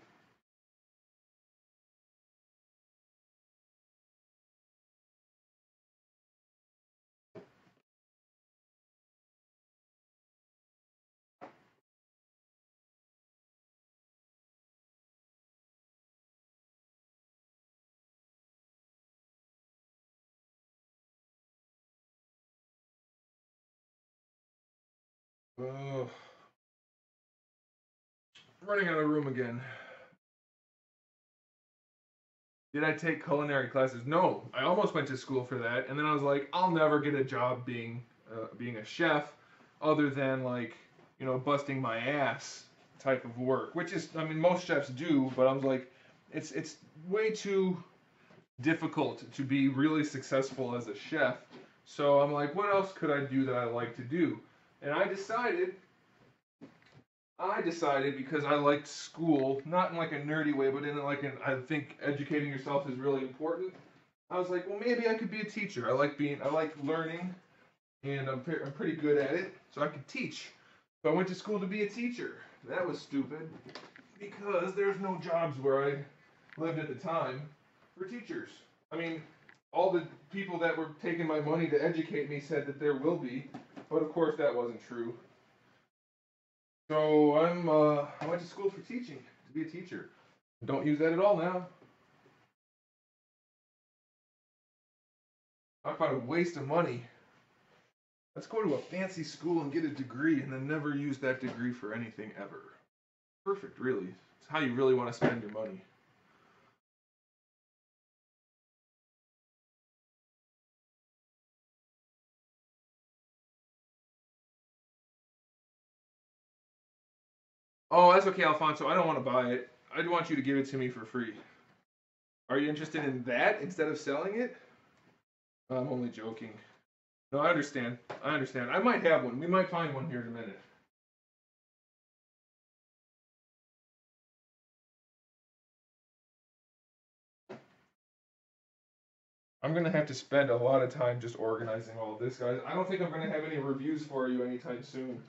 Oh, running out of room again. Did I take culinary classes? No, I almost went to school for that, and then I was like, I'll never get a job being a chef, other than like busting my ass type of work, which is I mean most chefs do, but I was like, it's way too difficult to be really successful as a chef. So I'm like, what else could I do that I like to do? And I decided because I liked school, not in like a nerdy way, but in like I think educating yourself is really important. I was like, well, maybe I could be a teacher. I like learning, and I'm pretty good at it, so I could teach. So I went to school to be a teacher. That was stupid because there's no jobs where I lived at the time for teachers. I mean, all the people that were taking my money to educate me said that there will be, but of course that wasn't true. So I went to school for teaching to be a teacher. Don't use that at all now. I thought a waste of money. Let's go to a fancy school and get a degree and then never use that degree for anything ever. Perfect, really. It's how you really want to spend your money. Oh, that's okay, Alfonso. I don't want to buy it. I want you to give it to me for free. Are you interested in that instead of selling it? I'm only joking. No, I understand. I understand. I might have one. We might find one here in a minute. I'm gonna have to spend a lot of time just organizing all of this, guys. I don't think I'm gonna have any reviews for you anytime soon.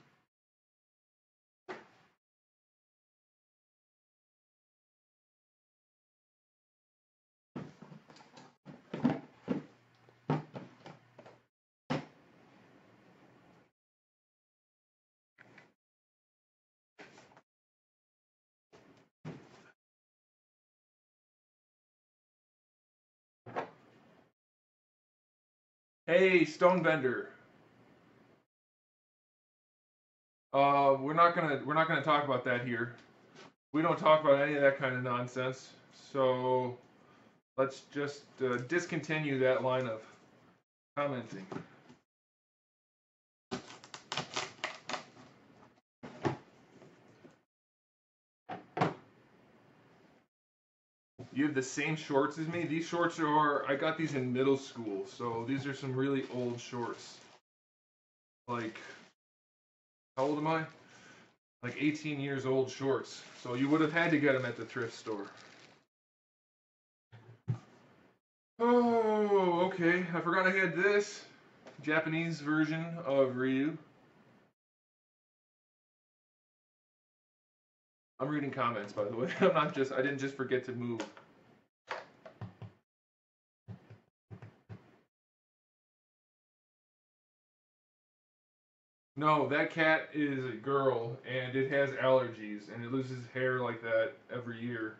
Hey, Stonebender. We're not gonna talk about that here. We don't talk about any of that kind of nonsense. So let's just discontinue that line of commenting. You have the same shorts as me. These shorts I got these in middle school, so these are some really old shorts. Like, how old am I? Like 18 years old shorts. So you would have had to get them at the thrift store. Oh, okay. I forgot I had this Japanese version of Ryu. I'm reading comments, by the way. I didn't just forget to move. No, that cat is a girl, and it has allergies, and it loses hair like that every year.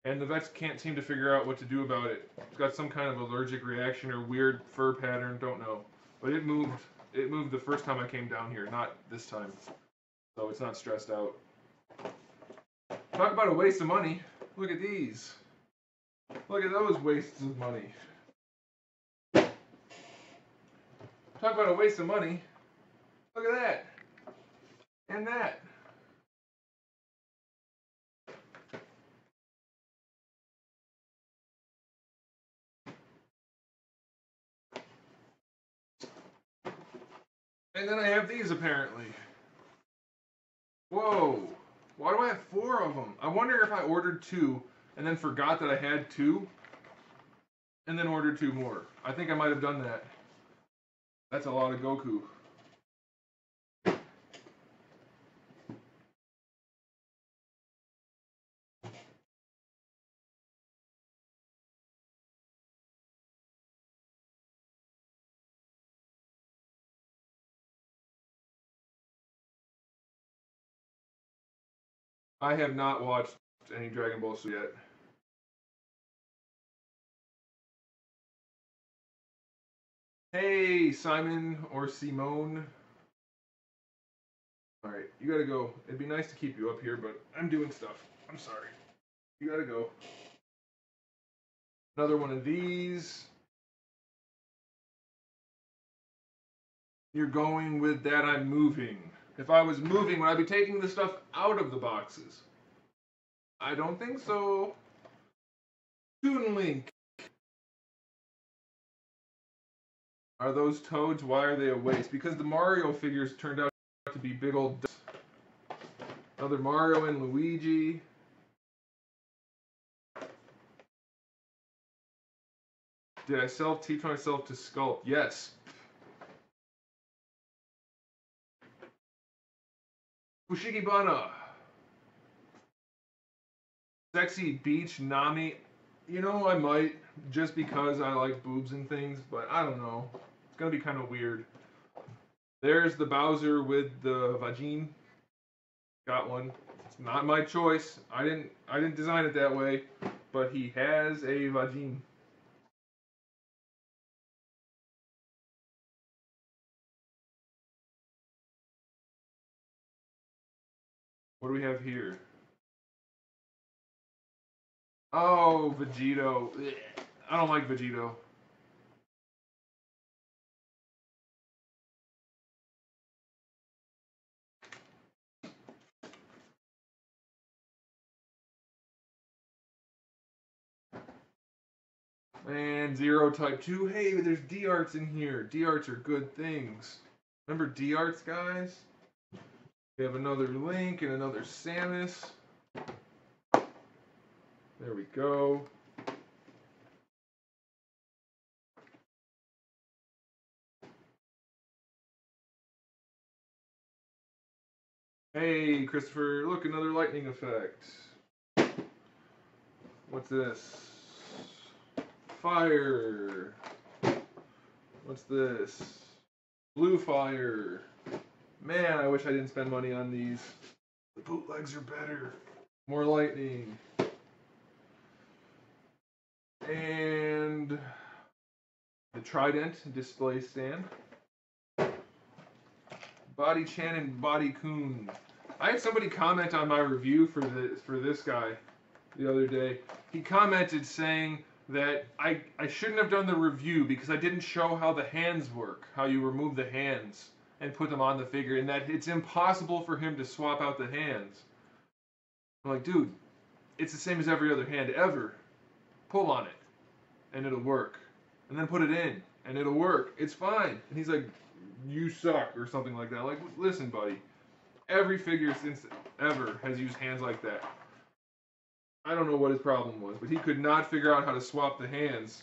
And the vets can't seem to figure out what to do about it. It's got some kind of allergic reaction or weird fur pattern, don't know. But it moved. It moved the first time I came down here, not this time. So it's not stressed out. Talk about a waste of money. Look at these. Look at those wastes of money. Talk about a waste of money. Look at that. And that. And then I have these apparently. Whoa. Why do I have four of them? I wonder if I ordered two and then forgot that I had two and then ordered two more. I think I might have done that. That's a lot of Goku. I have not watched any Dragon Ball Super yet. Hey, Simon or Simone. Alright, you gotta go. It'd be nice to keep you up here, but I'm doing stuff. I'm sorry. You gotta go. Another one of these. You're going with that I'm moving. If I was moving, would I be taking the stuff out of the boxes? I don't think so. Toon Link. Are those toads? Why are they a waste? Because the Mario figures turned out to be big old... Another Mario and Luigi. Did I teach myself to sculpt? Yes. Fushigibana. Sexy beach Nami. You know, I might, just because I like boobs and things, but I don't know. It's gonna be kind of weird. There's the Bowser with the vagine. Got one. It's not my choice. I didn't design it that way, but he has a vagine. What do we have here? Oh, Vegito. Ugh. I don't like Vegito. And Zero Type 2. Hey, there's D-Arts in here. D-Arts are good things. Remember D-Arts, guys? We have another Link and another Samus. There we go. Hey, Christopher, look, another lightning effect. What's this? Fire. What's this? Blue fire. Man, I wish I didn't spend money on these. The bootlegs are better. More lightning. And the Trident display stand. Body Chan and Body Coon. I had somebody comment on my review for this guy the other day. He commented saying that I shouldn't have done the review because I didn't show how the hands work, how you remove the hands and put them on the figure, and that it's impossible for him to swap out the hands. I'm like, dude, it's the same as every other hand ever. Pull on it, and it'll work. And then put it in, and it'll work. It's fine. And he's like, you suck, or something like that. Like, listen, buddy. Every figure since ever has used hands like that. I don't know what his problem was, but he could not figure out how to swap the hands.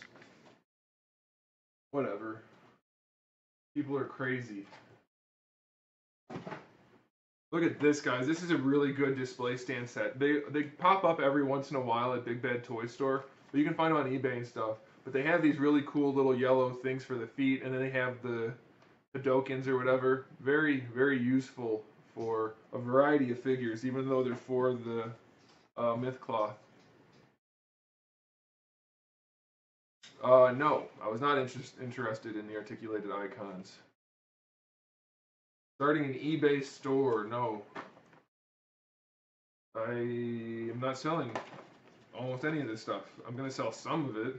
Whatever. People are crazy. Look at this, guys. This is a really good display stand set. They pop up every once in a while at Big Bad Toy Store, but you can find them on eBay and stuff. But they have these really cool little yellow things for the feet, and then they have the Hadokens or whatever. Very, very useful for a variety of figures, even though they're for the myth cloth. No, I was not interested in the articulated icons. Starting an eBay store, no. I am not selling almost any of this stuff. I'm going to sell some of it.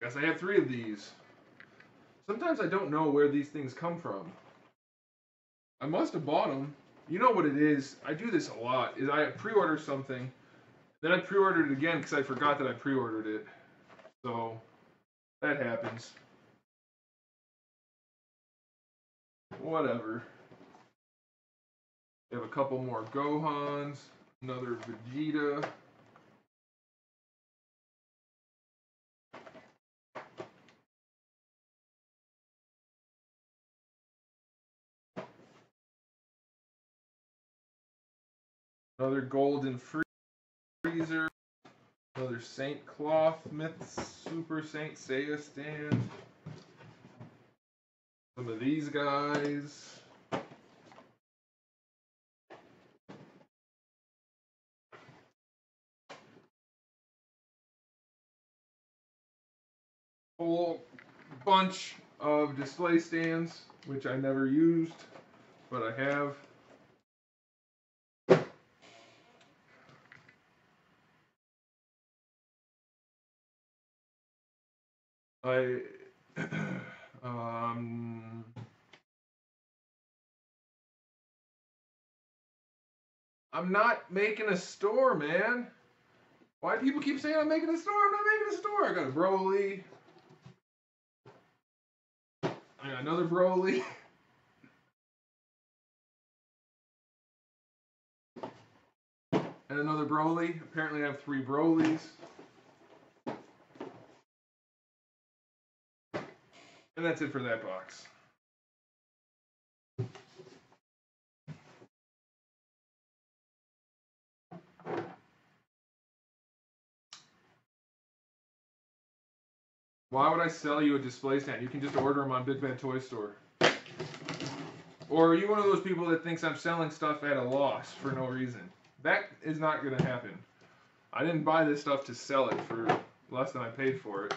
Guess I have 3 of these. Sometimes I don't know where these things come from. I must have bought them. You know what it is? I do this a lot. Is I pre-order something, then I pre-ordered it again because I forgot that I pre-ordered it. So that happens. Whatever. We have a couple more Gohans, another Vegeta. Another golden freezer. Another Saint Cloth Myths Super Saint Seiya stand. Some of these guys. Whole bunch of display stands, which I never used, but I have. I'm not making a store, man. Why do people keep saying I'm making a store? I'm not making a store. I got a Broly. I got another Broly. And another Broly. Apparently I have 3 Brolys. And that's it for that box. Why would I sell you a display stand? You can just order them on Big Bad Toy Store. Or are you one of those people that thinks I'm selling stuff at a loss for no reason? That is not going to happen. I didn't buy this stuff to sell it for less than I paid for it.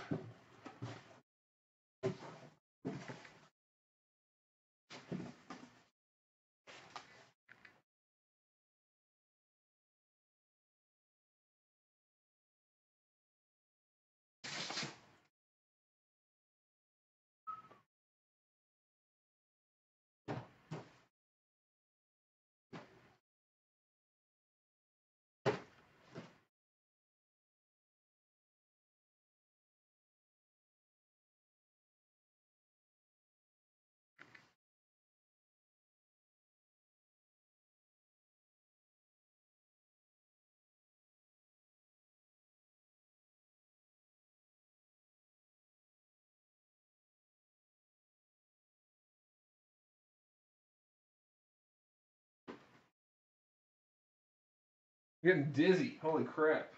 I'm getting dizzy. Holy crap.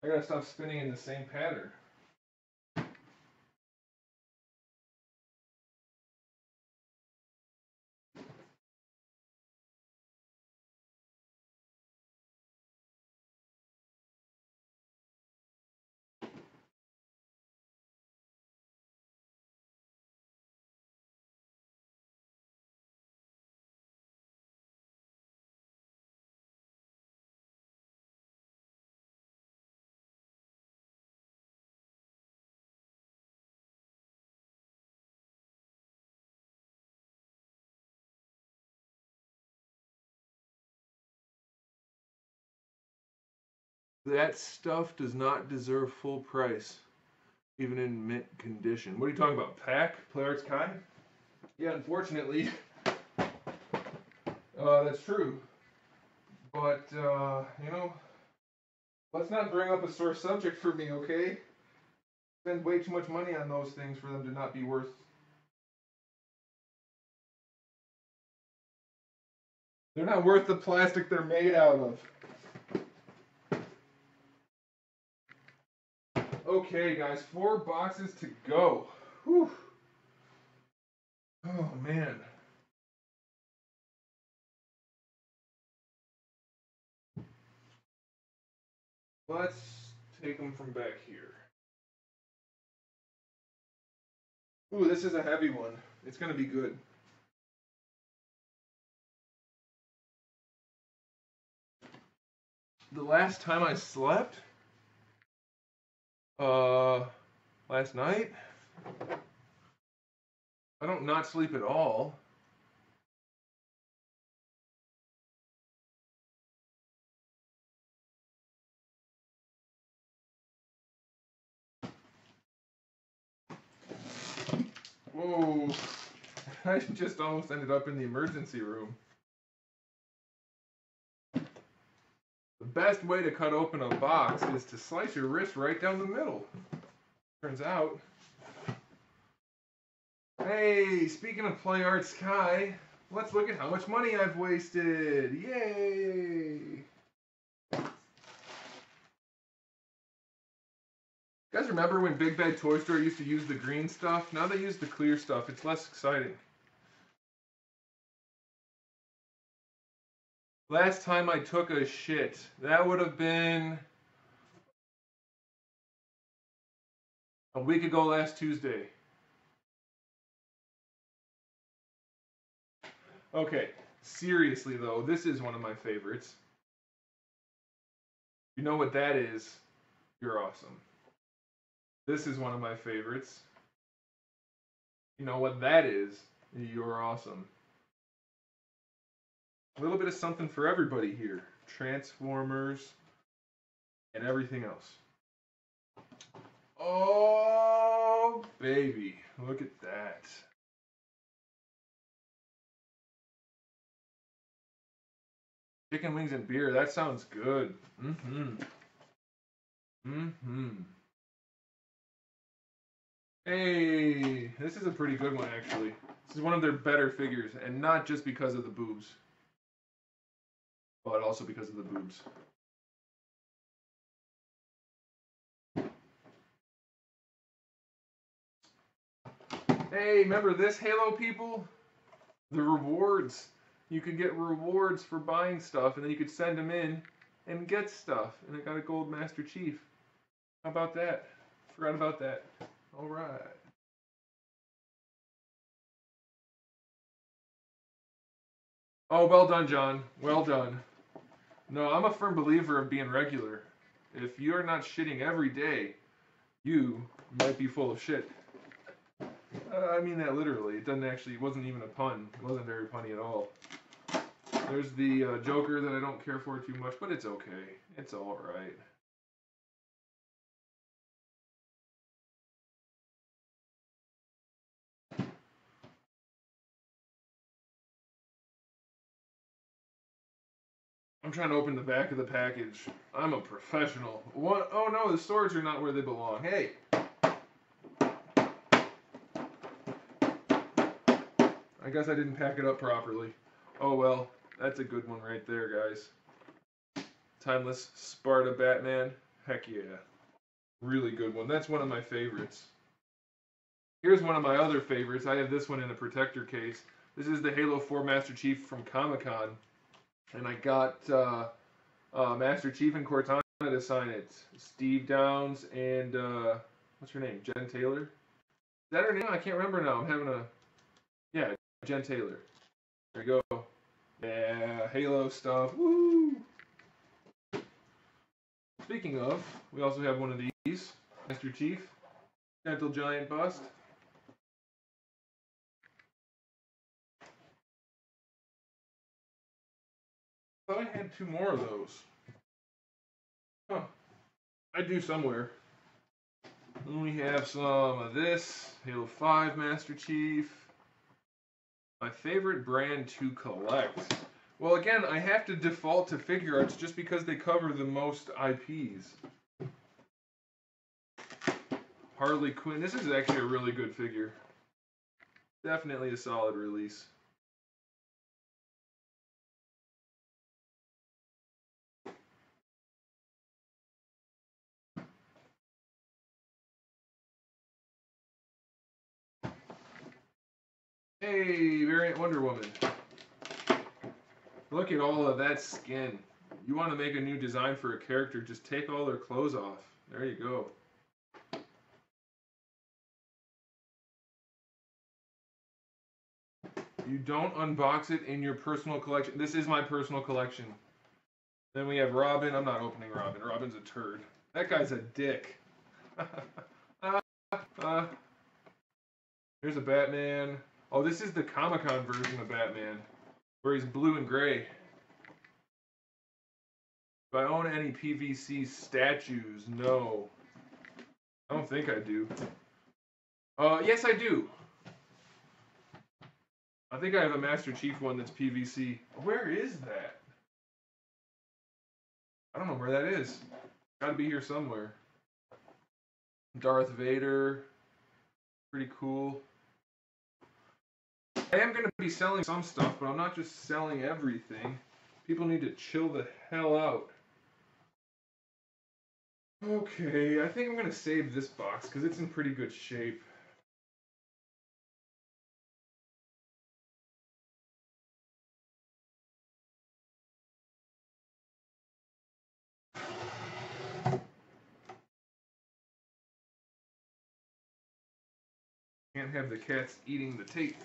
I gotta stop spinning in the same pattern. That stuff does not deserve full price, even in mint condition. What are you talking about? Pack? Play Arts Kai? Yeah, unfortunately, that's true. But, you know, let's not bring up a sore subject for me, okay? Spend way too much money on those things for them to not be worth. They're not worth the plastic they're made out of. Okay, guys, 4 boxes to go. Whew. Oh, man. Let's take them from back here. Ooh, this is a heavy one. It's going to be good. The last time I slept, last night, I don't not sleep at all. Whoa, I just almost ended up in the emergency room. The best way to cut open a box is to slice your wrist right down the middle. Turns out. Hey, speaking of Play Arts Kai, let's look at how much money I've wasted. Yay! remember when Big Bad Toy Store used to use the green stuff? Now they use the clear stuff. It's less exciting. Last time I took a shit, that would have been a week ago last Tuesday. Okay, seriously though, this is one of my favorites. You know what that is? You're awesome. This is one of my favorites. You know what that is? You're awesome. A little bit of something for everybody here. Transformers and everything else. Oh, baby. Look at that. Chicken wings and beer. That sounds good. Mm-hmm. Mm-hmm. Hey, this is a pretty good one, actually. This is one of their better figures, and not just because of the boobs, but also because of the boobs. Hey, remember this, Halo people? The rewards. You could get rewards for buying stuff, and then you could send them in and get stuff. And it got a Gold Master Chief. How about that? Forgot about that. All right. Oh, well done, John. Well done. No, I'm a firm believer of being regular. If you're not shitting every day, you might be full of shit. I mean that literally. It wasn't even a pun. It wasn't very punny at all. There's the Joker that I don't care for too much, but it's okay. It's alright. I'm trying to open the back of the package. I'm a professional. What? Oh no, the swords are not where they belong. Hey! I guess I didn't pack it up properly. Oh well, that's a good one right there, guys. Timeless Sparta Batman. Heck yeah. Really good one. That's one of my favorites. Here's one of my other favorites. I have this one in a protector case. This is the Halo 4 Master Chief from Comic-Con. And I got Master Chief and Cortana to sign it. Steve Downs and, what's her name? Jen Taylor? Is that her name? I can't remember now. I'm having a... Yeah, Jen Taylor. There you go. Yeah, Halo stuff. Woo! Speaking of, we also have one of these. Master Chief. Gentle Giant bust. I thought I had two more of those. Huh. I do somewhere. Then we have some of this. Halo 5 Master Chief. My favorite brand to collect. Well, again, I have to default to figure arts just because they cover the most IPs. Harley Quinn. This is actually a really good figure. Definitely a solid release. Hey, variant Wonder Woman. Look at all of that skin. You want to make a new design for a character, just take all their clothes off. There you go. You don't unbox it in your personal collection. This is my personal collection. Then we have Robin. I'm not opening Robin. Robin's a turd. That guy's a dick. Here's a Batman. Oh, this is the Comic-Con version of Batman, where he's blue and gray. Do I own any PVC statues? No. I don't think I do. Yes, I do. I think I have a Master Chief one that's PVC. Where is that? I don't know where that is. Gotta be here somewhere. Darth Vader. Pretty cool. I am going to be selling some stuff, but I'm not just selling everything. People need to chill the hell out. Okay, I think I'm going to save this box because it's in pretty good shape. Can't have the cats eating the tape.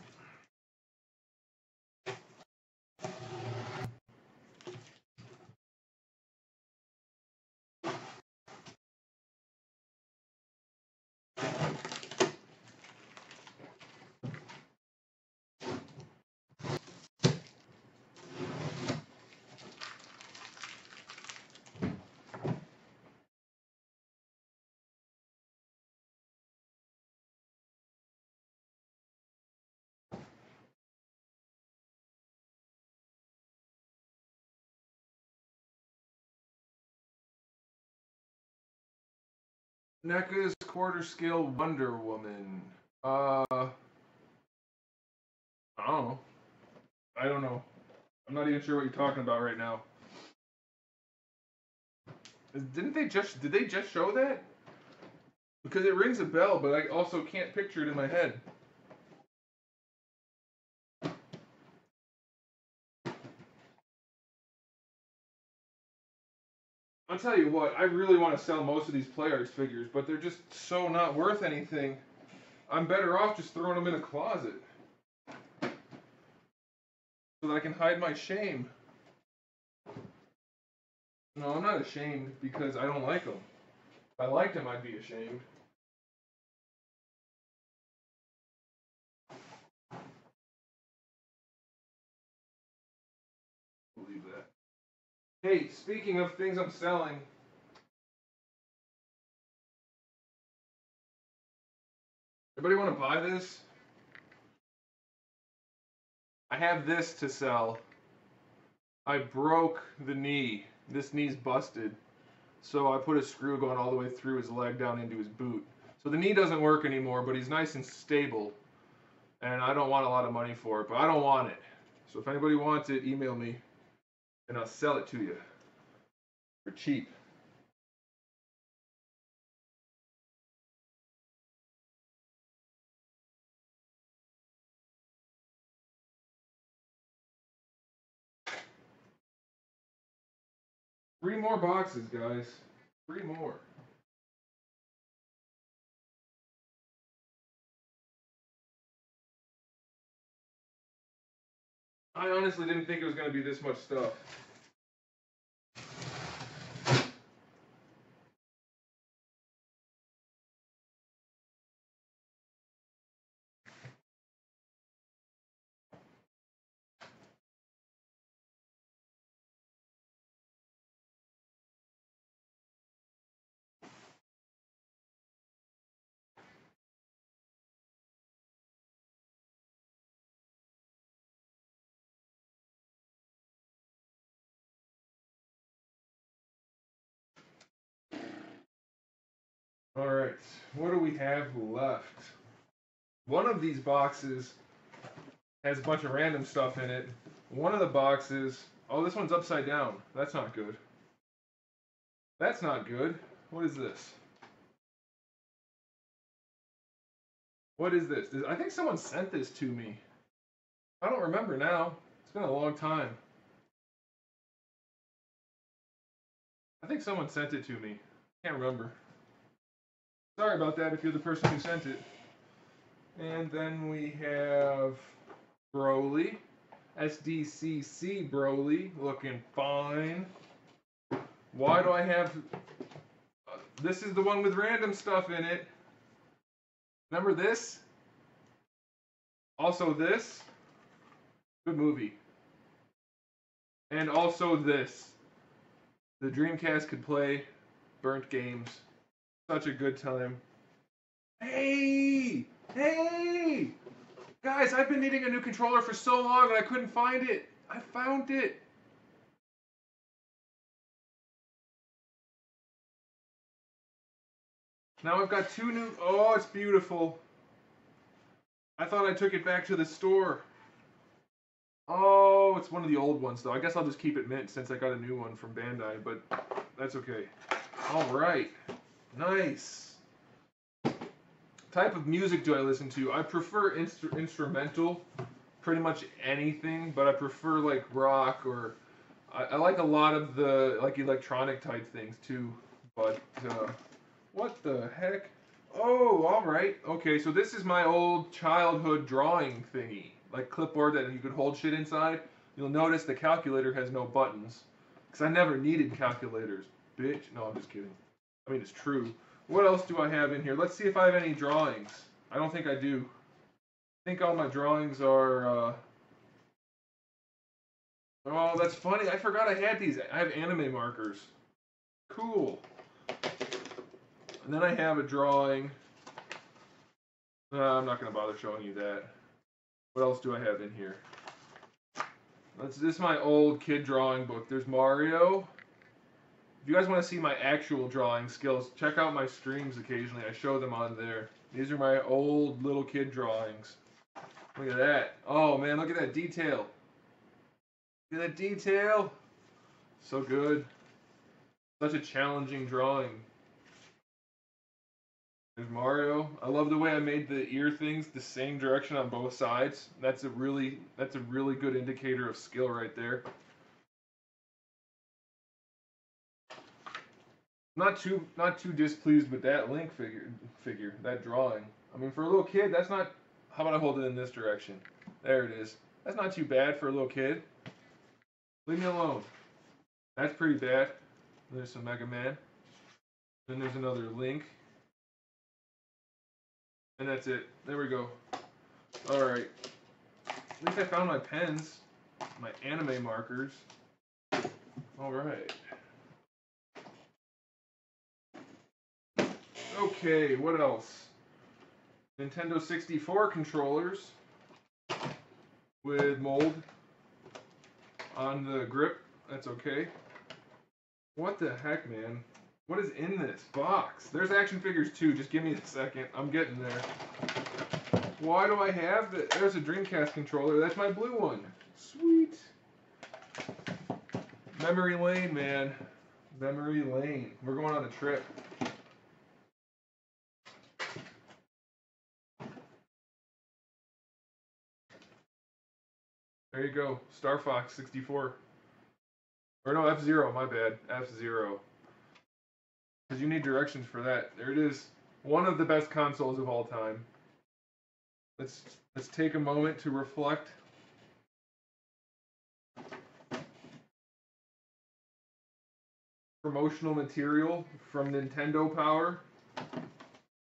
NECA's quarter scale Wonder Woman. I don't know. I don't know. I'm not even sure what you're talking about right now. Did they just show that? Because it rings a bell, but I also can't picture it in my head. I'll tell you what, I really want to sell most of these Play Arts figures, but they're just so not worth anything. I'm better off just throwing them in a closet. So that I can hide my shame. No, I'm not ashamed because I don't like them. If I liked them, I'd be ashamed. Believe that. Hey, speaking of things I'm selling, anybody want to buy this? I have this to sell. I broke the knee. This knee's busted. So I put a screw going all the way through his leg down into his boot. So the knee doesn't work anymore, but he's nice and stable. And I don't want a lot of money for it, but I don't want it. So if anybody wants it, email me and I'll sell it to you for cheap. Three more boxes, guys. Three more. I honestly didn't think it was going to be this much stuff. Alright, what do we have left? One of these boxes has a bunch of random stuff in it. One of the boxes... Oh, this one's upside down. That's not good. That's not good. What is this? What is this? I think someone sent this to me. I don't remember now. It's been a long time. I think someone sent it to me. Can't remember. Sorry about that if you're the person who sent it. And then we have Broly. SDCC Broly. Looking fine. Why do I have... this is the one with random stuff in it. Remember this? Also this. Good movie. And also this. The Dreamcast could play burnt games. Such a good time. Hey! Hey! Guys, I've been needing a new controller for so long and I couldn't find it. I found it. Now I've got two new... Oh, it's beautiful. I thought I took it back to the store. Oh, it's one of the old ones, though. I guess I'll just keep it mint since I got a new one from Bandai, but that's okay. All right, nice. Type of music do I listen to? I prefer instrumental, pretty much anything, but I prefer like rock or I like a lot of the like electronic type things too. But what the heck? Oh, all right. Okay, so this is my old childhood drawing thingy, like clipboard that you could hold shit inside. You'll notice the calculator has no buttons, because I never needed calculators, bitch. No, I'm just kidding. I mean, it's true. What else do I have in here? Let's see if I have any drawings. I don't think I do. I think all my drawings are, oh, that's funny. I forgot I had these. I have anime markers. Cool. And then I have a drawing. I'm not going to bother showing you that. What else do I have in here? This is my old kid drawing book. There's Mario. If you guys want to see my actual drawing skills, check out my streams occasionally. I show them on there. These are my old little kid drawings. Look at that. Oh man, look at that detail. Look at that detail. So good. Such a challenging drawing. There's Mario. I love the way I made the ear things the same direction on both sides. That's a really good indicator of skill right there. Not too displeased with that Link figure, that drawing. I mean, for a little kid, that's not. How about I hold it in this direction? There it is. That's not too bad for a little kid. Leave me alone. That's pretty bad. There's some Mega Man. Then there's another Link. And that's it. There we go. Alright. At least I found my pens. My anime markers. Alright. Okay, what else? Nintendo 64 controllers with mold on the grip. That's okay. What the heck, man? What is in this box? There's action figures too. Just give me a second. I'm getting there. Why do I have that? There's a Dreamcast controller. That's my blue one. Sweet. Memory lane, man. Memory lane. We're going on a trip. There you go. Star Fox 64. Or no, F-Zero, my bad. F-Zero. Because you need directions for that. There it is. One of the best consoles of all time. Let's take a moment to reflect. Promotional material from Nintendo Power.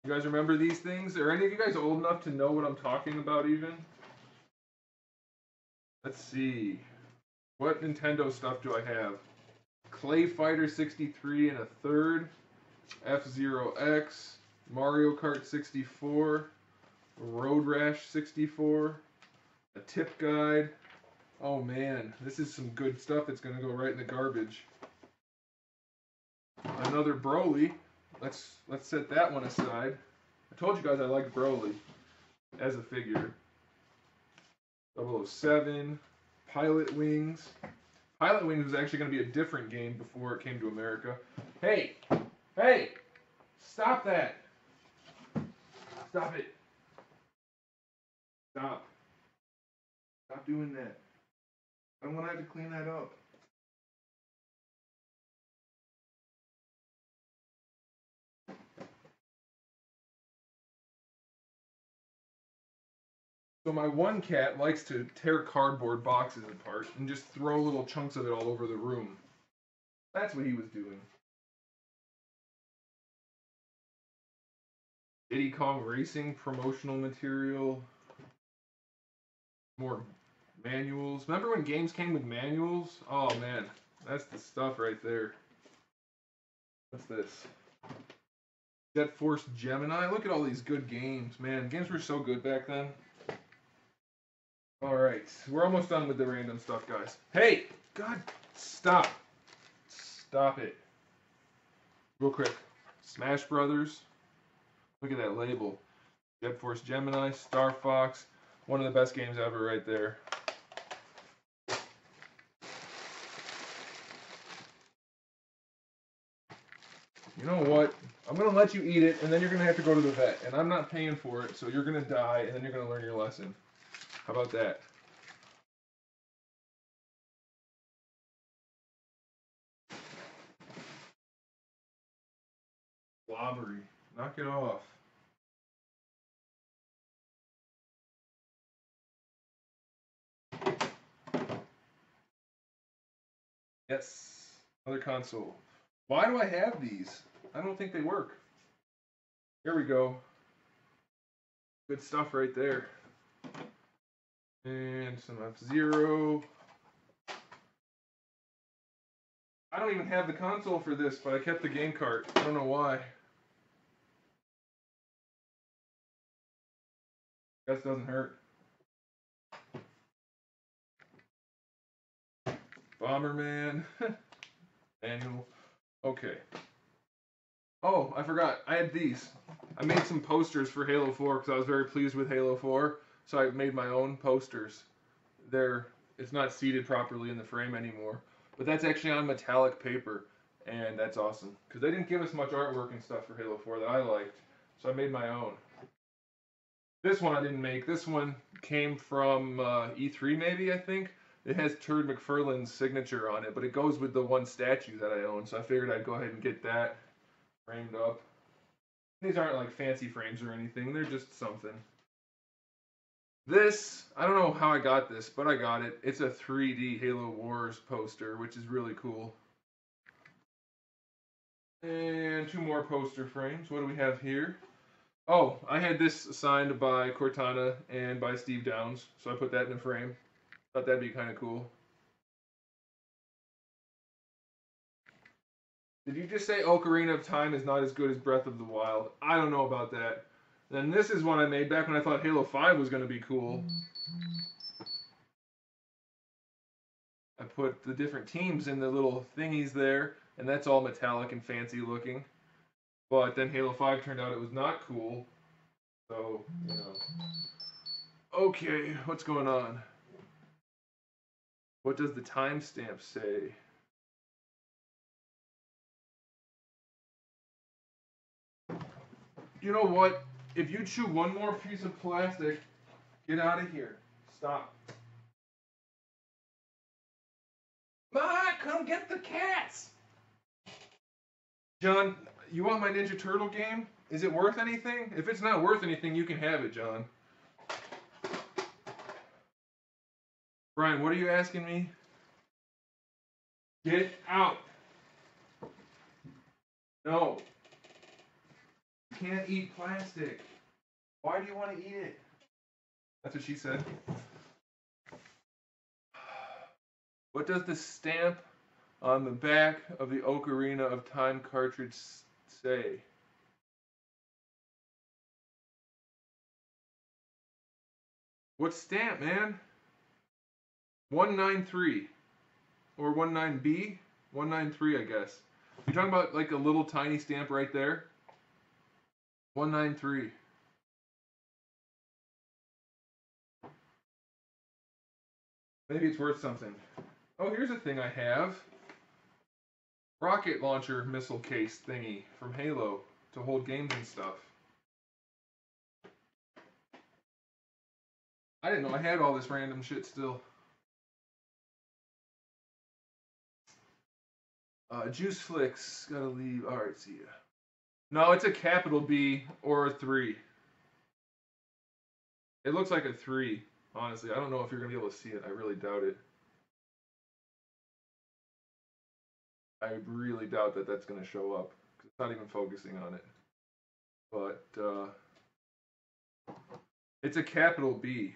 You guys remember these things? Are any of you guys old enough to know what I'm talking about even? Let's see. What Nintendo stuff do I have? Clay Fighter 63 and a third. F-Zero X. Mario Kart 64. Road Rash 64. A tip guide. Oh man, this is some good stuff that's going to go right in the garbage. Another Broly. Let's set that one aside. I told you guys I liked Broly as a figure. 007, Pilot Wings. Pilot Wings was actually going to be a different game before it came to America. Hey! Hey! Stop that! Stop it. Stop. Stop doing that. I don't want to have to clean that up. So my one cat likes to tear cardboard boxes apart and just throw little chunks of it all over the room. That's what he was doing. Diddy Kong Racing promotional material. More manuals. Remember when games came with manuals? Oh man, that's the stuff right there. What's this? Jet Force Gemini. Look at all these good games. Man, games were so good back then. Alright, we're almost done with the random stuff, guys. Hey! God, stop. Stop it. Real quick. Smash Brothers. Look at that label. Jet Force Gemini, Star Fox. One of the best games ever right there. You know what? I'm going to let you eat it, and then you're going to have to go to the vet. And I'm not paying for it, so you're going to die, and then you're going to learn your lesson. How about that? Slobbery. Knock it off. Yes. Another console. Why do I have these? I don't think they work. Here we go. Good stuff right there. And some F-Zero. I don't even have the console for this, but I kept the game cart. I don't know why. Guess doesn't hurt. Bomberman. Manual. Okay. Oh, I forgot. I had these. I made some posters for Halo 4 because I was very pleased with Halo 4. So I made my own posters. It's not seated properly in the frame anymore. But that's actually on metallic paper. And that's awesome. Because they didn't give us much artwork and stuff for Halo 4 that I liked. So I made my own. This one I didn't make. This one came from E3 maybe, I think. It has Turd McFarlane's signature on it, but it goes with the one statue that I own, so I figured I'd go ahead and get that framed up. These aren't like fancy frames or anything, they're just something. This, I don't know how I got this, but I got it. It's a 3D Halo Wars poster, which is really cool. And two more poster frames. What do we have here? Oh, I had this signed by Cortana and by Steve Downes, so I put that in a frame. Thought that'd be kind of cool. Did you just say Ocarina of Time is not as good as Breath of the Wild? I don't know about that. Then this is one I made back when I thought Halo 5 was going to be cool. I put the different teams in the little thingies there, and that's all metallic and fancy looking. But then Halo 5 turned out it was not cool. So, you know. Okay, what's going on? What does the timestamp say? You know what? If you chew one more piece of plastic, get out of here. Stop. Ma, come get the cats! John, you want my Ninja Turtle game? Is it worth anything? If it's not worth anything, you can have it, John. Brian, what are you asking me? Get out. No. You can't eat plastic. Why do you want to eat it? That's what she said. What does the stamp on the back of the Ocarina of Time cartridge say? What stamp, man? 193. Or 19B? 193, I guess. You're talking about like a little tiny stamp right there? 193. Maybe it's worth something. Oh, here's a thing I have. Rocket launcher missile case thingy from Halo to hold games and stuff. I didn't know I had all this random shit still. Juice Flicks, gotta leave. Alright, see ya. No, it's a capital B or a 3. It looks like a 3, honestly. I don't know if you're gonna be able to see it. I really doubt it. I really doubt that that's gonna show up. Cause it's not even focusing on it. But, it's a capital B.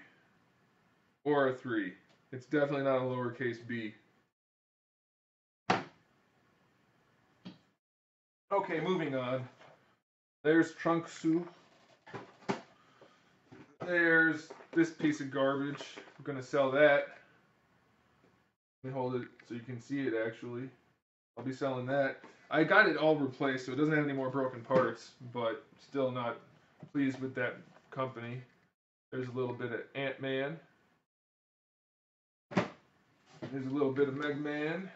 Or a 3. It's definitely not a lowercase b. Okay, moving on. There's Trunk Soup. There's this piece of garbage. I'm going to sell that. Let me hold it so you can see it actually. I'll be selling that. I got it all replaced so it doesn't have any more broken parts, but still not pleased with that company. There's a little bit of Ant-Man. There's a little bit of Meg Man.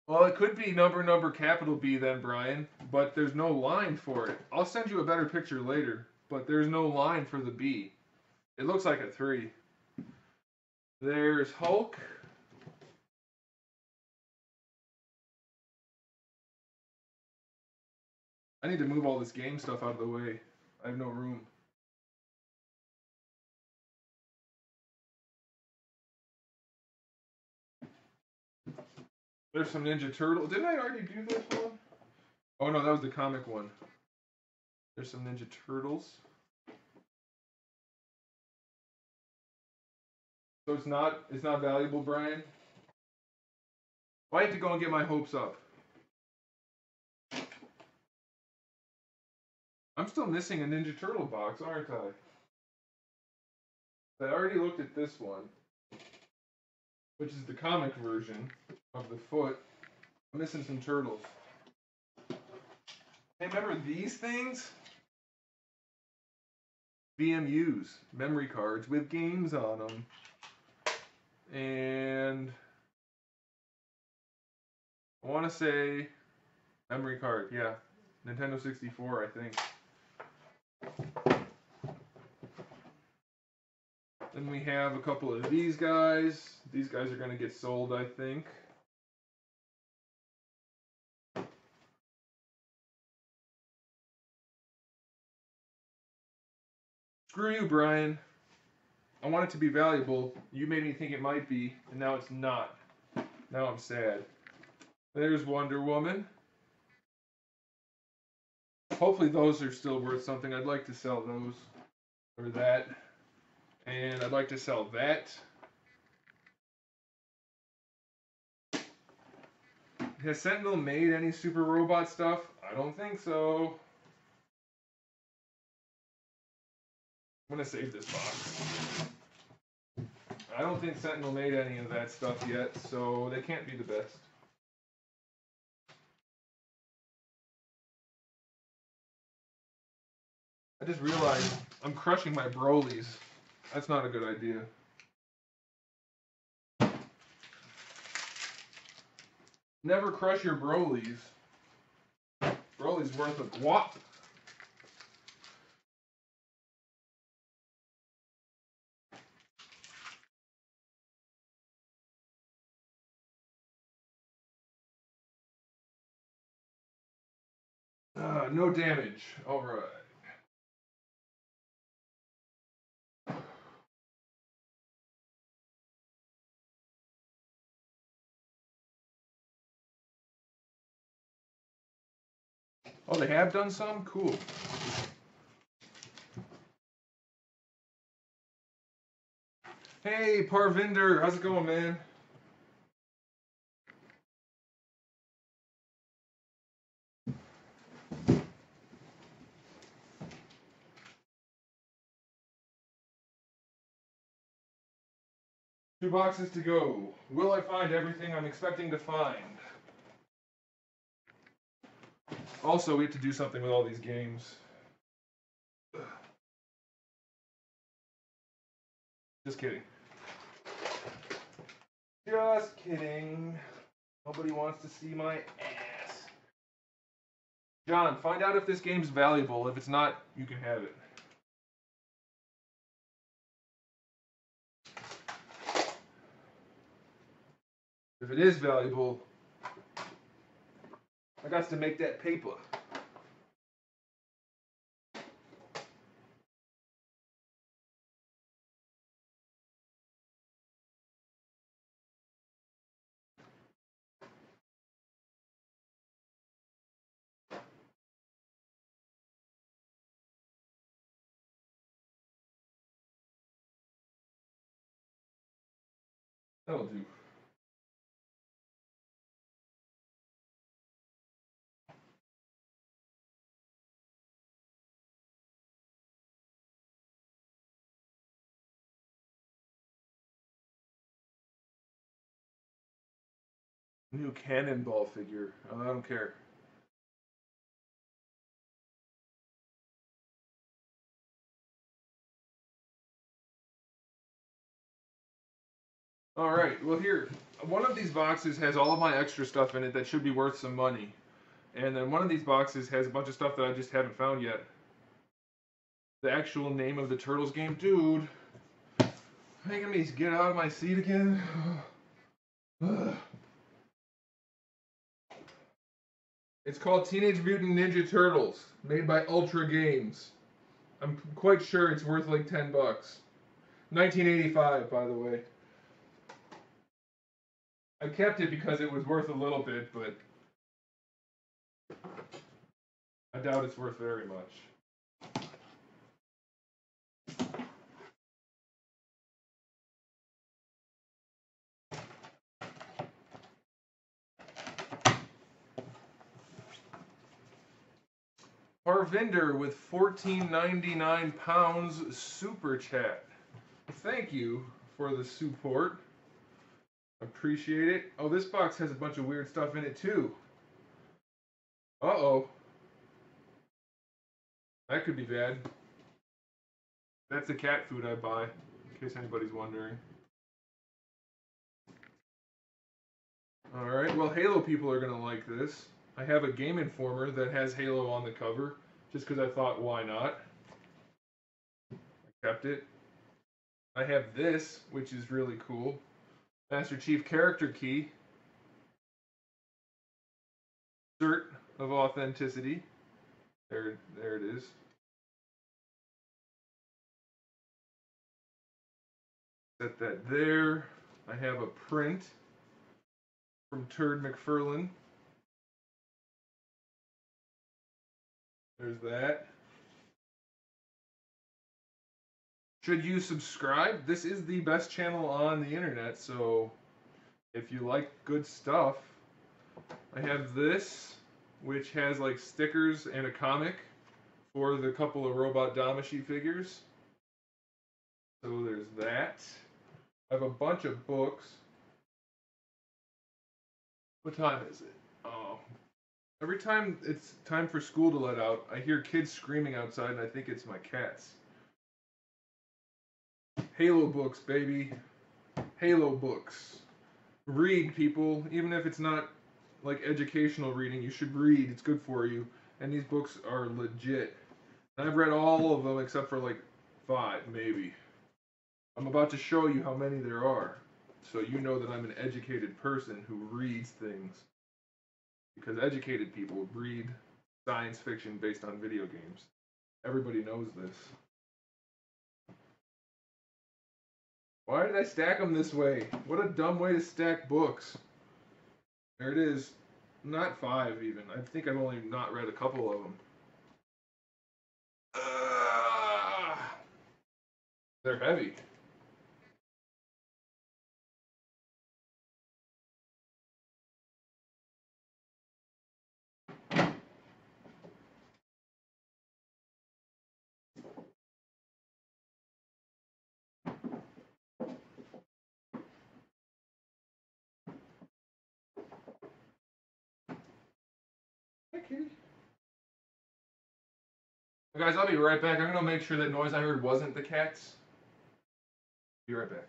Well, it could be number capital B then, Brian, but there's no line for it. I'll send you a better picture later, but there's no line for the B. It looks like a 3. There's Hulk. I need to move all this game stuff out of the way. I have no room. There's some Ninja Turtle. Didn't I already do this one? Oh no, that was the comic one. There's some Ninja Turtles. So it's not valuable, Brian? Well, I have to go and get my hopes up. I'm still missing a Ninja Turtle box, aren't I? I already looked at this one, which is the comic version of the foot. I'm missing some turtles. Hey, remember these things? VMUs, memory cards with games on them. And I want to say memory card, yeah. Nintendo 64, I think. Then we have a couple of these guys. These guys are going to get sold, I think. Screw you, Brian. I want it to be valuable. You made me think it might be, and now it's not. Now I'm sad. There's Wonder Woman. Hopefully those are still worth something. I'd like to sell those. Or that. And I'd like to sell that. Has Sentinel made any Super Robot stuff? I don't think so. I'm going to save this box. I don't think Sentinel made any of that stuff yet, so they can't be the best. I just realized I'm crushing my Brolys. That's not a good idea. Never crush your Brolys. Broly's worth a guap. No damage. All right. Oh, they have done some? Cool. Hey, Parvinder. How's it going, man? Two boxes to go. Will I find everything I'm expecting to find? Also, we have to do something with all these games. Just kidding. Just kidding. Nobody wants to see my ass. John, find out if this game's valuable. If it's not, you can have it. If it is valuable, I got to make that paper. That'll do. New cannonball figure. Oh, I don't care. All right. Well, here. one of these boxes has all of my extra stuff in it that should be worth some money. And then one of these boxes has a bunch of stuff that I just haven't found yet. The actual name of the Turtles game. Dude, making me get out of my seat again. It's called Teenage Mutant Ninja Turtles, made by Ultra Games. I'm quite sure it's worth like 10 bucks. 1985, by the way. I kept it because it was worth a little bit, but I doubt it's worth very much. Harvinder with 14.99 pounds super chat. Thank you for the support. Appreciate it. Oh, this box has a bunch of weird stuff in it too. Uh-oh. That could be bad. That's the cat food I buy, in case anybody's wondering. Alright, well, Halo people are going to like this. I have a Game Informer that has Halo on the cover, just because I thought, why not? I kept it. I have this, which is really cool. Master Chief Character Key. Cert of Authenticity. There it is. Set that there. I have a print from Turd McFarlane. There's that. Should you subscribe? This is the best channel on the internet, so if you like good stuff, I have this, which has like stickers and a comic for the couple of Robot Damashi figures. So there's that. I have a bunch of books. What time is it? Oh. Every time it's time for school to let out, I hear kids screaming outside and I think it's my cats. Halo books, baby. Halo books. Read, people. Even if it's not like educational reading, you should read. It's good for you. And these books are legit. And I've read all of them except for like 5, maybe. I'm about to show you how many there are, so you know that I'm an educated person who reads things. Because educated people read science fiction based on video games. Everybody knows this. Why did I stack them this way? What a dumb way to stack books. There it is. Not 5 even. I think I've only not read a couple of them. They're heavy. Hi, kitty. Guys, I'll be right back. I'm going to make sure that noise I heard wasn't the cats. Be right back.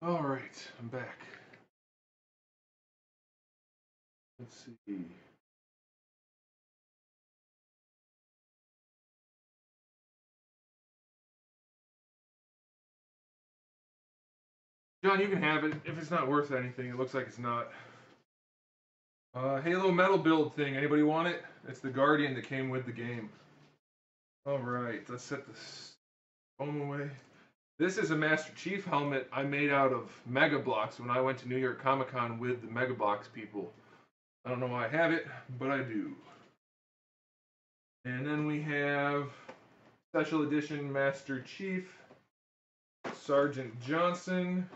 All right, I'm back. Let's see. John, you can have it. If it's not worth anything, it looks like it's not. Halo metal build thing. Anybody want it? It's the Guardian that came with the game. All right, let's set this phone away. This is a Master Chief helmet I made out of Mega Blocks when I went to New York Comic Con with the Mega Blocks people. I don't know why I have it, but I do. And then we have Special Edition Master Chief, Sergeant Johnson,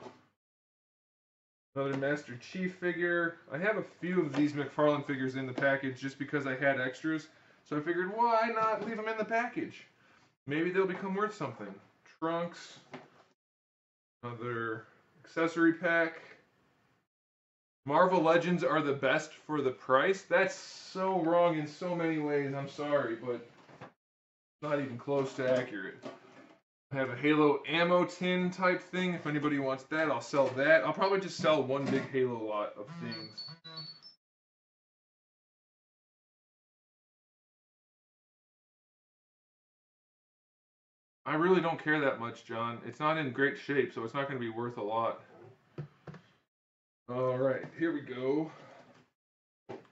another Master Chief figure. I have a few of these McFarlane figures in the package just because I had extras. So I figured, why not leave them in the package? Maybe they'll become worth something. Trunks, another accessory pack. Marvel Legends are the best for the price. That's so wrong in so many ways. I'm sorry, but not even close to accurate. I have a Halo ammo tin type thing. If anybody wants that, I'll sell that. I'll probably just sell one big Halo lot of things. I really don't care that much, John. It's not in great shape, so it's not going to be worth a lot. All right, here we go.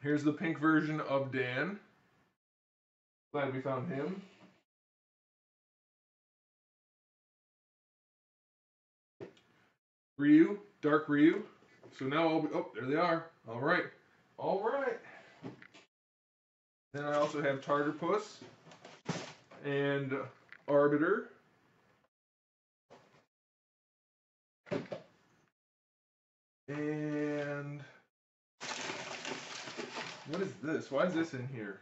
Here's the pink version of Dan. Glad we found him. Ryu, Dark Ryu. So now oh, there they are. All right. All right. Then I also have Tartarpuss and Arbiter. And what is this? Why is this in here?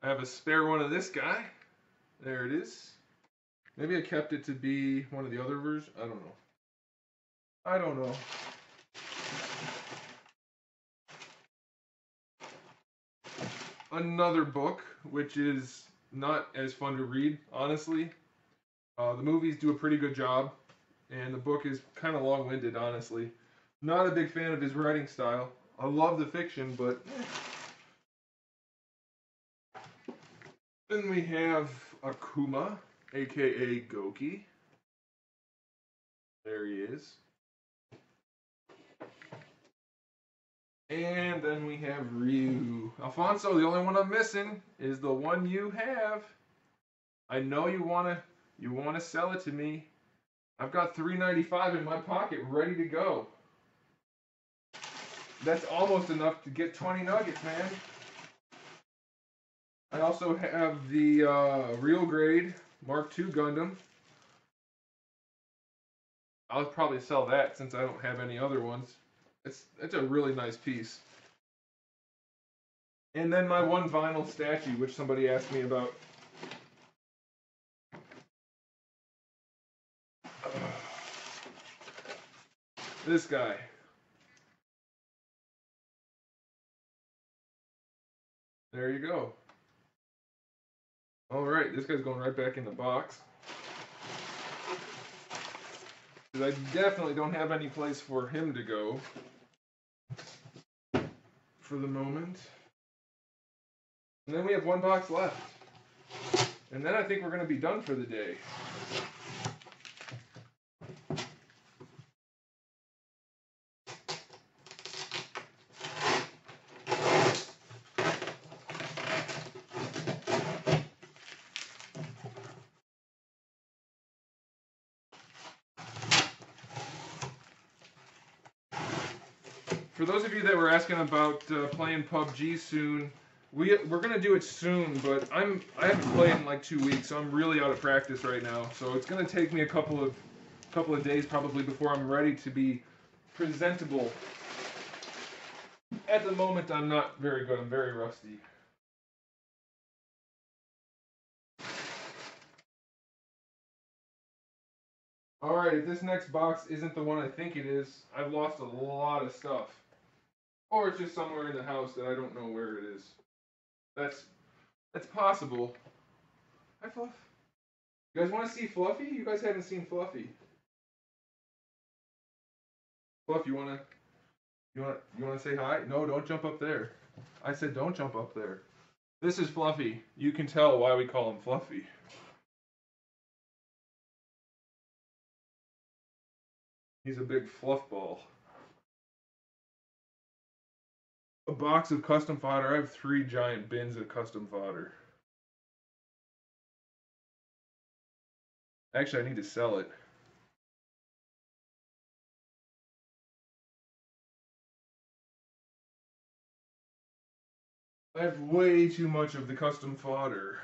I have a spare one of this guy. There it is. Maybe I kept it to be one of the other versions. I don't know. I don't know. Another book, which is not as fun to read, honestly. The movies do a pretty good job, and the book is kind of long-winded, honestly. Not a big fan of his writing style. I love the fiction, but... Then we have Akuma, aka Goki. There he is. And then we have Ryu. Alfonso, the only one I'm missing is the one you have. I know you wanna sell it to me. I've got $3.95 in my pocket ready to go. That's almost enough to get 20 nuggets, man. I also have the real grade Mark II Gundam. I'll probably sell that since I don't have any other ones. It's a really nice piece. And then my one vinyl statue, which somebody asked me about. This guy. There you go. All right, this guy's going right back in the box. Because I definitely don't have any place for him to go for the moment. And then we have one box left. And then I think we're going to be done for the day. For those of you that were asking about playing PUBG soon, we're gonna do it soon, but I haven't played in like 2 weeks, so I'm really out of practice right now. So it's gonna take me a couple of days probably before I'm ready to be presentable. At the moment, I'm not very good. I'm very rusty. All right, if this next box isn't the one I think it is, I've lost a lot of stuff. Or it's just somewhere in the house that I don't know where it is. That's possible. Hi, Fluff. You guys want to see Fluffy? You guys haven't seen Fluffy. Fluff, you wanna say hi? No, don't jump up there. I said don't jump up there. This is Fluffy. You can tell why we call him Fluffy. He's a big fluff ball. A box of custom fodder. I have 3 giant bins of custom fodder. Actually, I need to sell it. I have way too much of the custom fodder.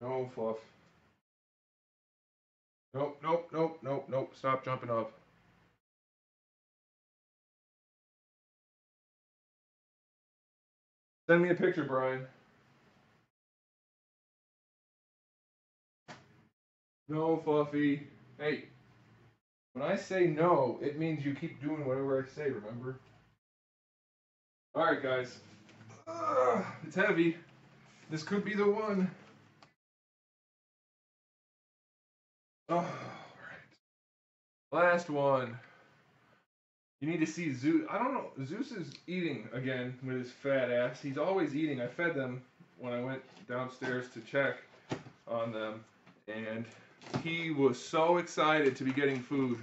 No, Fluff. Nope, nope, nope, nope, nope. Stop jumping up. Send me a picture, Brian. No, Fluffy. Hey, when I say no, it means you keep doing whatever I say, remember? Alright, guys. It's heavy. This could be the one. Alright. Last one. You need to see Zeus. I don't know. Zeus is eating again with his fat ass. He's always eating. I fed them when I went downstairs to check on them. And he was so excited to be getting food.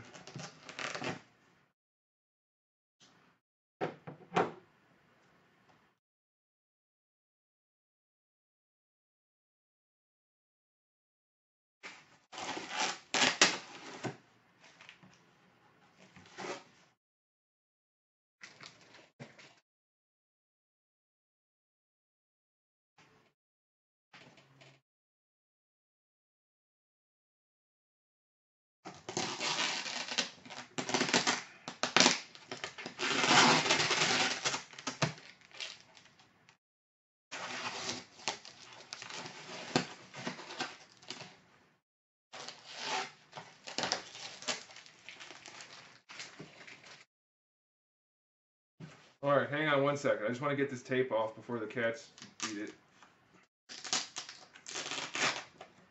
Alright, hang on one second. I just want to get this tape off before the cats eat it.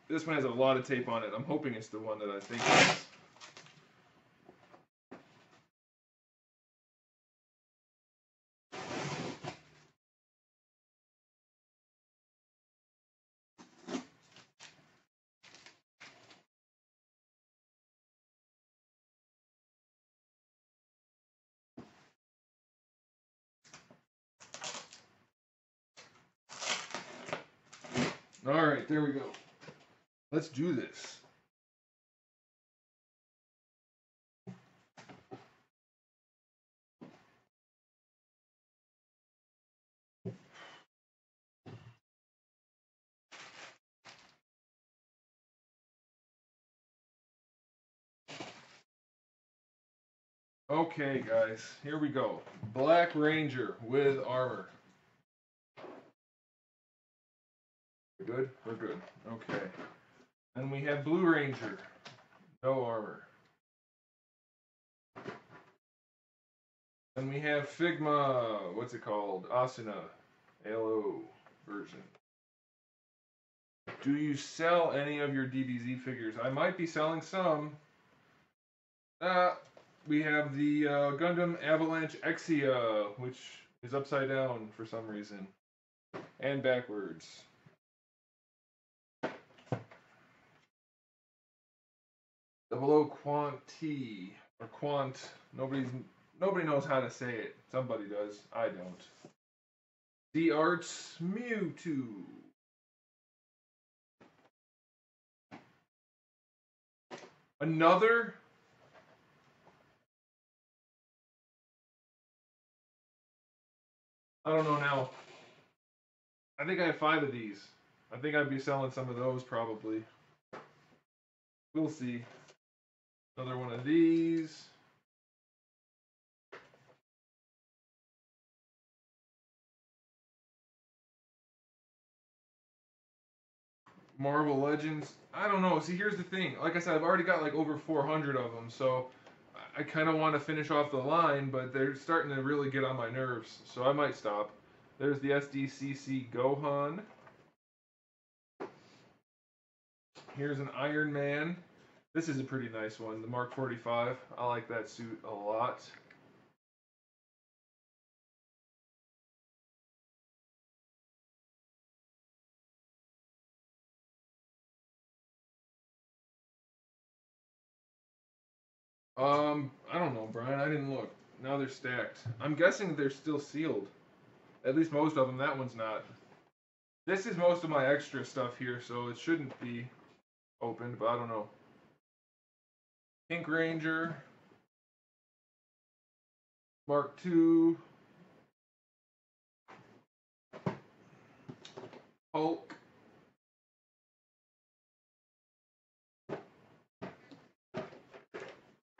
This one has a lot of tape on it. I'm hoping it's the one that I think it is. Alright, there we go. Let's do this. Okay, guys, here we go. Black Ranger with armor. We're good? We're good. Okay. And we have Blue Ranger. No armor. And we have Figma. What's it called? Asuna. LO version. Do you sell any of your DBZ figures? I might be selling some. We have the Gundam Avalanche Exia, which is upside down for some reason. And backwards. Double O Quanti or Quant. Nobody knows how to say it. Somebody does. I don't. The Arts Mewtwo. Another? I don't know now. I think I have 5 of these. I think I'd be selling some of those probably. We'll see. Another one of these. Marvel Legends. I don't know. See, here's the thing. Like I said, I've already got like over 400 of them, so I kind of want to finish off the line, but they're starting to really get on my nerves, so I might stop. There's the SDCC Gohan. Here's an Iron Man. This is a pretty nice one, the Mark 45. I like that suit a lot. I don't know, Brian. I didn't look. Now they're stacked. I'm guessing they're still sealed. At least most of them. That one's not. This is most of my extra stuff here, so it shouldn't be opened, but I don't know. Pink Ranger. Mark II. Hulk.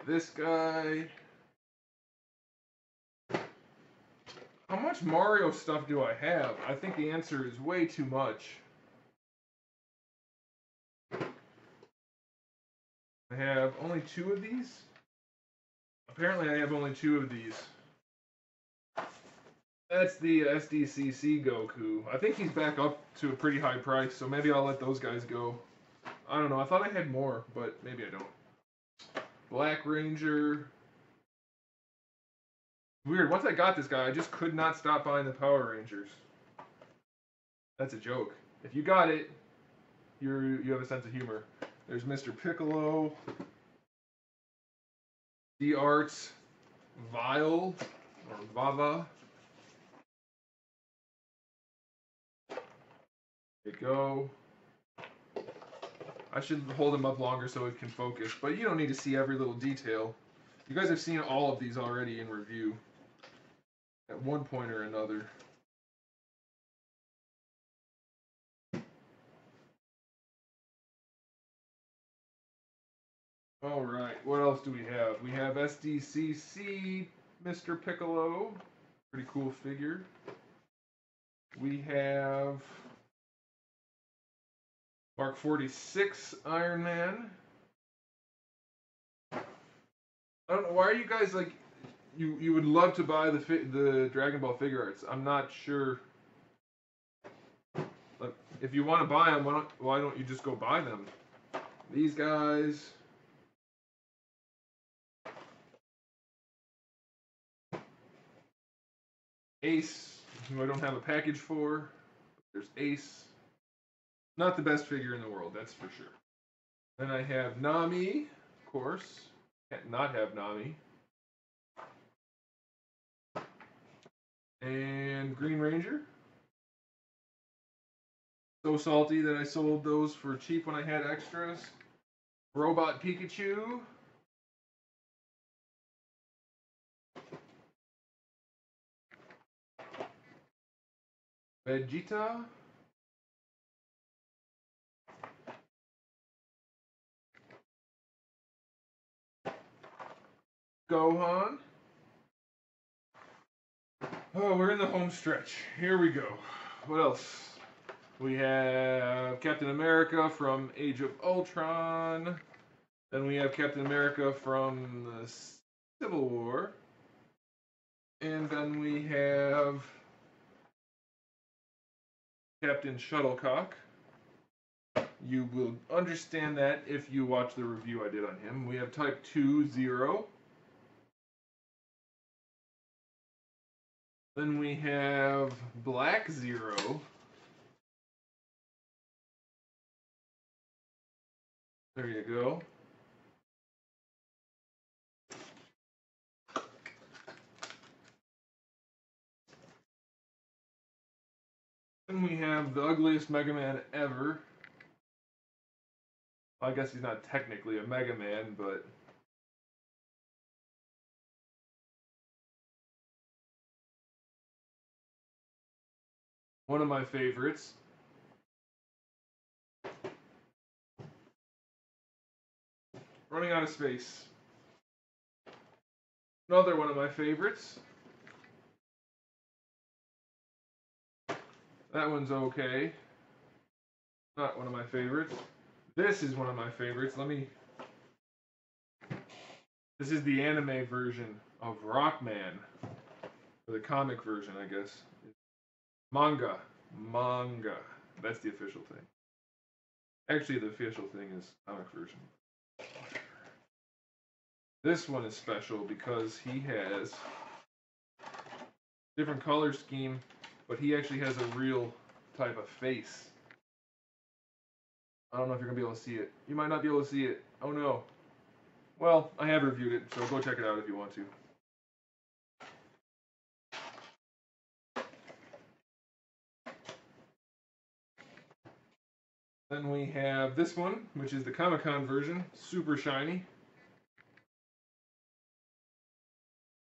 This guy. How much Mario stuff do I have? I think the answer is way too much. I have only 2 of these? Apparently I have only 2 of these. That's the SDCC Goku. I think he's back up to a pretty high price, so maybe I'll let those guys go. I don't know. I thought I had more, but maybe I don't. Black Ranger. Weird. Once I got this guy, I just could not stop buying the Power Rangers. That's a joke. If you got it, you have a sense of humor. There's Mr. Piccolo. The Arts. Vile. Or Vava. There you go. I should hold him up longer so it can focus, but you don't need to see every little detail. You guys have seen all of these already in review at one point or another. All right, what else do we have? We have SDCC Mr. Piccolo, pretty cool figure. We have Mark 46 Iron Man. I don't know, why are you guys like, you would love to buy the Dragon Ball figure arts. I'm not sure. Like, if you want to buy them, why don't you just go buy them? These guys. Ace, who I don't have a package for. There's Ace. Not the best figure in the world, that's for sure. Then I have Nami, of course. Can't not have Nami. And Green Ranger. So salty that I sold those for cheap when I had extras. Robot Pikachu. Vegeta. Gohan. Oh, we're in the home stretch. Here we go. What else? We have Captain America from Age of Ultron. Then we have Captain America from the Civil War. And then we have Captain Shuttlecock. You will understand that if you watch the review I did on him. We have Type 2 Zero. Then we have Black Zero. There you go. Then we have the ugliest Mega Man ever. Well, I guess he's not technically a Mega Man, but one of my favorites. Running out of space. Another one of my favorites. That one's okay. Not one of my favorites. This is one of my favorites. This is the anime version of Rockman. Or the comic version, I guess. Manga. Manga. That's the official thing. Actually, the official thing is comic version. This one is special because he has different color scheme, but he actually has a real type of face. I don't know if you're going to be able to see it. You might not be able to see it. Oh no. Well, I have reviewed it, so go check it out if you want to. Then we have this one, which is the Comic-Con version. Super shiny.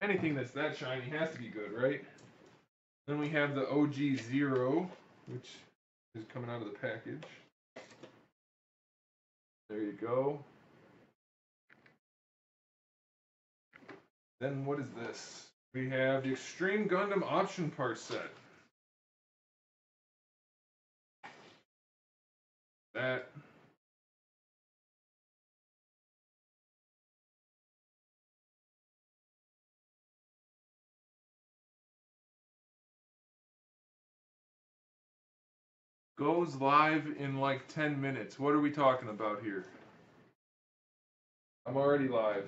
Anything that's that shiny has to be good, right? Then we have the OG Zero, which is coming out of the package. There you go. Then what is this? We have the Extreme Gundam option part set. That. Goes live in like 10 minutes. What are we talking about here? I'm already live.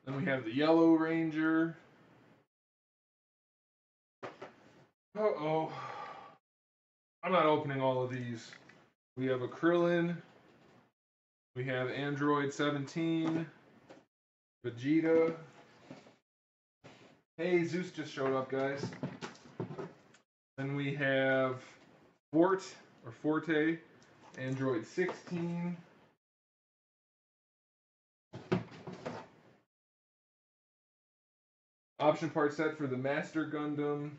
Then we have the Yellow Ranger. Uh-oh. I'm not opening all of these. We have a Krillin. We have Android 17. Vegeta. Hey, Zeus just showed up, guys. Then we have Forte, Android 16. Option part set for the Master Gundam.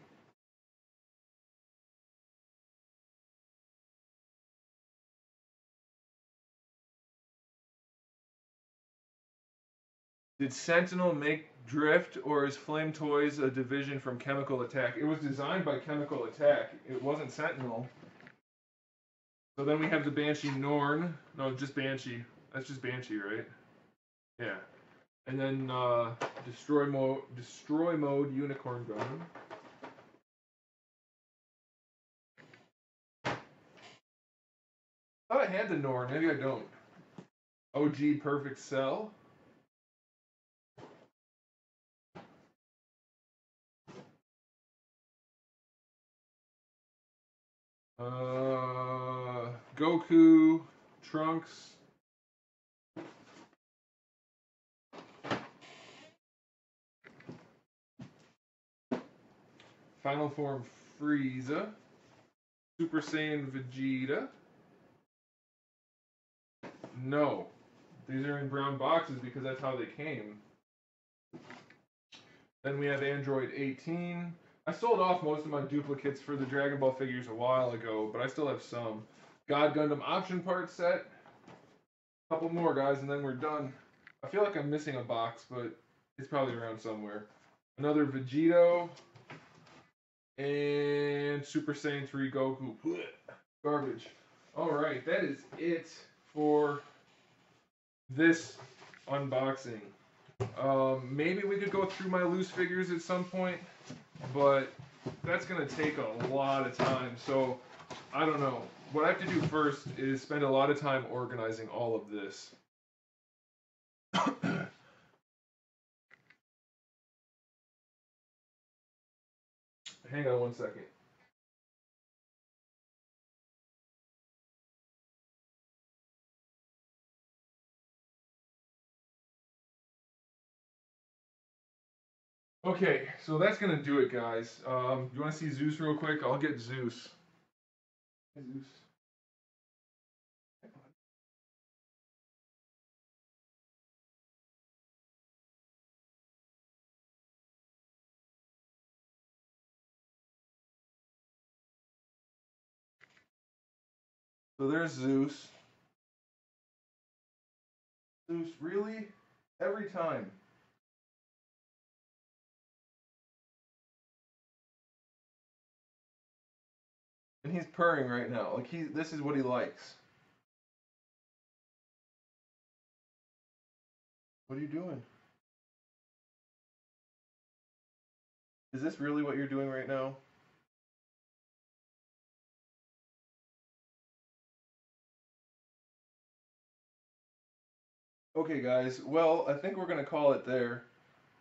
Did Sentinel make Drift, or is Flame Toys a division from Chemical Attack? It was designed by Chemical Attack. It wasn't Sentinel. So then we have the Banshee Norn. No, just Banshee. That's just Banshee, right? Yeah. And then Destroy Mode Unicorn Gundam. I thought I had the Norn. Maybe I don't. OG Perfect Cell. Goku, Trunks. Final Form Frieza. Super Saiyan Vegeta. No. These are in brown boxes because that's how they came. Then we have Android 18. I sold off most of my duplicates for the Dragon Ball figures a while ago, but I still have some. God Gundam option part set. A couple more, guys, and then we're done. I feel like I'm missing a box, but it's probably around somewhere. Another Vegito. And Super Saiyan 3 Goku. Garbage. Alright, that is it for this unboxing. Maybe we could go through my loose figures at some point, but that's going to take a lot of time, so I don't know. What I have to do first is spend a lot of time organizing all of this. Hang on one second. Okay, so that's going to do it, guys. You want to see Zeus real quick? I'll get Zeus. Hey, Zeus. So there's Zeus. Zeus, really? Every time. And he's purring right now. Like this is what he likes. What are you doing? Is this really what you're doing right now? Okay, guys. Well, I think we're gonna call it there.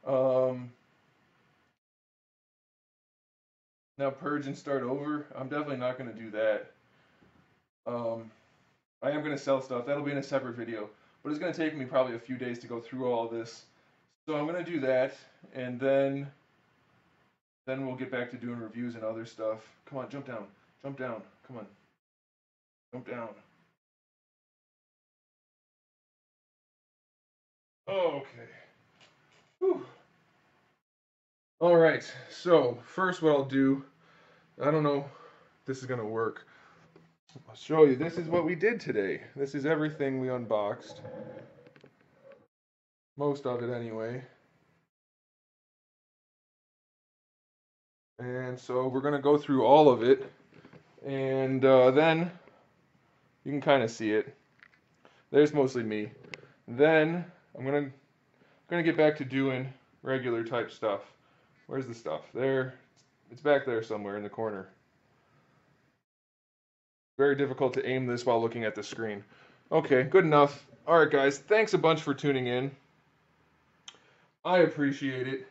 Um, Now purge and start over. I'm definitely not gonna do that. Um, I am gonna sell stuff. That'll be in a separate video, but it's gonna take me probably a few days to go through all this. So I'm gonna do that, and then we'll get back to doing reviews and other stuff. Come on, jump down, jump down. Come on, jump down. Okay. Whew. All right. So first, what I'll do, I don't know if this is gonna work. I'll show you. This is what we did today. This is everything we unboxed. Most of it, anyway. And so we're gonna go through all of it, and then you can kind of see it. There's mostly me. Then I'm gonna get back to doing regular type stuff. Where's the stuff? There. It's back there somewhere in the corner. Very difficult to aim this while looking at the screen. Okay, good enough. All right, guys. Thanks a bunch for tuning in. I appreciate it.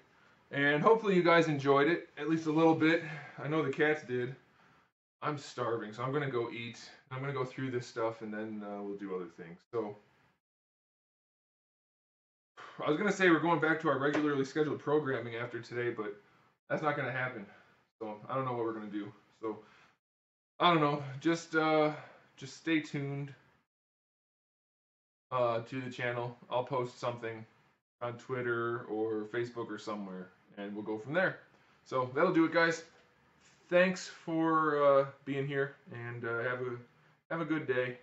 And hopefully you guys enjoyed it, at least a little bit. I know the cats did. I'm starving, so I'm going to go eat. I'm going to go through this stuff, and then we'll do other things. So, I was going to say we're going back to our regularly scheduled programming after today, but that's not going to happen. So, I don't know what we're going to do. So, I don't know. Just stay tuned to the channel. I'll post something on Twitter or Facebook or somewhere, and we'll go from there. So, that'll do it, guys. Thanks for being here, and have a good day.